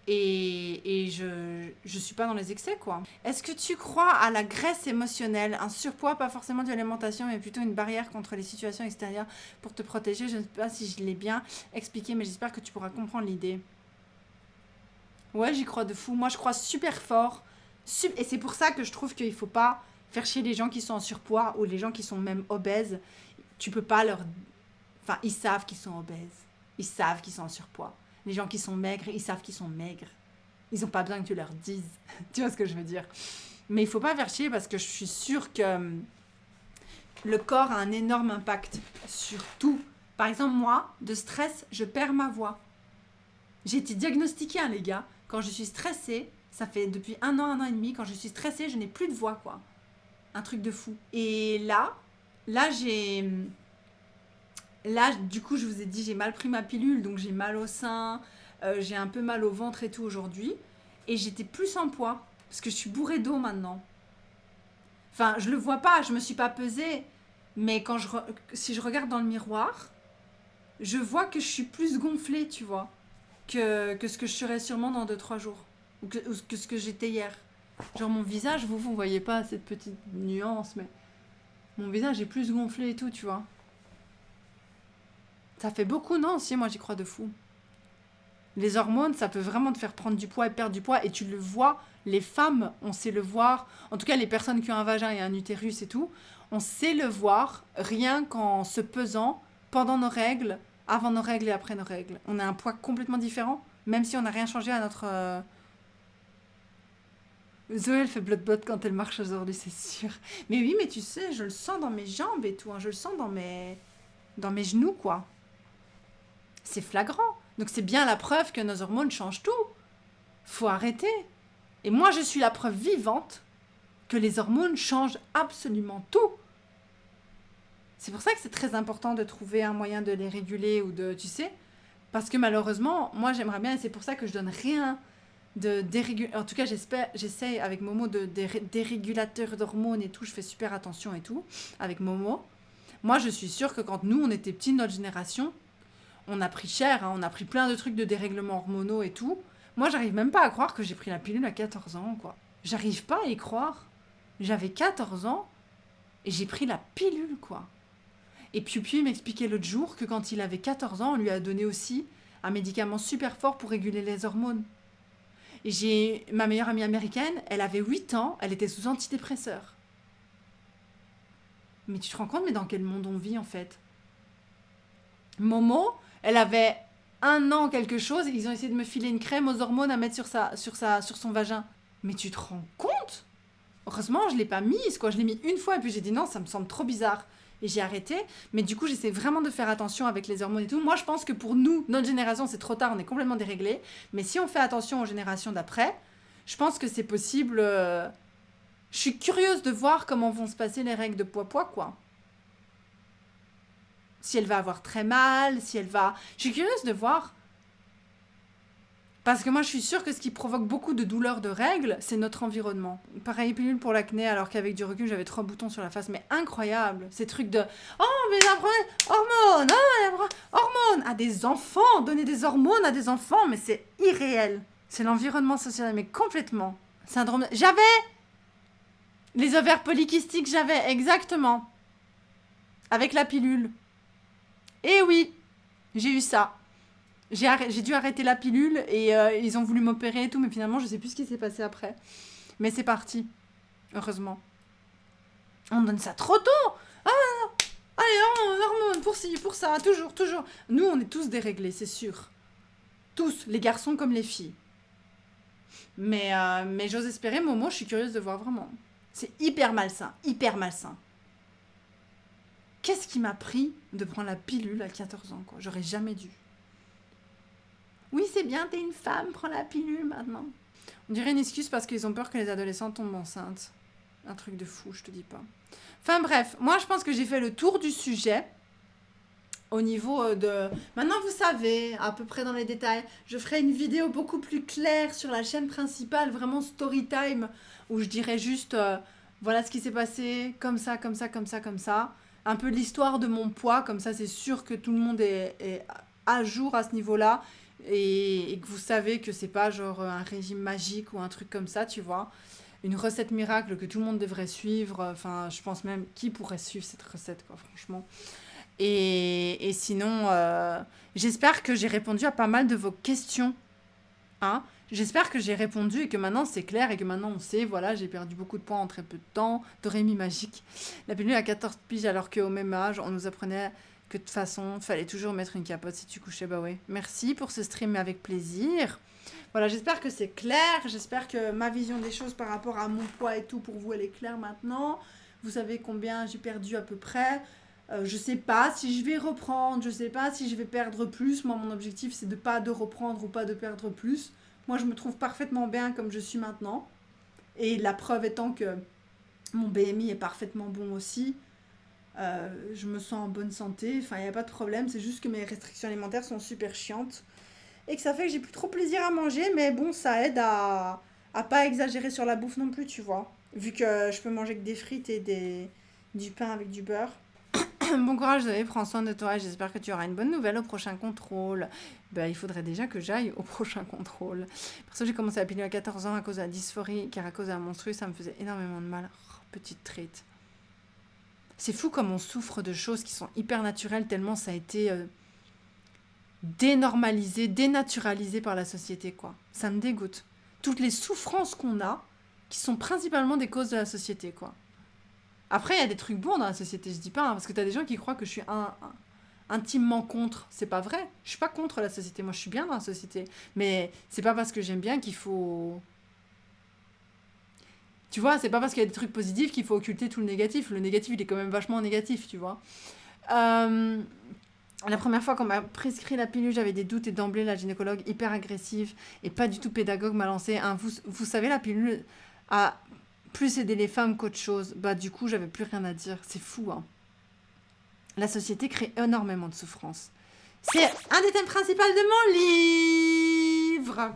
et je suis pas dans les excès, quoi. Est-ce que tu crois à la graisse émotionnelle, un surpoids, pas forcément de l'alimentation, mais plutôt une barrière contre les situations extérieures pour te protéger? Je ne sais pas si je l'ai bien expliqué, mais j'espère que tu pourras comprendre l'idée. Ouais, j'y crois de fou. Moi, je crois super fort. Et c'est pour ça que je trouve qu'il faut pas faire chier les gens qui sont en surpoids ou les gens qui sont même obèses. Tu peux pas leur... Enfin, ils savent qu'ils sont obèses. Ils savent qu'ils sont en surpoids. Les gens qui sont maigres, ils savent qu'ils sont maigres. Ils n'ont pas besoin que tu leur dises. Tu vois ce que je veux dire? Mais il faut pas faire chier parce que je suis sûre que le corps a un énorme impact sur tout. Par exemple, moi, de stress, je perds ma voix. J'ai été diagnostiquée, hein, les gars. Quand je suis stressée, ça fait depuis 1 an et demi, quand je suis stressée, je n'ai plus de voix, quoi. Un truc de fou. Et là, du coup, je vous ai dit, j'ai mal pris ma pilule, donc j'ai mal au sein, j'ai un peu mal au ventre et tout aujourd'hui. Et j'étais plus en poids, parce que je suis bourrée d'eau maintenant. Enfin, je le vois pas, je me suis pas pesée, mais si je regarde dans le miroir, je vois que je suis plus gonflée, tu vois, que ce que je serais sûrement dans 2-3 jours, ou que ce que j'étais hier. Genre mon visage, vous voyez pas cette petite nuance, mais mon visage est plus gonflé et tout, tu vois. Ça fait beaucoup, non? Si, moi j'y crois de fou. Les hormones, ça peut vraiment te faire prendre du poids et perdre du poids, et tu le vois, les femmes, on sait le voir, en tout cas les personnes qui ont un vagin et un utérus et tout, on sait le voir rien qu'en se pesant pendant nos règles, avant nos règles et après nos règles. On a un poids complètement différent, même si on n'a rien changé à notre... Zoé, elle fait blood quand elle marche aujourd'hui, c'est sûr. Mais oui, mais tu sais, je le sens dans mes jambes et tout, hein, je le sens dans mes genoux, quoi. C'est flagrant. Donc c'est bien la preuve que nos hormones changent tout. Faut arrêter. Et moi, je suis la preuve vivante que les hormones changent absolument tout. C'est pour ça que c'est très important de trouver un moyen de les réguler ou de, tu sais, parce que malheureusement, moi j'aimerais bien, et c'est pour ça que je donne rien de dérégulateur. En tout cas, j'essaie avec Momo de dérégulateurs d'hormones et tout, je fais super attention et tout, avec Momo. Moi, je suis sûre que quand nous, on était petits, notre génération, on a pris cher, hein, on a pris plein de trucs de dérèglements hormonaux et tout. Moi, j'arrive même pas à croire que j'ai pris la pilule à 14 ans, quoi. J'arrive pas à y croire. J'avais 14 ans et j'ai pris la pilule, quoi. Et Piu m'expliquait l'autre jour que quand il avait 14 ans, on lui a donné aussi un médicament super fort pour réguler les hormones. Et j'ai ma meilleure amie américaine, elle avait 8 ans, elle était sous antidépresseur. Mais tu te rends compte, mais dans quel monde on vit, en fait? Momo, elle avait 1 an quelque chose, et ils ont essayé de me filer une crème aux hormones à mettre sur son vagin. Mais tu te rends compte? Heureusement, je ne l'ai pas mise, quoi. Je l'ai mis une fois, et puis j'ai dit non, ça me semble trop bizarre. Et j'ai arrêté. Mais du coup, j'essaie vraiment de faire attention avec les hormones et tout. Moi, je pense que pour nous, notre génération, c'est trop tard, on est complètement déréglés. Mais si on fait attention aux générations d'après, je pense que c'est possible. Je suis curieuse de voir comment vont se passer les règles de poids, quoi. Si elle va avoir très mal, si elle va... Je suis curieuse de voir. Parce que moi, je suis sûre que ce qui provoque beaucoup de douleurs de règles, c'est notre environnement. Pareil, pilule pour l'acné, alors qu'avec du recul, j'avais 3 boutons sur la face. Mais incroyable, ces trucs de... Oh, mais j'ai un problème, hormones, oh, hormones à des enfants, donner des hormones à des enfants, mais c'est irréel. C'est l'environnement social, mais complètement. Syndrome... J'avais les ovaires polykystiques, j'avais, exactement. Avec la pilule. Et oui, j'ai eu ça. J'ai dû arrêter la pilule et ils ont voulu m'opérer et tout, mais finalement, je sais plus ce qui s'est passé après. Mais c'est parti, heureusement. On donne ça trop tôt. Allez, hormones, pour ci, pour ça, toujours. Nous, on est tous déréglés, c'est sûr. Tous, les garçons comme les filles. Mais j'ose espérer, Momo, je suis curieuse de voir vraiment. C'est hyper malsain, hyper malsain. Qu'est-ce qui m'a pris de prendre la pilule à 14 ans, quoi? J'aurais jamais dû. Oui, c'est bien, t'es une femme, prends la pilule maintenant. On dirait une excuse parce qu'ils ont peur que les adolescents tombent enceintes. Un truc de fou, je te dis pas. Enfin bref, moi je pense que j'ai fait le tour du sujet. Au niveau de... Maintenant vous savez, à peu près dans les détails, je ferai une vidéo beaucoup plus claire sur la chaîne principale, vraiment story time, où je dirais juste, voilà ce qui s'est passé, comme ça. Un peu l'histoire de mon poids, comme ça c'est sûr que tout le monde est à jour à ce niveau-là. Et que vous savez que c'est pas genre un régime magique ou un truc comme ça, tu vois. Une recette miracle que tout le monde devrait suivre. Enfin, je pense même qui pourrait suivre cette recette, quoi, franchement. Et sinon, j'espère que j'ai répondu à pas mal de vos questions. Hein. J'espère que j'ai répondu et que maintenant c'est clair et que maintenant on sait, voilà, j'ai perdu beaucoup de poids en très peu de temps. Dorémy magique. La pilule à 14 piges alors qu'au même âge, on nous apprenait Que de toute façon, fallait toujours mettre une capote si tu couchais. Bah oui. Merci pour ce stream avec plaisir. Voilà, j'espère que c'est clair. J'espère que ma vision des choses par rapport à mon poids et tout, pour vous, elle est claire maintenant. Vous savez combien j'ai perdu à peu près. Je sais pas si je vais reprendre, je sais pas si je vais perdre plus. Moi, mon objectif, c'est de pas de reprendre ou pas de perdre plus. Moi, je me trouve parfaitement bien comme je suis maintenant. Et la preuve étant que mon BMI est parfaitement bon aussi. Je me sens en bonne santé. Enfin, il n'y a pas de problème. C'est juste que mes restrictions alimentaires sont super chiantes. Et que ça fait que j'ai plus trop plaisir à manger. Mais bon, ça aide à pas exagérer sur la bouffe non plus, tu vois. Vu que je peux manger que des frites et du pain avec du beurre. Bon courage, Zoé, prends soin de toi et j'espère que tu auras une bonne nouvelle au prochain contrôle. Il faudrait déjà que j'aille au prochain contrôle. Parce que j'ai commencé la pilule à 14 ans à cause de la dysphorie, car à cause de la menstrue, ça me faisait énormément de mal. Oh, petite traite. C'est fou comme on souffre de choses qui sont hyper naturelles, tellement ça a été dénormalisé, dénaturalisé par la société, quoi. Ça me dégoûte. Toutes les souffrances qu'on a, qui sont principalement des causes de la société, quoi. Après, il y a des trucs bons dans la société, je dis pas, hein, parce que t'as des gens qui croient que je suis intimement contre. C'est pas vrai. Je suis pas contre la société. Moi, je suis bien dans la société. Mais c'est pas parce que j'aime bien qu'il faut... Tu vois, c'est pas parce qu'il y a des trucs positifs qu'il faut occulter tout le négatif. Le négatif, il est quand même vachement négatif, tu vois. La première fois qu'on m'a prescrit la pilule, j'avais des doutes et d'emblée, la gynécologue hyper agressive et pas du tout pédagogue m'a lancé un vous savez, la pilule a plus aidé les femmes qu'autre chose. Du coup, j'avais plus rien à dire. C'est fou, hein. La société crée énormément de souffrance. C'est un des thèmes principaux de mon livre.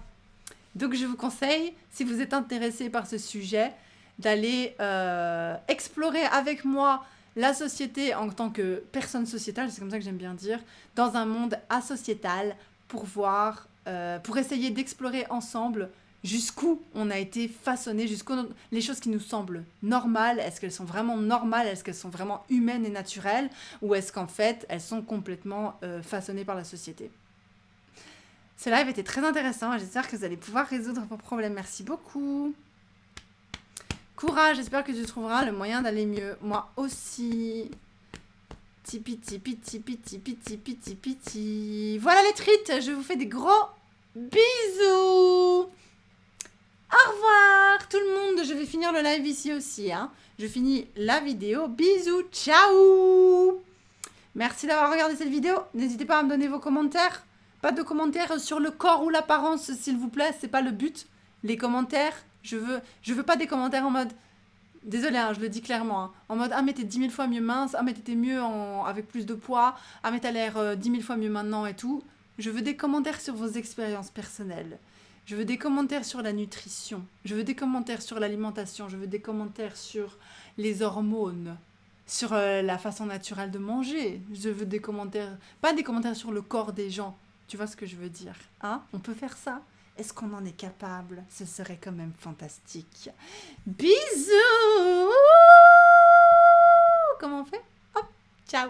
Donc, je vous conseille, si vous êtes intéressé par ce sujet, d'aller explorer avec moi la société en tant que personne sociétale, c'est comme ça que j'aime bien dire, dans un monde asociétal pour voir, pour essayer d'explorer ensemble jusqu'où on a été façonné, jusqu'où les choses qui nous semblent normales, est-ce qu'elles sont vraiment normales, est-ce qu'elles sont vraiment humaines et naturelles, ou est-ce qu'en fait, elles sont complètement façonnées par la société. Ce live était très intéressant, j'espère que vous allez pouvoir résoudre vos problèmes. Merci beaucoup. Courage, j'espère que tu trouveras le moyen d'aller mieux. Moi aussi. Tipi, tipi, tipi, tipi, tipi, tipi, tipi. Voilà les treats, je vous fais des gros bisous. Au revoir tout le monde, je vais finir le live ici aussi. Hein. Je finis la vidéo. Bisous, ciao. Merci d'avoir regardé cette vidéo. N'hésitez pas à me donner vos commentaires. Pas de commentaires sur le corps ou l'apparence, s'il vous plaît. C'est pas le but. Les commentaires, je veux pas des commentaires en mode... Désolée, hein, je le dis clairement. Hein, en mode, ah mais t'es 10 000 fois mieux mince. Ah mais t'étais mieux avec plus de poids. Ah mais t'as l'air 10 000 fois mieux maintenant et tout. Je veux des commentaires sur vos expériences personnelles. Je veux des commentaires sur la nutrition. Je veux des commentaires sur l'alimentation. Je veux des commentaires sur les hormones. Sur la façon naturelle de manger. Je veux des commentaires... Pas des commentaires sur le corps des gens. Tu vois ce que je veux dire, hein? On peut faire ça? Est-ce qu'on en est capable? Ce serait quand même fantastique. Bisous! Comment on fait? Hop, ciao!